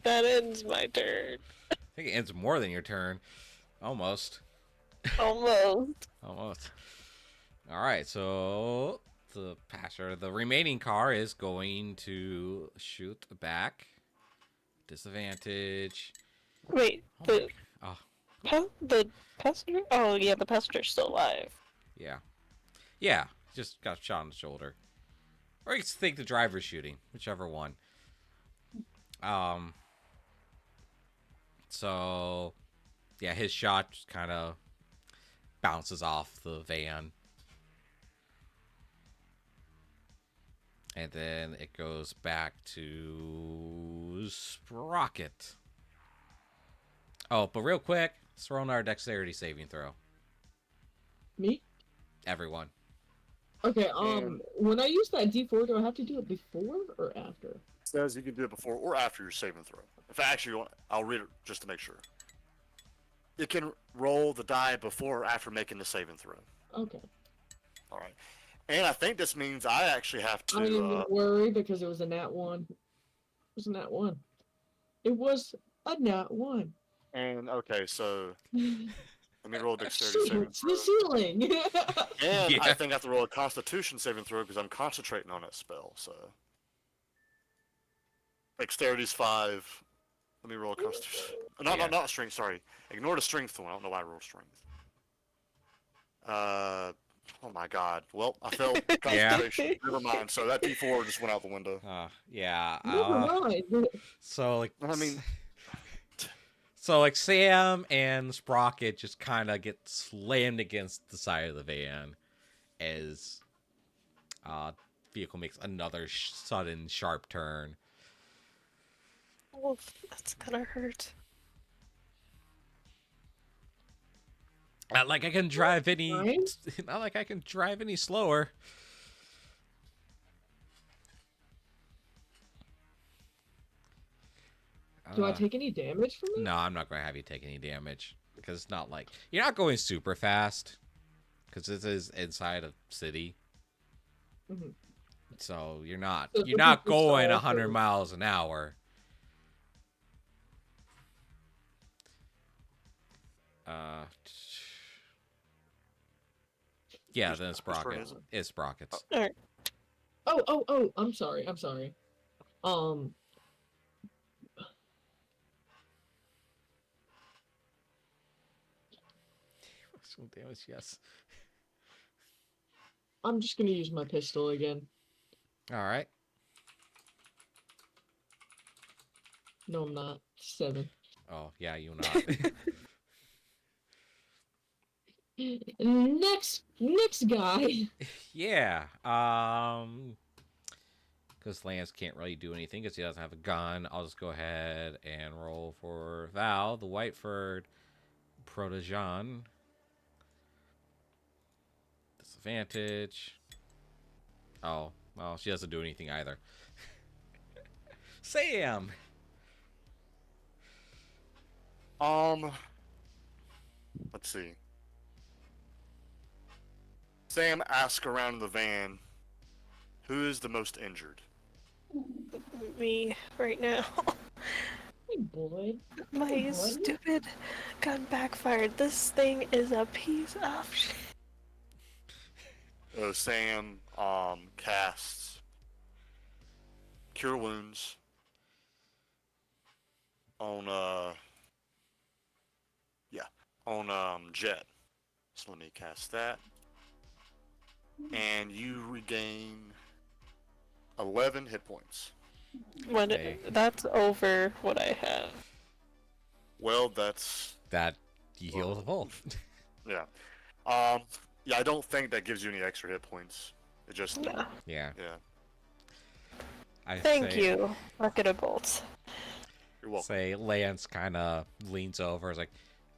That ends my turn. I think it ends more than your turn. Almost. Almost. Almost. All right, so the remaining car is going to shoot back. Disadvantage. Wait, the passenger? Oh yeah, the passenger's still alive. Yeah. Yeah, just got shot on the shoulder. Or you can think the driver's shooting, whichever one. So yeah, his shot just kind of bounces off the van. And then it goes back to Sprocket. Oh, but real quick, let's roll our dexterity saving throw. Me? Everyone. Okay, when I use that D4, do I have to do it before or after? It says you can do it before or after your saving throw. If I actually want, I'll read it just to make sure. It can roll the die before or after making the saving throw. Okay. All right. And I think this means I actually have to. I didn't even worry because it was a nat 1. It was a nat 1. It was a nat 1. And okay, so let me roll a dexterity saving It's throw. the ceiling. And Yeah. I think I have to roll a Constitution saving throw because I'm concentrating on that spell. So dexterity's 5. Let me roll a Constitution. Not strength. Sorry, ignore the strength one. I don't know why I rolled strength. Oh my god. Well, I failed concentration. Never mind. So that D4 just went out the window. Yeah. Never mind. So like, I mean, so like Sam and Sprocket just kind of get slammed against the side of the van as vehicle makes another sudden sharp turn. Oh, that's gonna hurt. Not like I can drive any. Fine. Not like I can drive any slower. Do I take any damage from it? No, I'm not going to have you take any damage because it's not like you're not going super fast because this is inside a city. Mhm. So you're not So you're this is not just going all 100 for- miles an hour. Yeah, then it's Whose turn Sprocket. is it? It's Sprockets. Alright. Oh, I'm sorry. Some damage, yes. I'm just gonna use my pistol again. All right. No, I'm not. 7. Oh yeah, you're not. Next guy. Yeah. Because Lance can't really do anything because he doesn't have a gun. I'll just go ahead and roll for Val, the Whiteford Protejan. Disadvantage. Oh, well, she doesn't do anything either. Sam! Let's see. Sam asks around the van, who is the most injured? Me right now. Hey, boy. My Hey, buddy. stupid gun backfired. This thing is a piece of shit. Sam casts Cure Wounds on Jet. So let me cast that. And you regain 11 hit points. When Hey. that's over what I have. Well, that's That you heal the full. yeah. Yeah, I don't think that gives you any extra hit points. It just Yeah. Yeah. yeah. I Thank say, you, Bucket of Bolts. You're welcome. Say Lance kind of leans over. Is like,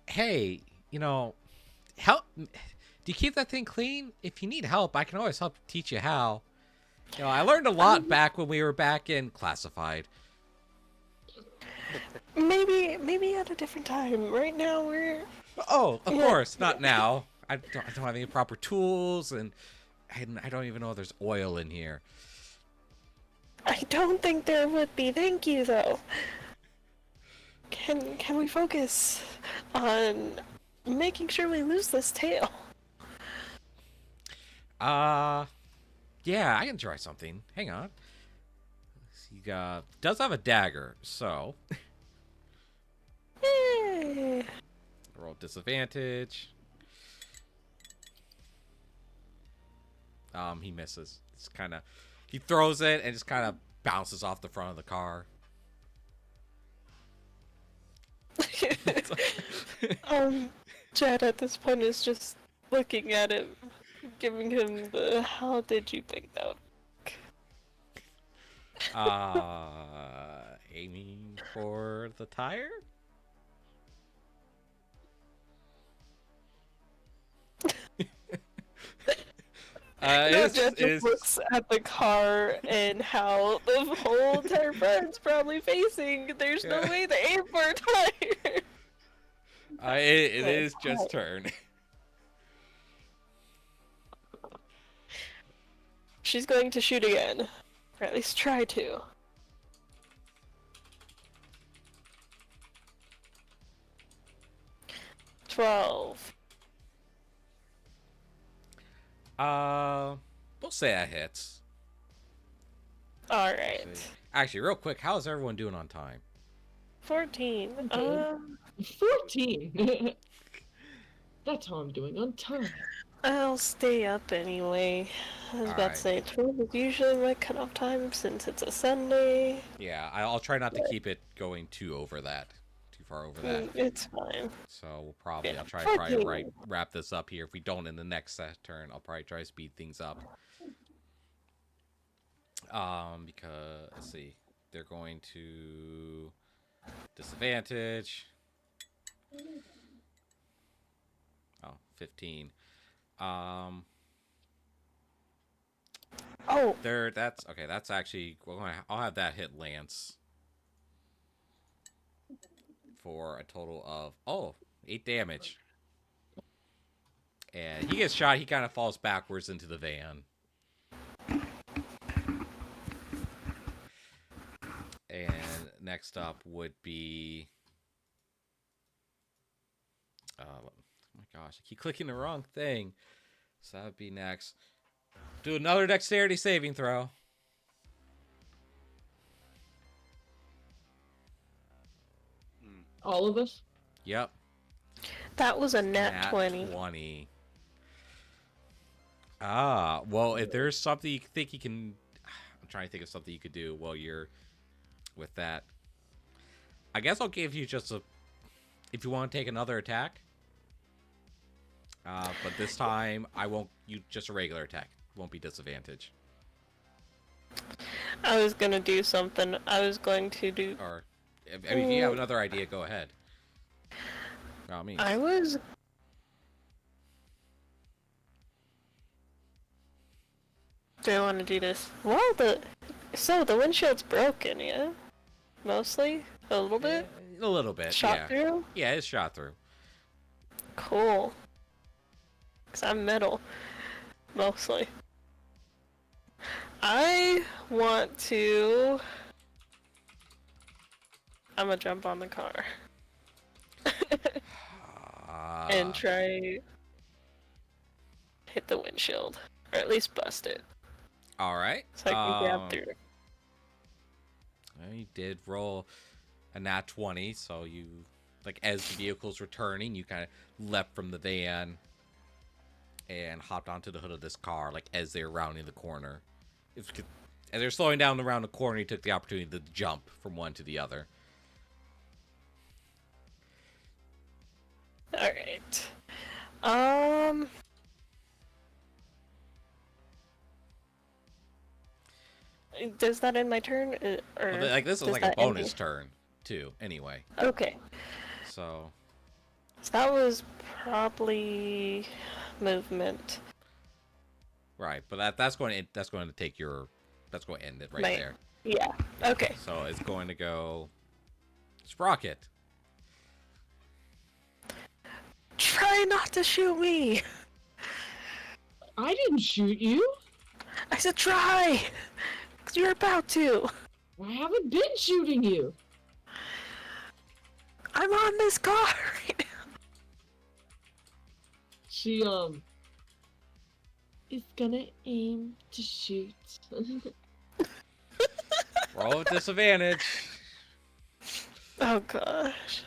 hey, help. Do you keep that thing clean? If you need help, I can always help teach you how. I learned a lot back when we were back in Classified. Maybe at a different time. Right now we're Oh, of Yeah. course, not now. I don't have any proper tools, and I don't even know if there's oil in here. I don't think there would be. Thank you though. Can we focus on making sure we lose this tail? Yeah, I can try something. Hang on. He does have a dagger, so Yay. roll disadvantage. He misses. It's he throws it and just kind of bounces off the front of the car. Chad at this point is just looking at him, giving him the how did you think that would Aiming for the tire. No, Chad just looks at the car and how the whole entire front's probably facing. There's no way to aim for a tire. It is just turn. She's going to shoot again. Or at least try to. $12. We'll say that hits. Alright. Actually, real quick, how's everyone doing on time? 14. Okay. 14. That's how I'm doing on time. I'll stay up anyway. I was about to say 12 is usually my cutoff time since it's a Sunday. Yeah, I'll try not to keep it going too far over that. It's fine. So we'll probably, Yeah, I'll try 14. to wrap this up here. If we don't in the next turn, I'll probably try to speed things up. Because let's see, they're going to Disadvantage. Oh, 15. Um, Oh, there. That's okay. That's actually. Well, I'll have that hit Lance for a total of 8 damage. And he gets shot. He kind of falls backwards into the van. And next up would be. Oh my gosh, I keep clicking the wrong thing. So that would be next. Do another dexterity saving throw. All of us? Yep. that was a nat Nat 20. 20. Ah, well, if there's something you think you can. I'm trying to think of something you could do while you're with that. I guess I'll give you just a. If you want to take another attack. But this time, I won't. You just a regular attack. Won't be disadvantage. I was gonna do something. I was going to do. Or, I mean, if you have another idea, go ahead. By all means. I was. Do I want to do this? Well, the windshield's broken, yeah? Mostly? A little bit? A little bit. Shot yeah. through? Yeah, it's shot through. Cool. Because I'm metal. Mostly. I want to. I'm gonna jump on the car. And try. Hit the windshield. Or at least bust it. All right. So I can grab through. You did roll a nat 20, so you, like, as the vehicle's returning, you kind of leapt from the van and hopped onto the hood of this car, like, as they're rounding the corner. As they're slowing down around the corner, you took the opportunity to jump from one to the other. Alright. Does that end my turn? Or Well, like, this is does like a that end bonus me? turn, too, anyway. Okay. So, So that was probably movement. right, but that's going to take your, that's going to end it right My- there. Yeah. Okay. So it's going to go Sprocket. Try not to shoot me. I didn't shoot you. I said try. Cause you're about to. I haven't been shooting you. I'm on this car right now. She is gonna aim to shoot. Roll with disadvantage. Oh gosh.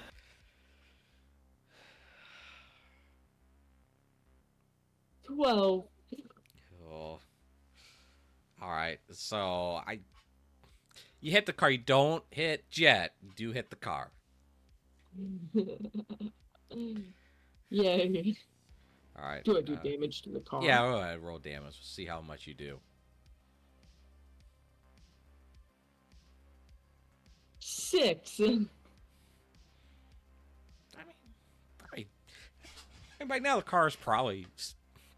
Well, Oh. All right. So you hit the car. You don't hit Jet. You do hit the car. yay. All right. Do I do damage to the car? Yeah. Go ahead. Roll damage. We'll see how much you do. 6. I mean, and by now the car's probably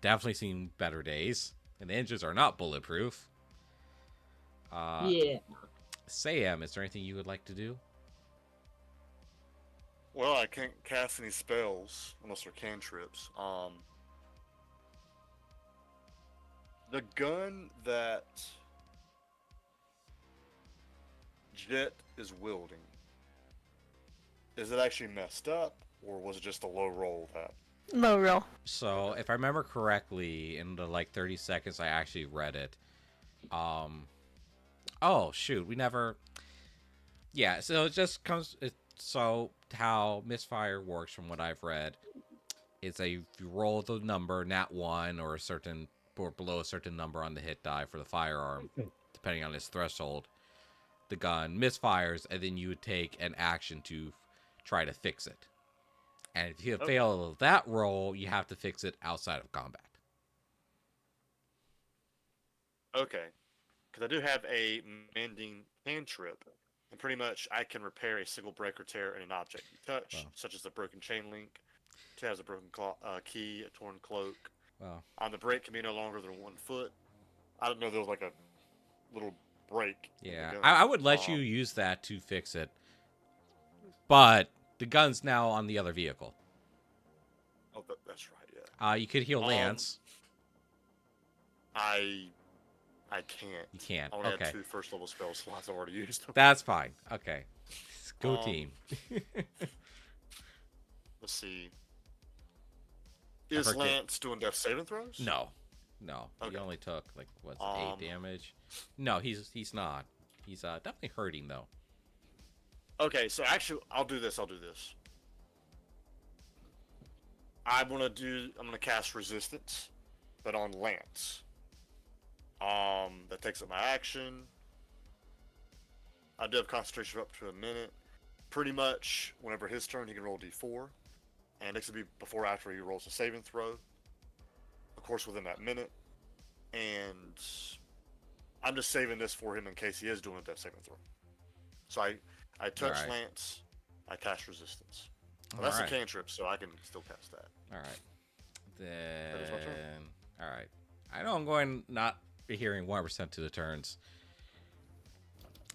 definitely seen better days, and the engines are not bulletproof. Yeah. Sam, is there anything you would like to do? Well, I can't cast any spells unless they're cantrips. The gun that Jet is wielding, is it actually messed up, or was it just a low roll that? Low roll. So, if I remember correctly, in the like 30 seconds I actually read it. Oh shoot, we never. Yeah, so it just comes. So how Misfire works, from what I've read, is if you roll the number nat 1 or a certain or below a certain number on the hit die for the firearm, depending on its threshold, the gun misfires, and then you would take an action to try to fix it. And if you fail that roll, you have to fix it outside of combat. Okay, because I do have a mending cantrip And pretty much, I can repair a single break or tear in an object you touch, Wow. such as a broken chain link, it has a broken key, a torn cloak. Well, The break can be no longer than 1 foot. I didn't know there was like a little break in the yeah, gun. I would let you use that to fix it, but the gun's now on the other vehicle. Oh, that's right. Yeah. You could heal Lance. I can't. You can't. I only Okay. had 2 first level spell slots. I already used them. That's fine. Okay. Go team. Let's see. I Is forget. Lance doing death saving throws? No. He Okay. only took like what's 8 damage. No, he's not. He's definitely hurting though. Okay, so actually, I'll do this. I'm gonna cast resistance, but on Lance. That takes up my action. I do have concentration for up to a minute. Pretty much, whenever his turn, he can roll d4, and this will be before or after he rolls a saving throw. Of course, within that minute, and I'm just saving this for him in case he is doing a death saving throw. So I touch Alright. Lance, I cast resistance. Well, that's Alright. a cantrip, so I can still cast that. All right. is my turn. Then, all right. I know I'm going not adhering 100% to the turns.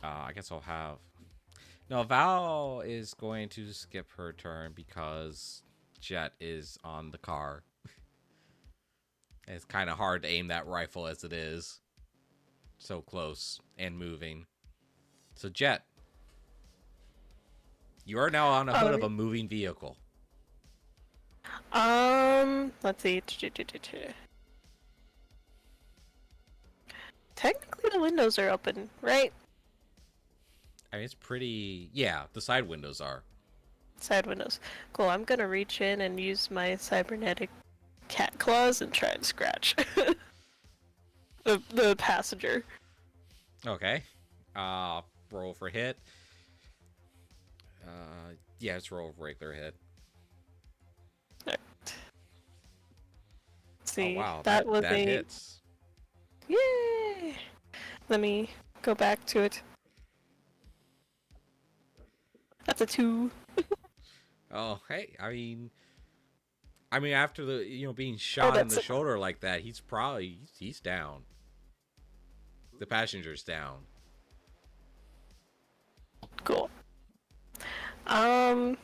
I guess I'll have. No, Val is going to skip her turn because Jet is on the car. It's kind of hard to aim that rifle as it is. So close and moving. So, Jet, you are now on the hood of a moving vehicle. Let's see. Technically, the windows are open, right? I mean, it's pretty. Yeah, the side windows are. Side windows. Cool. I'm gonna reach in and use my cybernetic cat claws and try and scratch the passenger. Okay. Roll for hit. Yeah, it's roll for regular hit. Right. See, Oh wow, that was that a hits. yay. Let me go back to it. That's a 2. Oh, hey, I mean, after the being shot in that's the a- shoulder like that, he's probably he's down. The passenger's down. Cool. That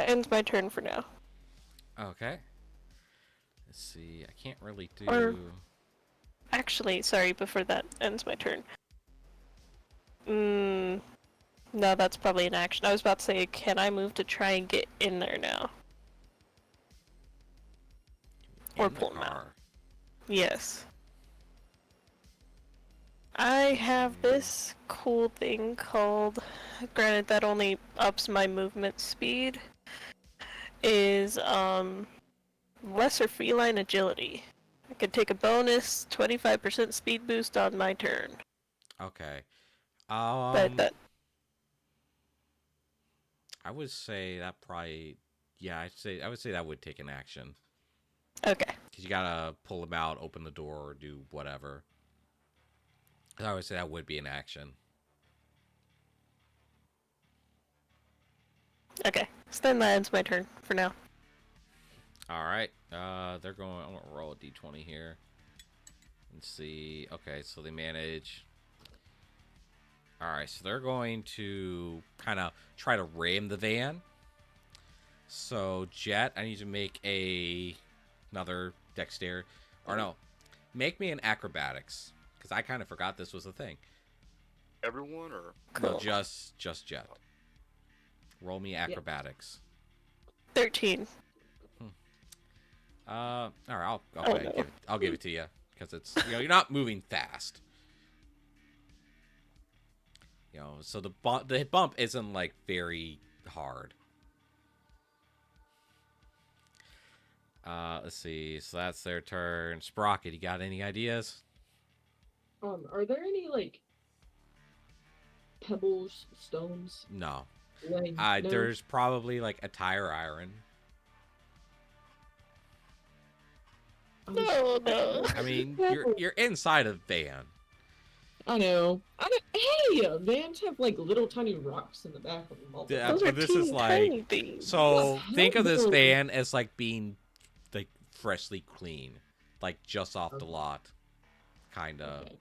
ends my turn for now. Okay. Let's see. I can't really do. Or- Actually, sorry, before that ends my turn. No, that's probably an action. I was about to say, can I move to try and get in there now? Or in the pull him out. car. Yes. I have this cool thing called, granted that only ups my movement speed, is lesser feline agility. I could take a bonus 25% speed boost on my turn. Okay. But that I would say that probably. Yeah, I would say that would take an action. okay. Because you gotta pull him out, open the door, or do whatever. I would say that would be an action. Okay. So then that ends my turn for now. All right. They're going. I'm gonna roll a d20 here and see. Okay, so they manage. All right, so they're going to kind of try to ram the van. So Jet, I need to make another dexterity, or no, make me an acrobatics because I kind of forgot this was a thing. Everyone or No, Cool. just Jet. Roll me acrobatics. 13. All right, I'll Oh, okay, no. I'll give it to you because it's you're not moving fast. So the bump isn't like very hard. Let's see. So that's their turn. Sprocket, you got any ideas? Are there any like pebbles, stones? No. No? There's probably like a tire iron. No, no. I mean, you're inside a van. I know. Hey, vans have like little tiny rocks in the back of them. All the Yeah, time. Those are but this is teeny like tiny things. so. Think of this Hello. van as like being like freshly clean, like just off the Okay. lot, kind of. Okay.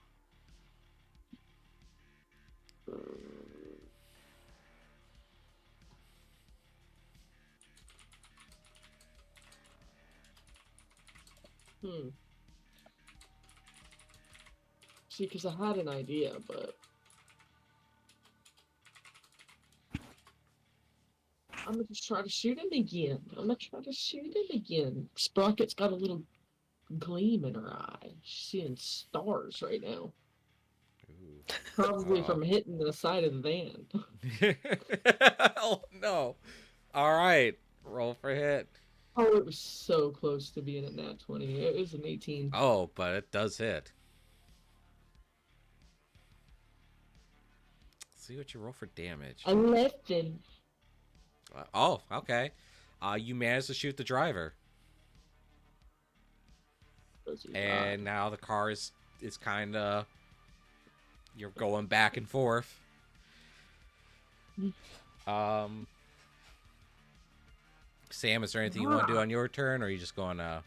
Hmm. See, because I had an idea, but I'm gonna just try to shoot him again. Sprocket's got a little gleam in her eye. She's seeing stars right now. Ooh. Probably Uh-oh. from hitting the side of the van. Oh no! All right, roll for hit. Oh, it was so close to being a nat 20. It was an 18. Oh, but it does hit. Let's see what you roll for damage. 11. Oh, okay. You managed to shoot the driver, and now the car is kind of you're going back and forth. Sam, is there anything you want to do on your turn, or are you just going to?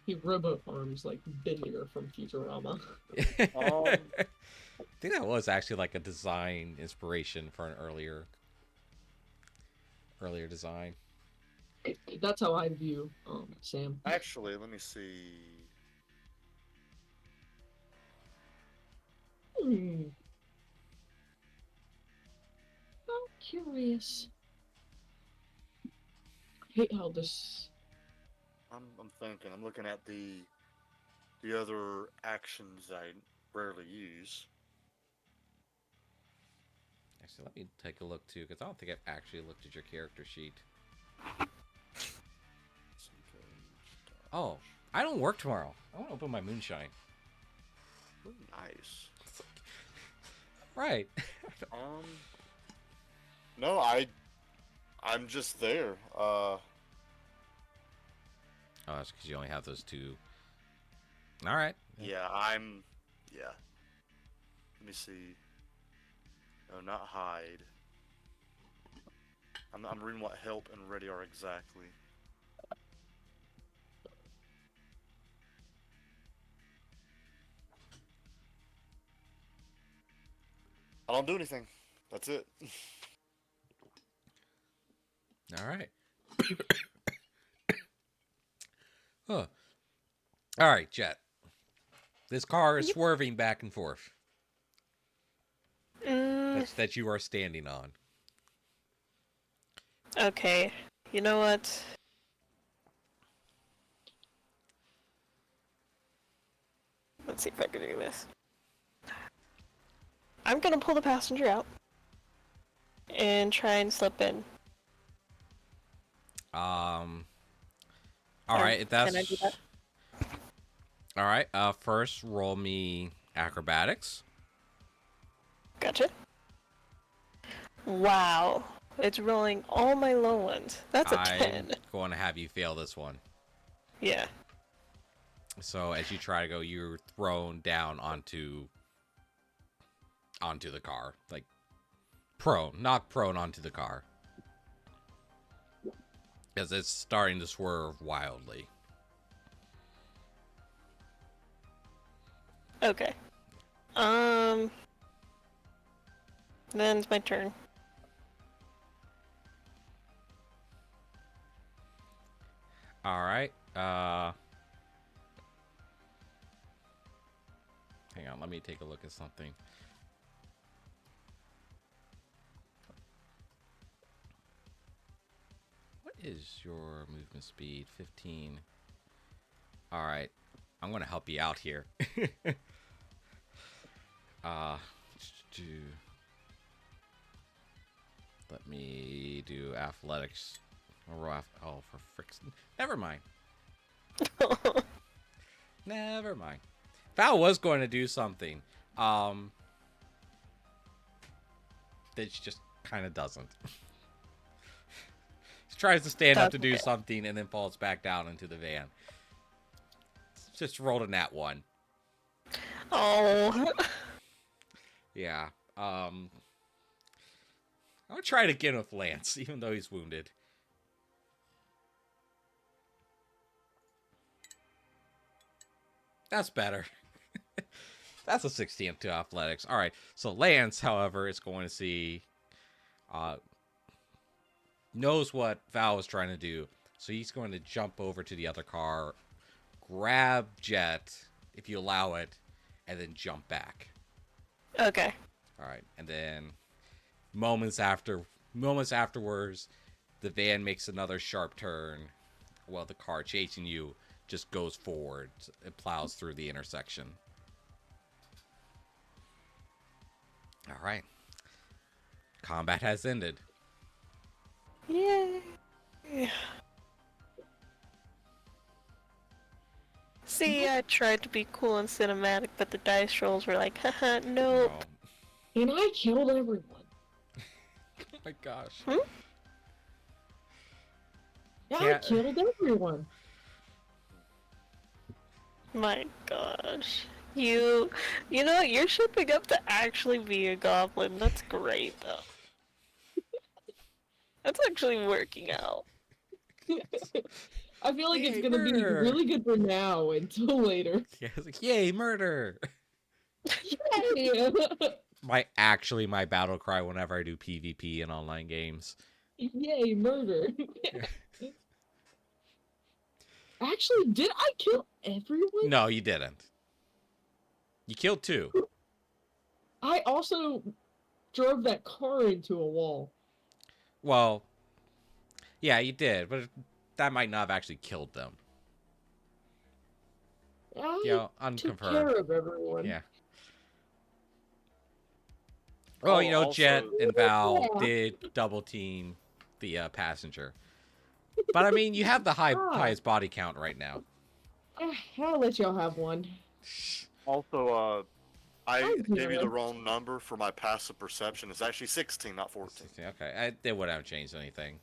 He robo arms like Bender from Futurama. I think that was actually like a design inspiration for an earlier design. That's how I view Sam. Actually, let me see. Hmm. I'm curious. I hate how this. I'm thinking. I'm looking at the other actions I rarely use. Actually, let me take a look too, because I don't think I've actually looked at your character sheet. Oh, I don't work tomorrow. I want to open my moonshine. Ooh, nice. Right. No, I'm just there. Oh, that's because you only have those two. All right. Yeah. Let me see. No, not hide. I'm reading what help and ready are exactly. I don't do anything. That's it. All right. Huh. All right, Jet. This car is swerving back and forth. That you are standing on. Okay. You know what? Let's see if I can do this. I'm gonna pull the passenger out and try and slip in. All Or right. If that's can I do that? all right. First, roll me acrobatics. Gotcha. Wow. It's rolling all my low ones. That's a I'm 10. going to have you fail this one. Yeah. So as you try to go, you're thrown down onto the car, like prone, not prone onto the car, because it's starting to swerve wildly. Okay. Then it's my turn. All right. Hang on. Let me take a look at something. What is your movement speed? 15. All right. I'm going to help you out here. Do let me do athletics. Oh, for fricks. Never mind. Never mind. Val was going to do something. That she just kind of doesn't. She tries to stand up to do something and then falls back down into the van. Just rolled a nat 1. Oh. Yeah. I'll try to get with Lance, even though he's wounded. That's better. That's a 16 to athletics. All right. So Lance, however, is going to see, uh, knows what Val is trying to do. So he's going to jump over to the other car, grab Jet, if you allow it, and then jump back. Okay. All right. And then moments afterwards, the van makes another sharp turn while the car chasing you just goes forward. It plows through the intersection. All right. Combat has ended. Yay. See, I tried to be cool and cinematic, but the dice rolls were like, haha, nope. No. And I killed everyone. Oh my gosh. Hmm? Yeah, I Yeah. killed everyone. My gosh. You know, you're shaping up to actually be a goblin. That's great, though. That's actually working out. I feel like it's Yay, gonna be murder. really good for now until later. Yeah, it's like, yay, murder. Yay! My battle cry whenever I do PvP in online games. Yay, murder. Actually, did I kill everyone? No, you didn't. You killed 2. I also drove that car into a wall. Well, yeah, you did, but that might not have actually killed them. I You know, took unconfirmed. care of everyone. Yeah. Well, Oh, you know, Jet also- and Val Yeah. did double team the passenger. But I mean, you have the highest body count right now. I'll let y'all have one. Also, I Oh, gave you yeah. the wrong number for my passive perception. It's actually 16, not 14. Okay, it wouldn't have changed anything.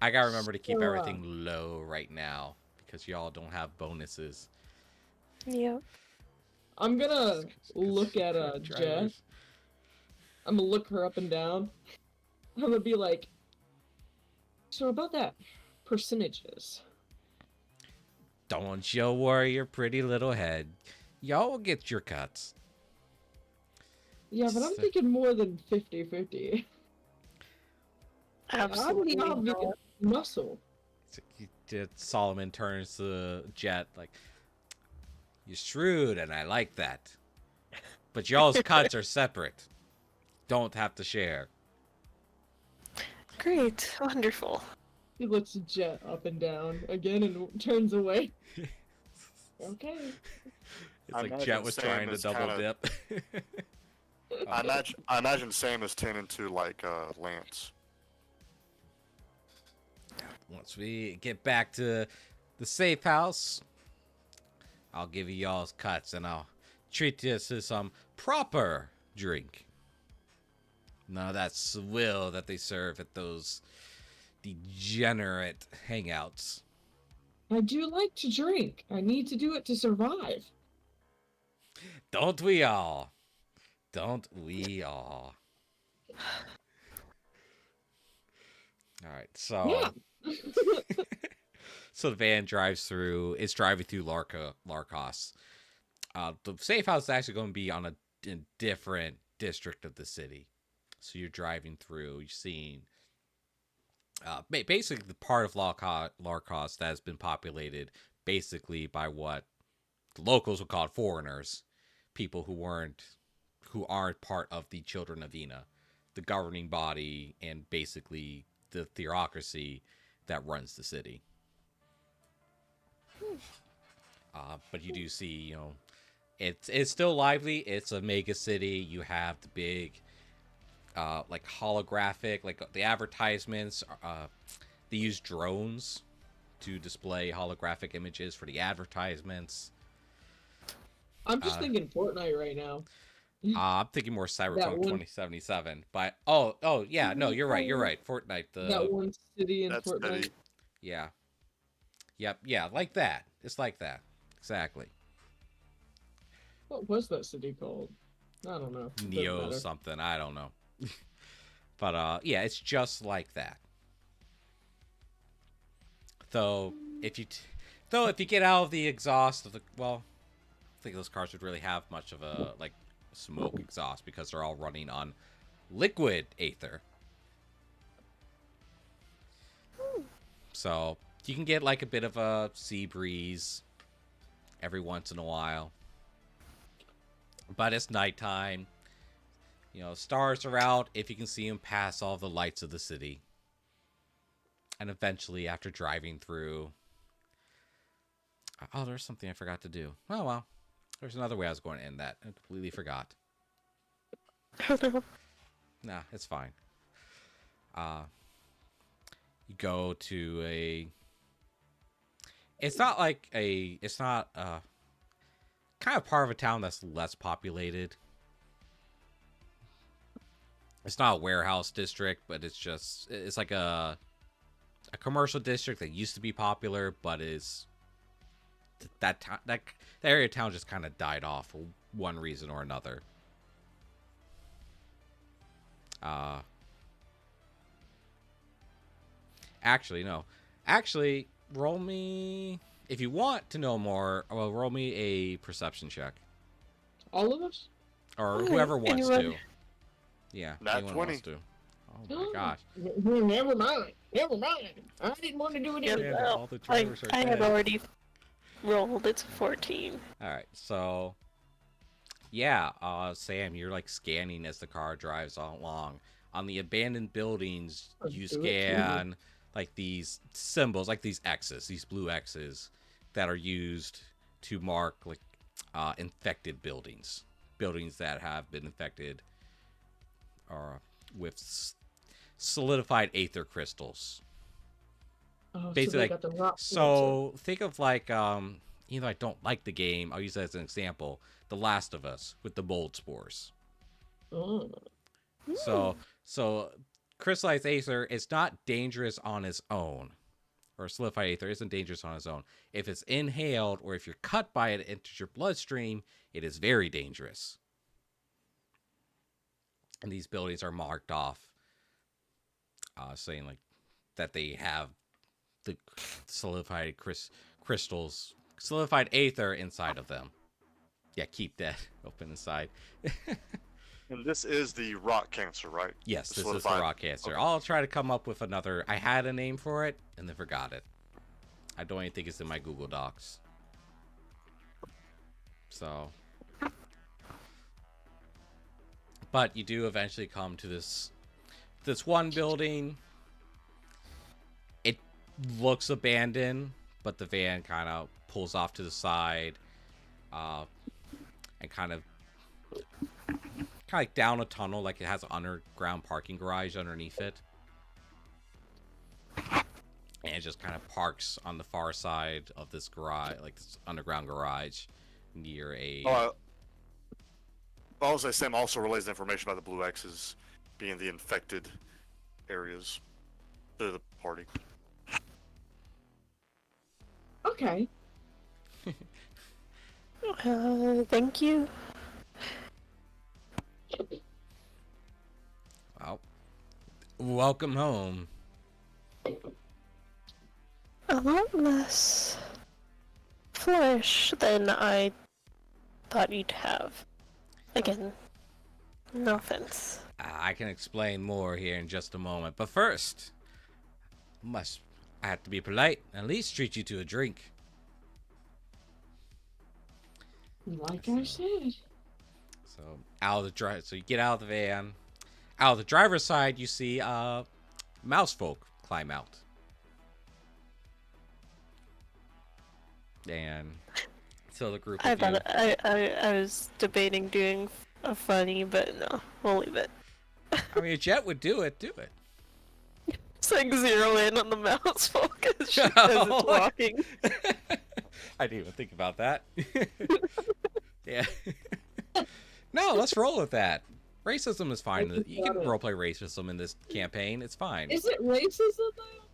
I gotta remember to keep Sure. everything low right now because y'all don't have bonuses. Yep. I'm gonna look at Truck Jess. drivers. I'm gonna look her up and down. I'm gonna be like, so about that percentages. Don't you worry your pretty little head. Y'all will get your cuts. Yeah, but I'm thinking more than 50-50. Absolutely. I'm the obvious muscle. Solomon turns to Jet like, you're shrewd and I like that. But y'all's cuts are separate. Don't have to share. Great. Wonderful. He looks Jet up and down again and turns away. Okay. It's I like imagine Jet was Sam trying to is double kinda- dip. I imagine Sam is tending to like Lance. Once we get back to the safe house, I'll give you y'all's cuts and I'll treat you to some proper drink. None of that swill that they serve at those degenerate hangouts. I do like to drink. I need to do it to survive. Don't we all? Don't we all? All right, so Yeah. so the van drives through. It's driving through Larcos. The safe house is actually going to be on a different district of the city. So you're driving through. You're seeing basically the part of Larcos that has been populated basically by what the locals would call foreigners, people who aren't part of the Children of Ina, the governing body and basically the theocracy that runs the city. But you do see, you know, it's still lively. It's a mega city. You have the big, like holographic, like the advertisements. They use drones to display holographic images for the advertisements. I'm just thinking Fortnite right now. I'm thinking more Cyberpunk one- 2077. But oh yeah, no, you're right. Fortnite, That one city in That's Fortnite. steady. yeah, yep, yeah, like that. It's like that, exactly. What was that city called? I don't know. Doesn't Neo matter. something. I don't know. But yeah, it's just like that. Though if you get out of the exhaust of the I think those cars would really have much of a like smoke exhaust because they're all running on liquid aether. So you can get like a bit of a sea breeze every once in a while. But it's nighttime. Stars are out if you can see them past all the lights of the city. And eventually, after driving through... Oh, there's something I forgot to do. Oh, well. There's another way I was going to end that. I completely forgot. Nah, it's fine. You go to a... It's not kind of part of a town that's less populated. It's not a warehouse district, but it's like a commercial district that used to be popular, but is that area of town just kind of died off for one reason or another. Actually, no. Actually, roll me if you want to know more. Well, roll me a perception check, All of us? or Okay, whoever wants to. anyone? Yeah, Nat anyone 20. wants to. Oh my gosh. Never mind. Never mind. I didn't want to do it Yeah, anyway. Yeah, all the drivers are I had dead. already rolled. It's 14. All right, so yeah, Sam, you're like scanning as the car drives along. On the abandoned buildings, you scan like these symbols, like these X's, these blue X's that are used to mark like infected buildings, buildings that have been infected or with solidified aether crystals. Oh, Basically, so they like, got the rock so think of like even though I don't like the game, I'll use that as an example. The Last of Us with the mold spores. Oh. So crystallized aether is not dangerous on its own, or solidified aether isn't dangerous on its own. If it's inhaled or if you're cut by it, it enters your bloodstream, it is very dangerous. And these buildings are marked off, saying like that they have the solidified crystals, solidified aether inside of them. Yeah, keep that open inside. And this is the rock cancer, right? Yes, this is the Solidified. rock cancer. Okay. I'll try to come up with another. I had a name for it and then forgot it. I don't even think it's in my Google Docs. So, but you do eventually come to this one building. It looks abandoned, but the van kind of pulls off to the side, and kind of like down a tunnel, like it has an underground parking garage underneath it. And it just kind of parks on the far side of this garage, like this underground garage, near a... Also, Sam also relays the information about the blue X's being the infected areas to the party. Okay. Thank you. Well, welcome home. A lot less flesh than I thought you'd have. Again, no offense. I can explain more here in just a moment, but first, I have to be polite and at least treat you to a drink. Like I said. So so you get out of the van. Out of the driver's side, you see mouse folk climb out. And so the group of you... I was debating doing a funny, but no, we'll leave it. I mean, a Jet would do it. It's like zero in on the mouse folk as it's walking. I didn't even think about that. Yeah. No, let's roll with that. Racism is fine. You can roleplay racism in this campaign. It's fine. Is it racism though?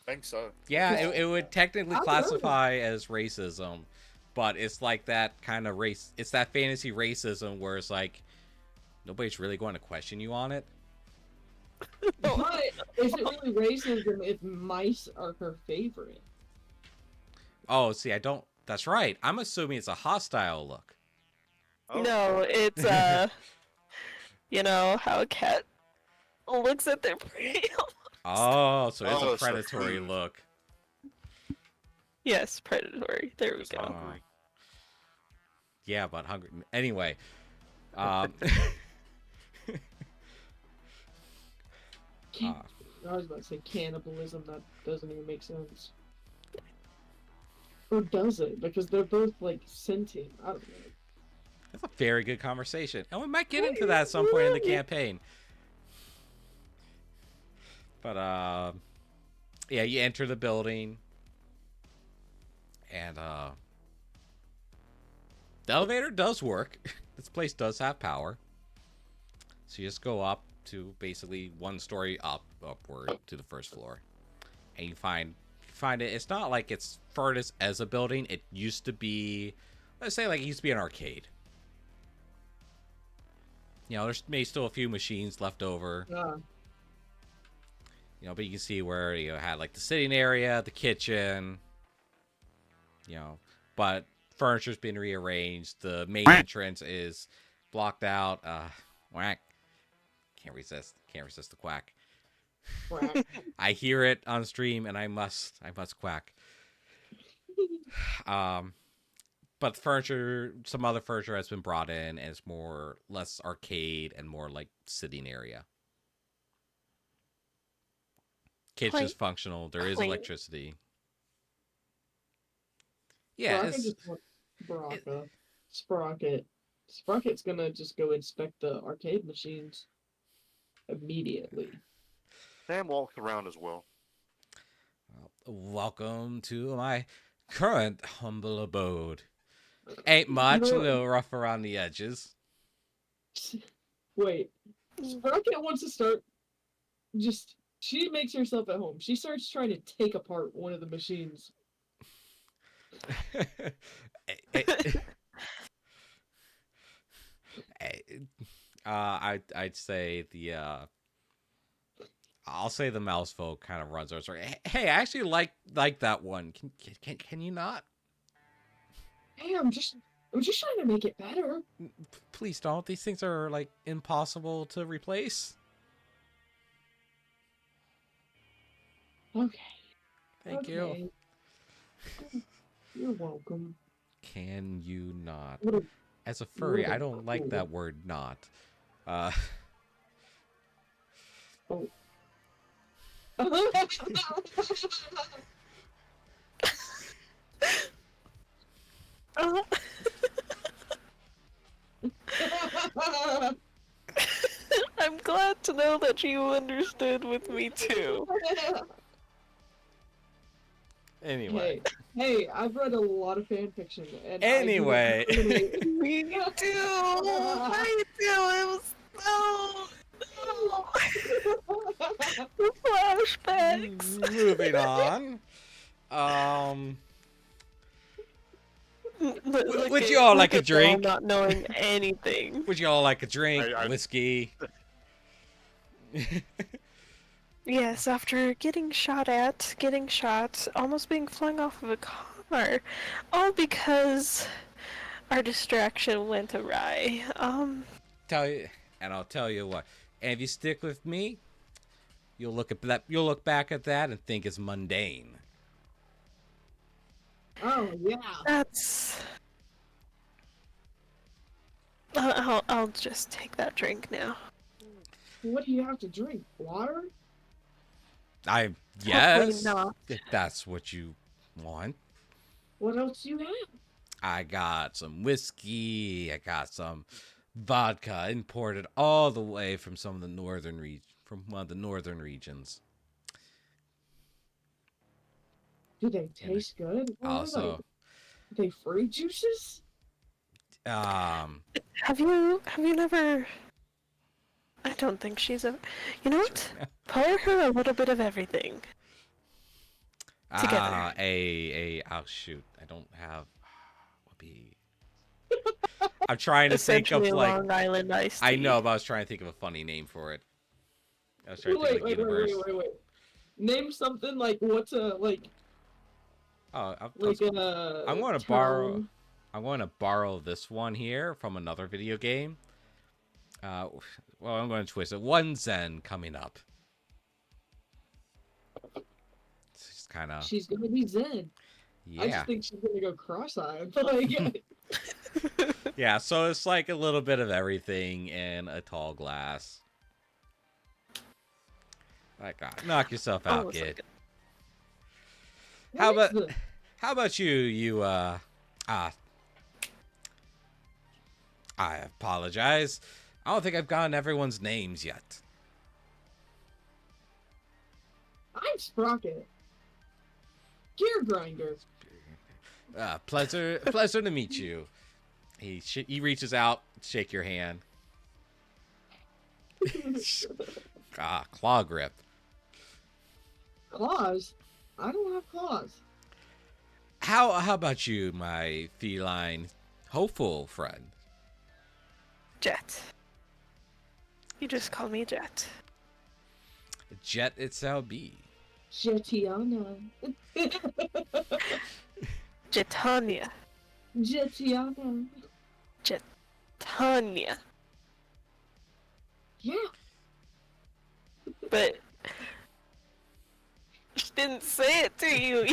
I think so. Yeah, it would technically classify as racism, but it's like that kind of race. It's that fantasy racism where it's like nobody's really going to question you on it. But is it really racism if mice are her favorite? Oh, see, I don't. That's right. I'm assuming it's a hostile look. Oh. No, it's you know how a cat looks at their prey. Oh, so it's Oh, a so predatory food. look. Yes, predatory. There we It's go. hungry. Yeah, but hungry. Anyway, um, I was about to say cannibalism. That doesn't even make sense. Or does it? Because they're both like sentient. I don't know. that's a very good conversation, and we might get into that at some point in the campaign. But yeah, you enter the building, and the elevator does work. This place does have power, so you just go up to basically one story upward to the first floor, and you find it. It's not like it's furnished as a building. It used to be, let's say, like it used to be an arcade. You know, there's maybe still a few machines left over. You know, but you can see where you had like the sitting area, the kitchen. You know, but furniture's been rearranged. The main entrance is blocked out. Whack. Can't resist the quack. Quack. I hear it on stream, and I must quack. But furniture, some other furniture has been brought in, and it's less arcade and more like sitting area. Kitchen's functional. There is Clean. electricity. Yeah, Sprocket just wants Baraka. Sprocket. Sprocket's gonna just go inspect the arcade machines immediately. Sam walked around as well. welcome to my current humble abode. Ain't much, a little rough around the edges. Wait. Sprocket wants to start just she makes herself at home. She starts trying to take apart one of the machines. I'd say I'll say the mouse folk kind of runs over. Hey, I actually like that one. Can you not? Hey, I'm just trying to make it better. Please don't. These things are like impossible to replace. Okay. Thank you. You're welcome. Can you not? What a- As a furry, what a I don't like cool- that word not. Oh. I'm glad to know that you understood with me too. Anyway. Hey, I've read a lot of fan fiction, and Anyway. Me too. I do. It was the flashbacks. Moving on. Would you all like a drink? Not knowing anything. Would you all like a drink? Whiskey? Yes, after getting shot, almost being flung off of a car, all because our distraction went awry. I'll tell you what. And if you stick with me, you'll look back at that and think it's mundane. Oh yeah. That's. I'll just take that drink now. What do you have to drink? Water? Yes, not. if that's what you want. What else do you have? I got some whiskey. I got some vodka imported all the way from one of the northern regions. Do they taste good? Also, Are they fruit juices? Have you never? I don't think she's a. You know what? Pour her a little bit of everything. Together. oh shoot, I don't have. I'm trying to think of Essentially like Long Island iced tea. I know, but I was trying to think of a funny name for it. I was trying to think of the universe. Wait. Name something like what's a like Oh, I'm a going to borrow. town. I'm going to borrow this one here from another video game. Well, I'm going to twist it. One Zen coming up. It's just kind of She's gonna be Zen. I yeah, just think she's gonna go cross-eyed. But like, yeah. So it's like a little bit of everything in a tall glass. Like, knock yourself out, Almost kid. like How what about is the- how about you? I apologize. I don't think I've gotten everyone's names yet. I'm Sprocket. Gear grinder. Pleasure to meet you. He reaches out, shake your hand. Claw grip. Claws? I don't have claws. How about you, my feline hopeful friend? Jet. You just call me Jet. Jet it shall be. Jetiana. Jetania. Jetiana. Tanya. Yeah. But she didn't say it to you.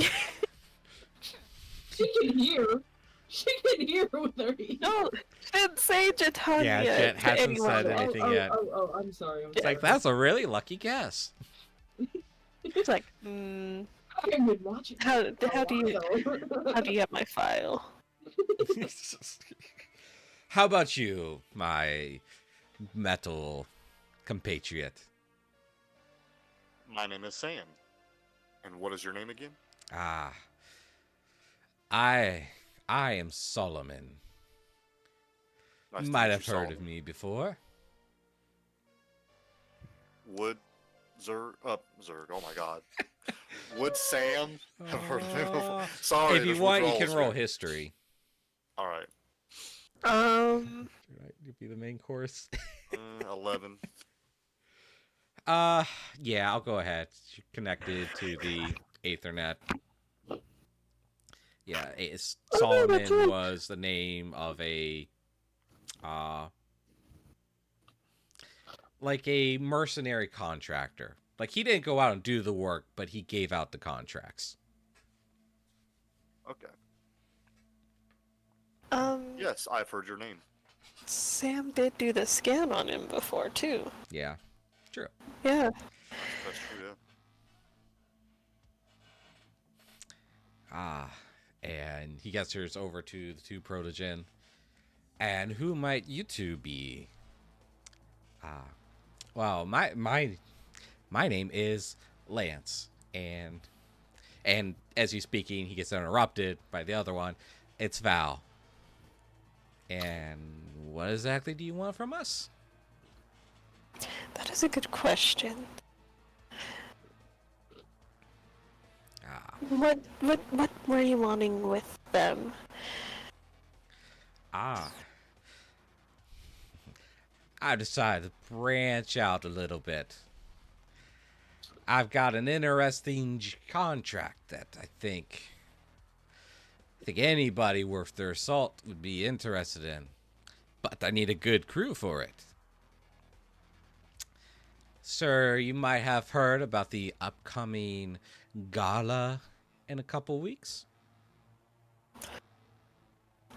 She can hear. She can hear with her ears. No, she didn't say Jetania. Yeah, Jet to hasn't anyone. said anything yet. Oh, I'm sorry. It's like, that's a really lucky guess. It's like, I've been watching. how for a do you while. how do you have my file? How about you, my metal compatriot? My name is Sam. And what is your name again? I am Solomon. Nice You to might meet have you, heard Solomon. of me before. Would Zerg? Zerg. Oh my God. Would Sam have heard of him before? Sorry. If you there's want, you withdrawals can roll here. history. All right. You'd be the main course. 11. Yeah, I'll go ahead. You're connected to the Ethernet. Yeah, Solomon was the name of a, like a mercenary contractor. Like, he didn't go out and do the work, but he gave out the contracts. Okay. Um, Yes, I've heard your name. Sam did do the scan on him before too. Yeah, true. Yeah. That's true. Yeah. And he gestures over to the two protogen. And who might you two be? Well, my name is Lance, and as he's speaking, he gets interrupted by the other one. It's Val. And what exactly do you want from us? That is a good question. What were you wanting with them? I decided to branch out a little bit. I've got an interesting contract that I think anybody worth their salt would be interested in. But I need a good crew for it. Sir, you might have heard about the upcoming gala in a couple weeks.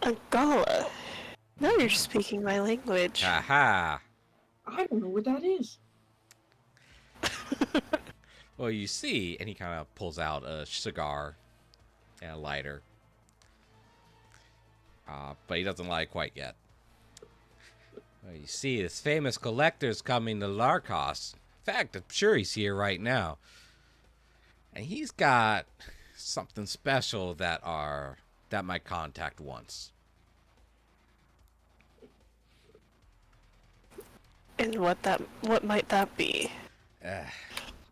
A gala. Now you're speaking my language. Aha! I don't know what that is. Well, you see, and he kind of pulls out a cigar and a lighter. But he doesn't light it quite yet. Well, you see, this famous collector's coming to Larkos. In fact, I'm sure he's here right now. And he's got something special that my contact wants. And what might that be?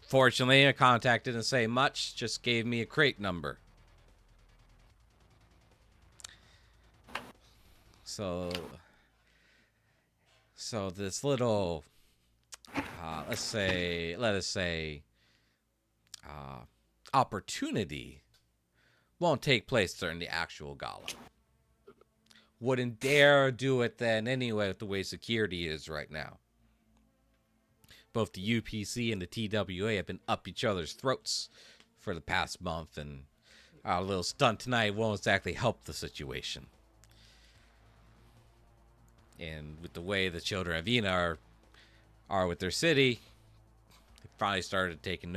Fortunately, a contact didn't say much, just gave me a crate number. So this little, let us say, uh, opportunity won't take place during the actual gala. Wouldn't dare do it then anyway with the way security is right now. Both the UPC and the TWA have been up each other's throats for the past month, and our little stunt tonight won't exactly help the situation. And with the way the children of Ina are with their city, they finally started taking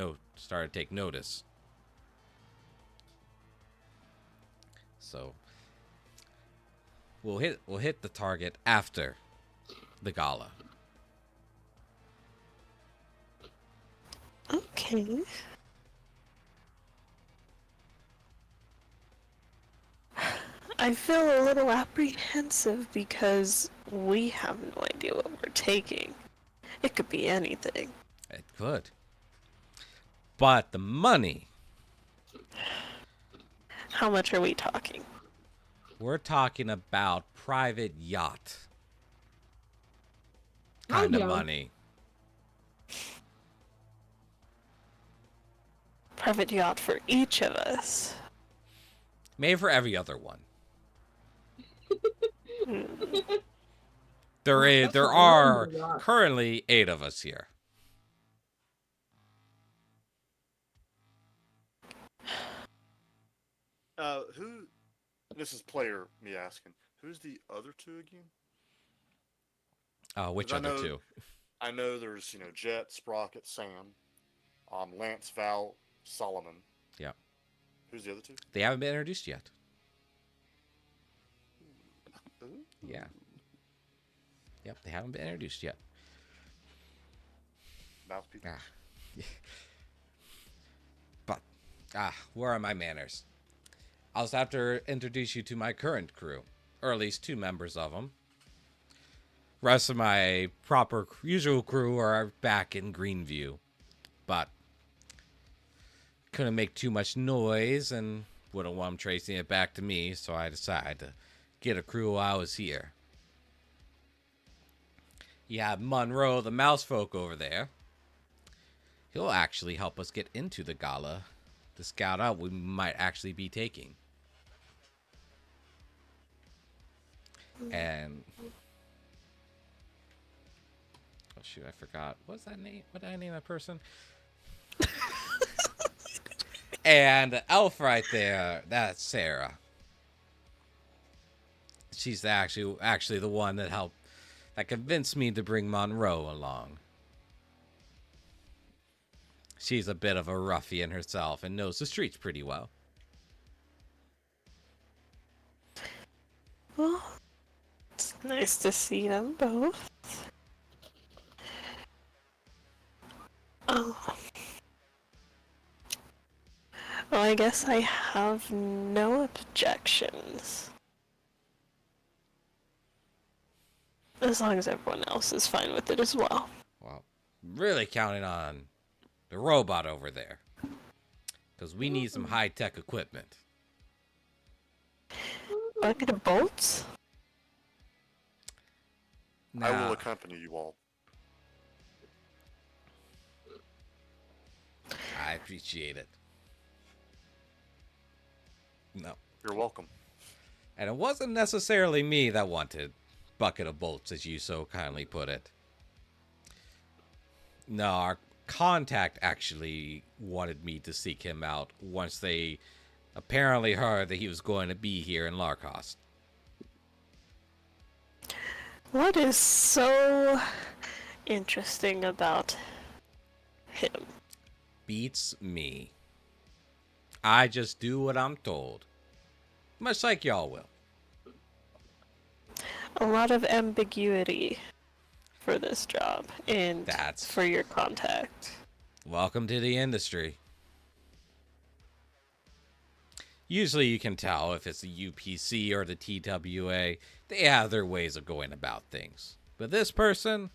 notice. So we'll hit the target after the gala. Okay. I feel a little apprehensive because we have no idea what we're taking. It could be anything. It could. But the money, How much are we talking? we're talking about private yacht I kind of know. money. Private yacht for each of us. Maybe for every other one. Hmm. That's There a are lot of yacht. currently 8 of us here. Who? This is player me asking. Who's the other two again? Which 'Cause I other know- two? I know there's Jet, Sprocket, Sam, Lance, Val, Solomon. Yeah. Who's the other two? They haven't been introduced yet. Ooh. Yeah. Yep, they haven't been introduced yet. Mouthpiece. But, where are my manners? I'll just have to introduce you to my current crew, or at least 2 members of them. Rest of my proper usual crew are back in Greenview, but couldn't make too much noise and wouldn't want them tracing it back to me, so I decided to get a crew while I was here. You have Monroe, the mouse folk over there. He'll actually help us get into the gala to scout out what we might actually be taking. And oh shoot, I forgot. What's that name? What did I name that person? And the elf right there, that's Sarah. She's actually the one that convinced me to bring Monroe along. She's a bit of a ruffian herself and knows the streets pretty well. Well, it's nice to see them both. Oh. Well, I guess I have no objections. As long as everyone else is fine with it as well. Well, really counting on the robot over there. Because we need some high-tech equipment. Bucket of bolts? I will Now, accompany you all. I appreciate it. No. You're welcome. And it wasn't necessarily me that wanted bucket of bolts, as you so kindly put it. No, our contact actually wanted me to seek him out once they apparently heard that he was going to be here in Larcost. What is so interesting about him? Beats me. I just do what I'm told. Much like y'all will. A lot of ambiguity for this job and for your contact. Welcome to the industry. Usually you can tell if it's the UPC or the TWA. They have their ways of going about things. But this person,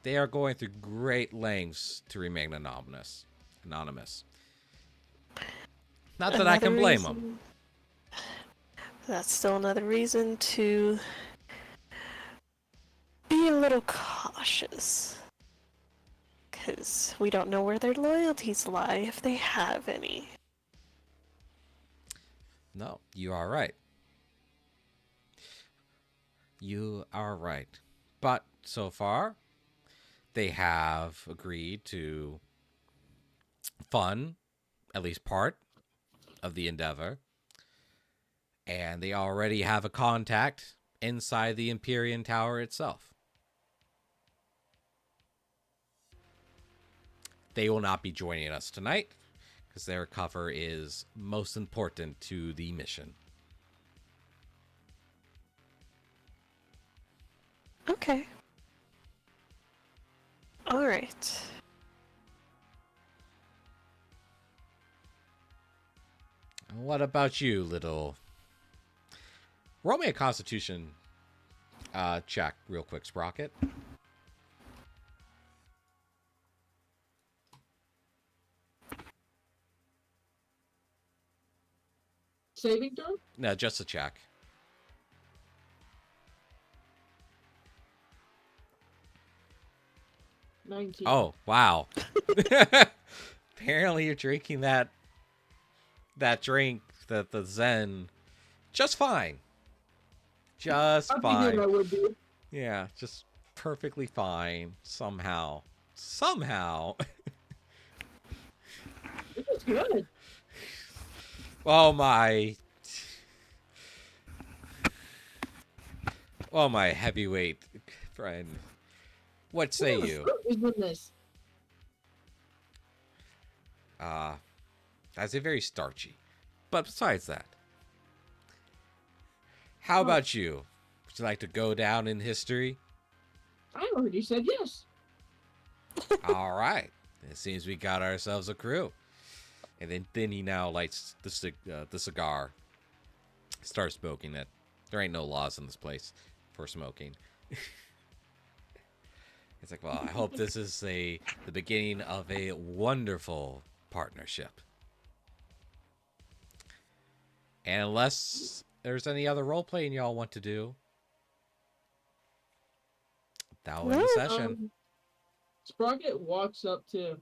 they are going through great lengths to remain anonymous. Not that I can blame them. That's still another reason to be a little cautious. Because we don't know where their loyalties lie, if they have any. No, you are right. You are right. But so far, they have agreed to fund at least part of the endeavor. And they already have a contact inside the Empyrean Tower itself. They will not be joining us tonight because their cover is most important to the mission. Okay. Alright. What about you, little... Roll me a Constitution check real quick, Sprocket. Saving throw? No, just a check. 19. Oh, wow. Apparently you're drinking that drink, the Zen, just fine. Just I fine. figured I would be. Yeah, just perfectly fine. Somehow. Somehow. It was good. Oh my. Oh my heavyweight friend. What say What you? fruit is in this? That's a very starchy. But besides that, how about you? Would you like to go down in history? I already said yes. All right. It seems we got ourselves a crew. And then he now lights the cigar. Starts smoking it. There ain't no laws in this place for smoking. It's like, well, I hope this is the beginning of a wonderful partnership. And unless there's any other role playing y'all want to do, that'll end the session. Sprocket walks up to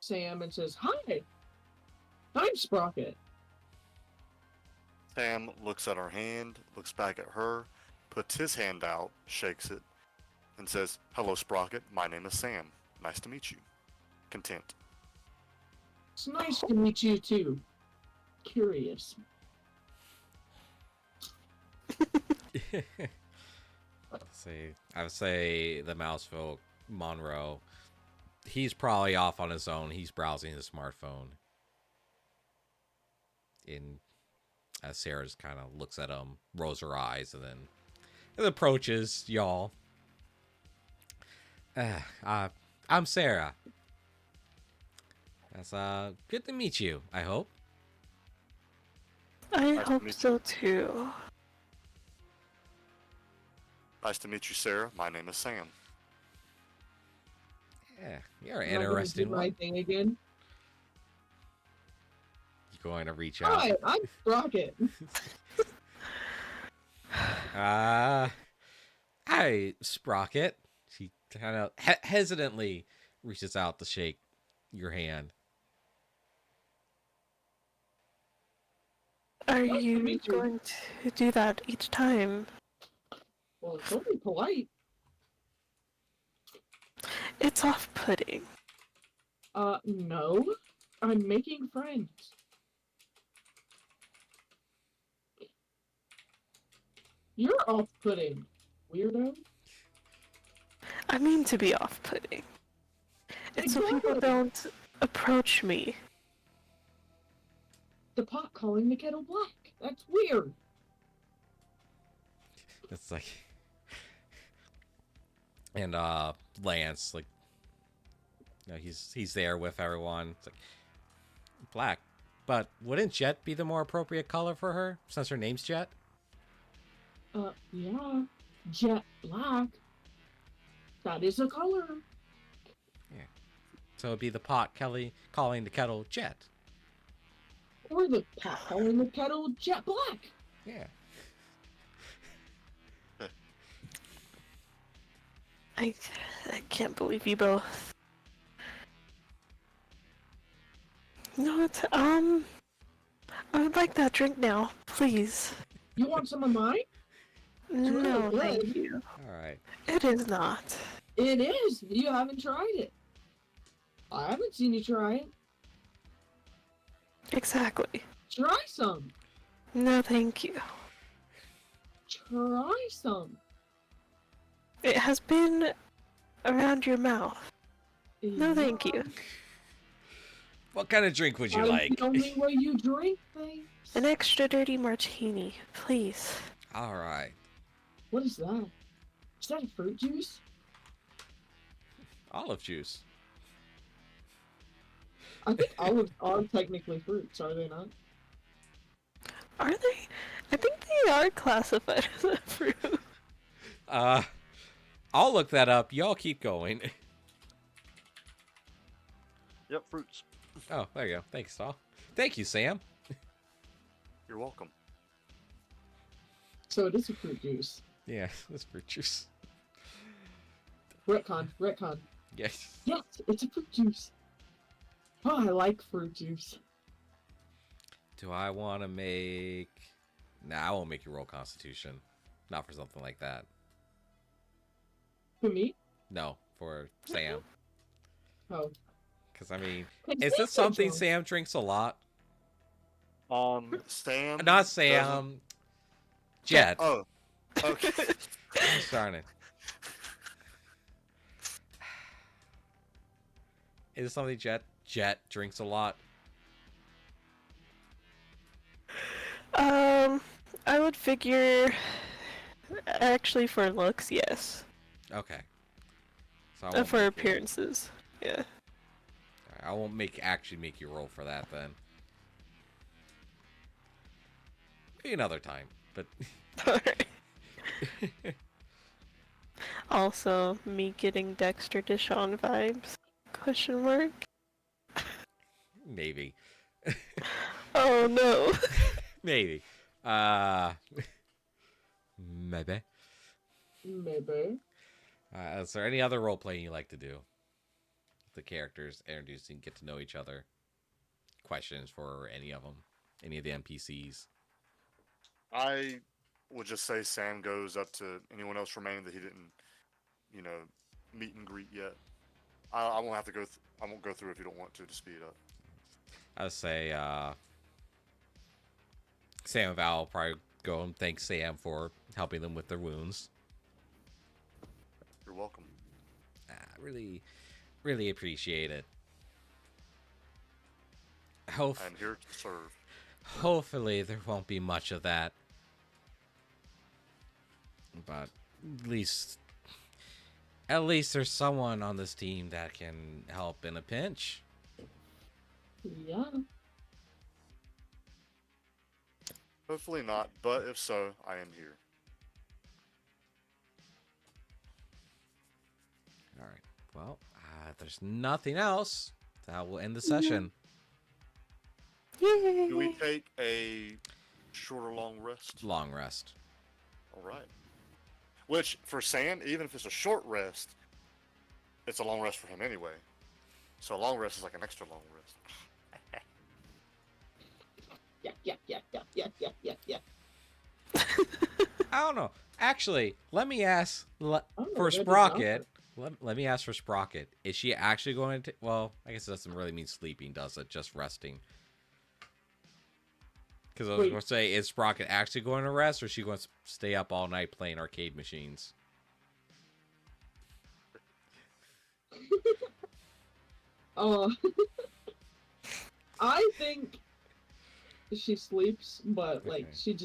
Sam and says, "Hi, I'm Sprocket." Sam looks at her hand, looks back at her, puts his hand out, shakes it, and says, "Hello, Sprocket. My name is Sam. Nice to meet you. Content." It's nice to meet you too. Curious. I would say the mouse folk, Monroe, he's probably off on his own. He's browsing his smartphone. As Sarah just kind of looks at him, rolls her eyes, and then it approaches y'all. I'm Sarah. That's good to meet you, I hope. I Nice to hope meet so you. too. Nice to meet you, Sarah. My name is Sam. Yeah, you're an Am I gonna interesting do my one. thing again? You going to reach out? Hi, I'm Sprocket. Hi, Sprocket. She kind of hesitantly reaches out to shake your hand. Are Nice to you meet you. going to do that each time? Well, it's only polite. It's off-putting. No. I'm making friends. You're off-putting, weirdo. I mean to be off-putting. It's so people Exactly. don't approach me. The pot calling the kettle black. That's weird. It's like, and Lance, like, you know, he's there with everyone. It's like black, but wouldn't Jet be the more appropriate color for her since her name's Jet? Yeah. Jet black. That is a color. So it'd be the pot Kelly calling the kettle Jet. Or the pot calling the kettle jet black. Yeah. I can't believe you both. You know what? I would like that drink now, please. You want some of mine? It's really No, good. thank you. All right. It is not. It is. You haven't tried it. I haven't seen you try it. Exactly. Try some. No, thank you. Try some. It has been around your mouth. No, thank you. What kind of drink would you That's like? the only way you drink things. An extra dirty martini, please. All right. What is that? Is that a fruit juice? Olive juice. I think olives are technically fruits, are they not? Are they? I think they are classified as a fruit. I'll look that up. Y'all keep going. Yep, fruits. Oh, there you go. Thanks, Saul. Thank you, Sam. You're welcome. So it is a fruit juice. Yeah, that's fruit juice. Retcon. Yes. Yes, it's a fruit juice. Oh, I like fruit juice. Do I want to make... Nah, I won't make you roll Constitution. Not for something like that. For me? No, for Sam. Oh. Because, I mean, Can is Sam this something drunk? Sam drinks a lot? Sam. Not doesn't- Sam. Jet. Oh. Okay. Darn it. Is it something Jet drinks a lot? I would figure. Actually, for looks, yes. Okay. So I won't For make you- appearances, yeah. I won't actually make you roll for that then. Maybe another time, but Alright. Also, me getting Dexter Deshawn vibes? Question mark. maybe. Oh no. Maybe. Maybe. Maybe. Is there any other role playing you like to do? The characters introducing, get to know each other. Questions for any of them, any of the NPCs. I would just say Sam goes up to anyone else remaining that he didn't, meet and greet yet. I won't have to go. I won't go through if you don't want to speed it up. I would say Sam and Val will probably go and thank Sam for helping them with their wounds. You're welcome. Really, really appreciate it. I'm here to serve. Hopefully there won't be much of that. But at least there's someone on this team that can help in a pinch. Yeah. Hopefully not, but if so, I am here. All right. Well, there's nothing else. That will end the session. Yay! Do we take a short or long rest? Long rest. All right. Which, for Sam, even if it's a short rest, it's a long rest for him anyway. So a long rest is like an extra long rest. Yeah. I don't know. Actually, let me ask know, for that does Sprocket. Let me ask for Sprocket. Is she actually going to? Well, I guess it doesn't really mean sleeping, does it? Just resting. Because I was Wait. going to say, is Sprocket actually going to rest, or is she going to stay up all night playing arcade machines? I think she sleeps, but like Okay.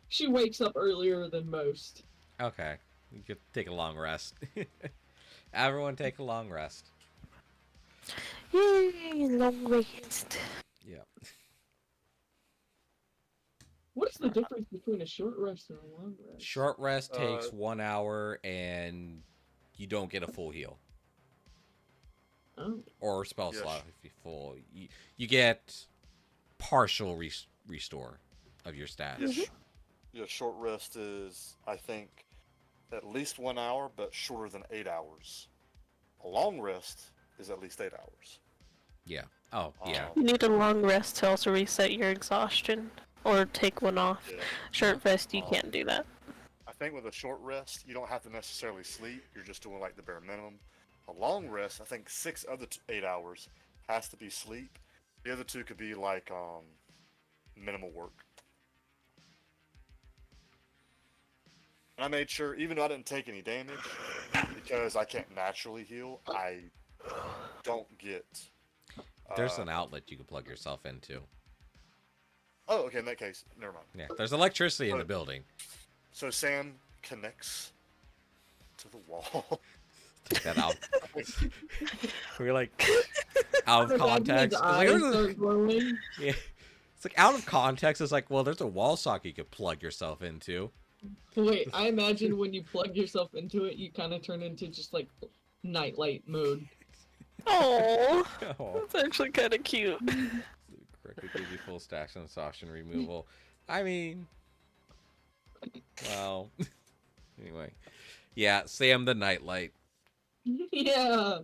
she wakes up earlier than most. Okay, you could take a long rest. Everyone, take a long rest. Yay! Long rest. Yeah. What is the difference between a short rest and a long rest? Short rest takes Uh, 1 hour, and you don't get a full heal. Oh. Or spell Yes. slot if you full. You get partial restore of your stats. Yeah, short rest is, I think, at least 1 hour, but shorter than 8 hours. A long rest is at least 8 hours. Yeah. Oh, yeah. You need a long rest to also reset your exhaustion, or take one off. Yeah. Short rest, you can't do that. I think with a short rest, you don't have to necessarily sleep. You're just doing like the bare minimum. A long rest, I think 6 of the 8 hours has to be sleep. The other 2 could be like minimal work. And I made sure, even though I didn't take any damage, because I can't naturally heal, I don't get. There's an outlet you can plug yourself into. Oh, okay. In that case, never mind. Yeah, there's electricity in the building. So Sam connects to the wall. Take that out. We're like out of context. It's like, yeah. It's like out of context. It's like, well, there's a wall socket you could plug yourself into. Wait, I imagine when you plug yourself into it, you kind of turn into just like nightlight mode. Oh, Oh, that's actually kind of cute. correctly gives you full stacks and exhaustion removal. I mean, well, anyway, yeah, Sam the Nightlight. Yeah,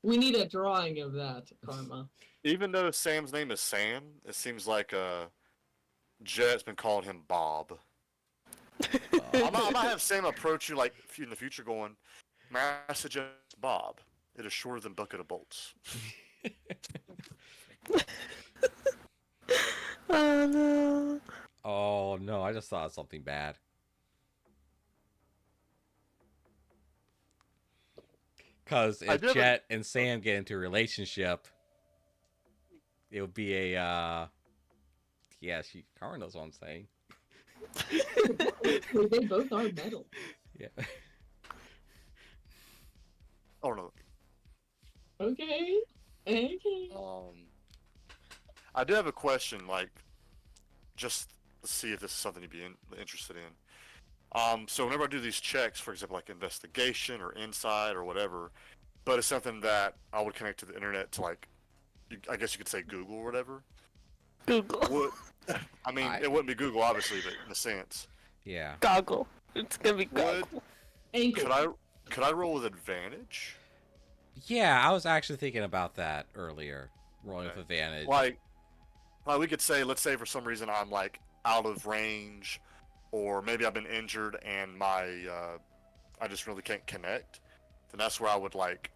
we need a drawing of that, Karma. Even though Sam's name is Sam, it seems like Jet's been calling him Bob. I might have Sam approach you like in the future, going, "May I suggest Bob? It is shorter than bucket of bolts." Oh no. Oh no, I just thought of something bad. Because if Jet and Sam get into a relationship, it would be a, yeah, Kara knows what I'm saying. They both are metal. Yeah. Oh no. Okay. Okay. I do have a question, like, just to see if this is something you'd be interested in. So whenever I do these checks, for example, like investigation or insight or whatever, but it's something that I would connect to the internet to, like, I guess you could say Google or whatever. Google. I mean, it wouldn't be Google, obviously, but in a sense. Yeah. Goggle. It's gonna be goggle. Could I roll with advantage? Yeah, I was actually thinking about that earlier. Rolling with advantage. Like we could say, let's say for some reason I'm like out of range, or maybe I've been injured and I just really can't connect. Then that's where I would like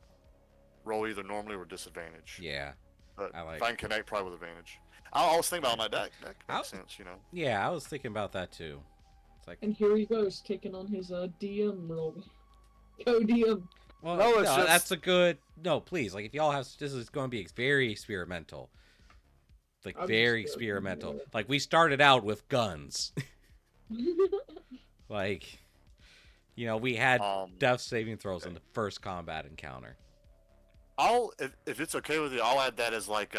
roll either normally or disadvantage. Yeah. But if I can connect, probably with advantage. I was thinking about my deck. That makes sense, you know. Yeah, I was thinking about that too. It's like, And here he goes, taking on his DM role. Co-DM. well, No, no, that's a good. No, please. Like, if y'all have, this is going to be very experimental. Like, very experimental. Like, we started out with guns. Like, you know, we had death saving throws in the first combat encounter. If it's okay with you, I'll add that as like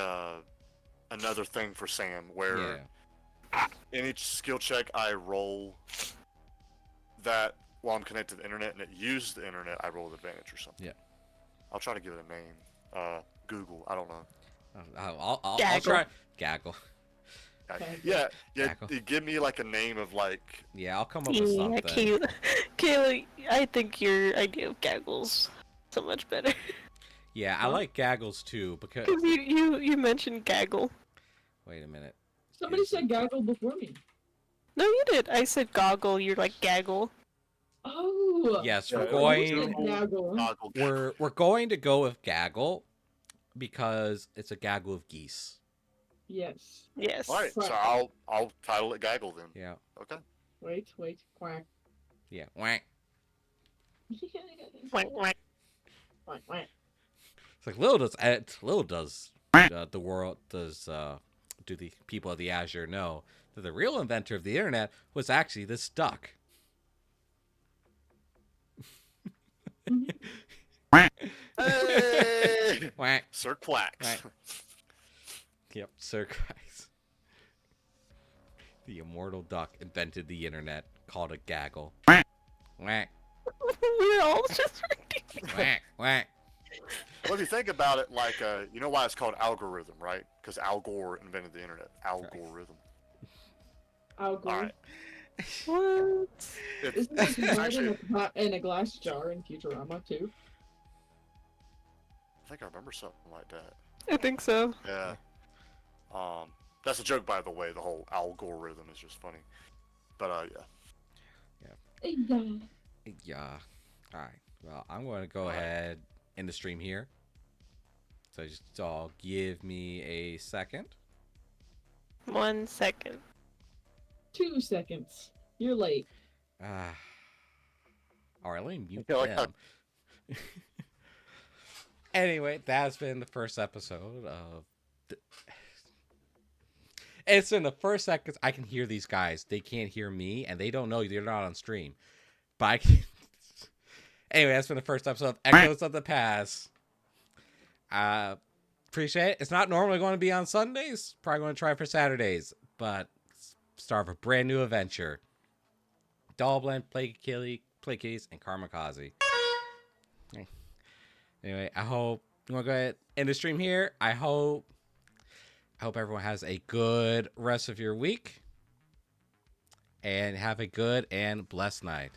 another thing for Sam, where in each skill check I roll that while I'm connected to the internet and it uses the internet, I roll with advantage or something. Yeah. I'll try to give it a name. Google. I don't know. I'll try. Gaggle. Yeah. Gaggle. Give me like a name of like. Yeah, I'll come up with something. Kayla, I think your idea of gaggle's so much better. Yeah, I like gaggles too because you mentioned gaggle. Wait a minute. Somebody said gaggle before me. No, you did. I said goggle. You're like gaggle. Oh. Yes, we're going to go with gaggle because it's a gaggle of geese. Yes. Yes. All right, so I'll title it gaggle then. Yeah. Okay. Wait, quack. Yeah. Whack. Whack, whack. Quack, quack. It's like little does the world do the people of the Azure know that the real inventor of the internet was actually this duck. Quack. Sir Quacks. Quack. Yep, Sir Quacks. The immortal duck invented the internet, called a gaggle. Whack. We're all just reading. Whack. Whack. Well, if you think about it, like, you know why it's called algorithm, right? Because Al Gore invented the internet. Algorithm. I'll go. All right. What? Isn't that It's blood actually, in a glass jar in Futurama too? I think I remember something like that. I think so. Yeah. That's a joke, by the way. The whole algorithm is just funny. But yeah. Yeah. Yeah. All right. Well, I'm going to go ahead end the stream here. So just all give me a second. 1 second. 2 seconds. You're late. All right, let me mute feel like them. Anyway, that's been the first episode of. It's been the first seconds I can hear these guys. They can't hear me, and they don't know they're not on stream. But I can. Anyway, that's been the first episode of Echoes of the Past. Appreciate it. It's not normally going to be on Sundays. Probably going to try for Saturdays, but start of a brand new adventure. Dollblend, Plague Kitties, and Karmakaze. Anyway, I hope you want to go ahead and end the stream here. I hope everyone has a good rest of your week, and have a good and blessed night.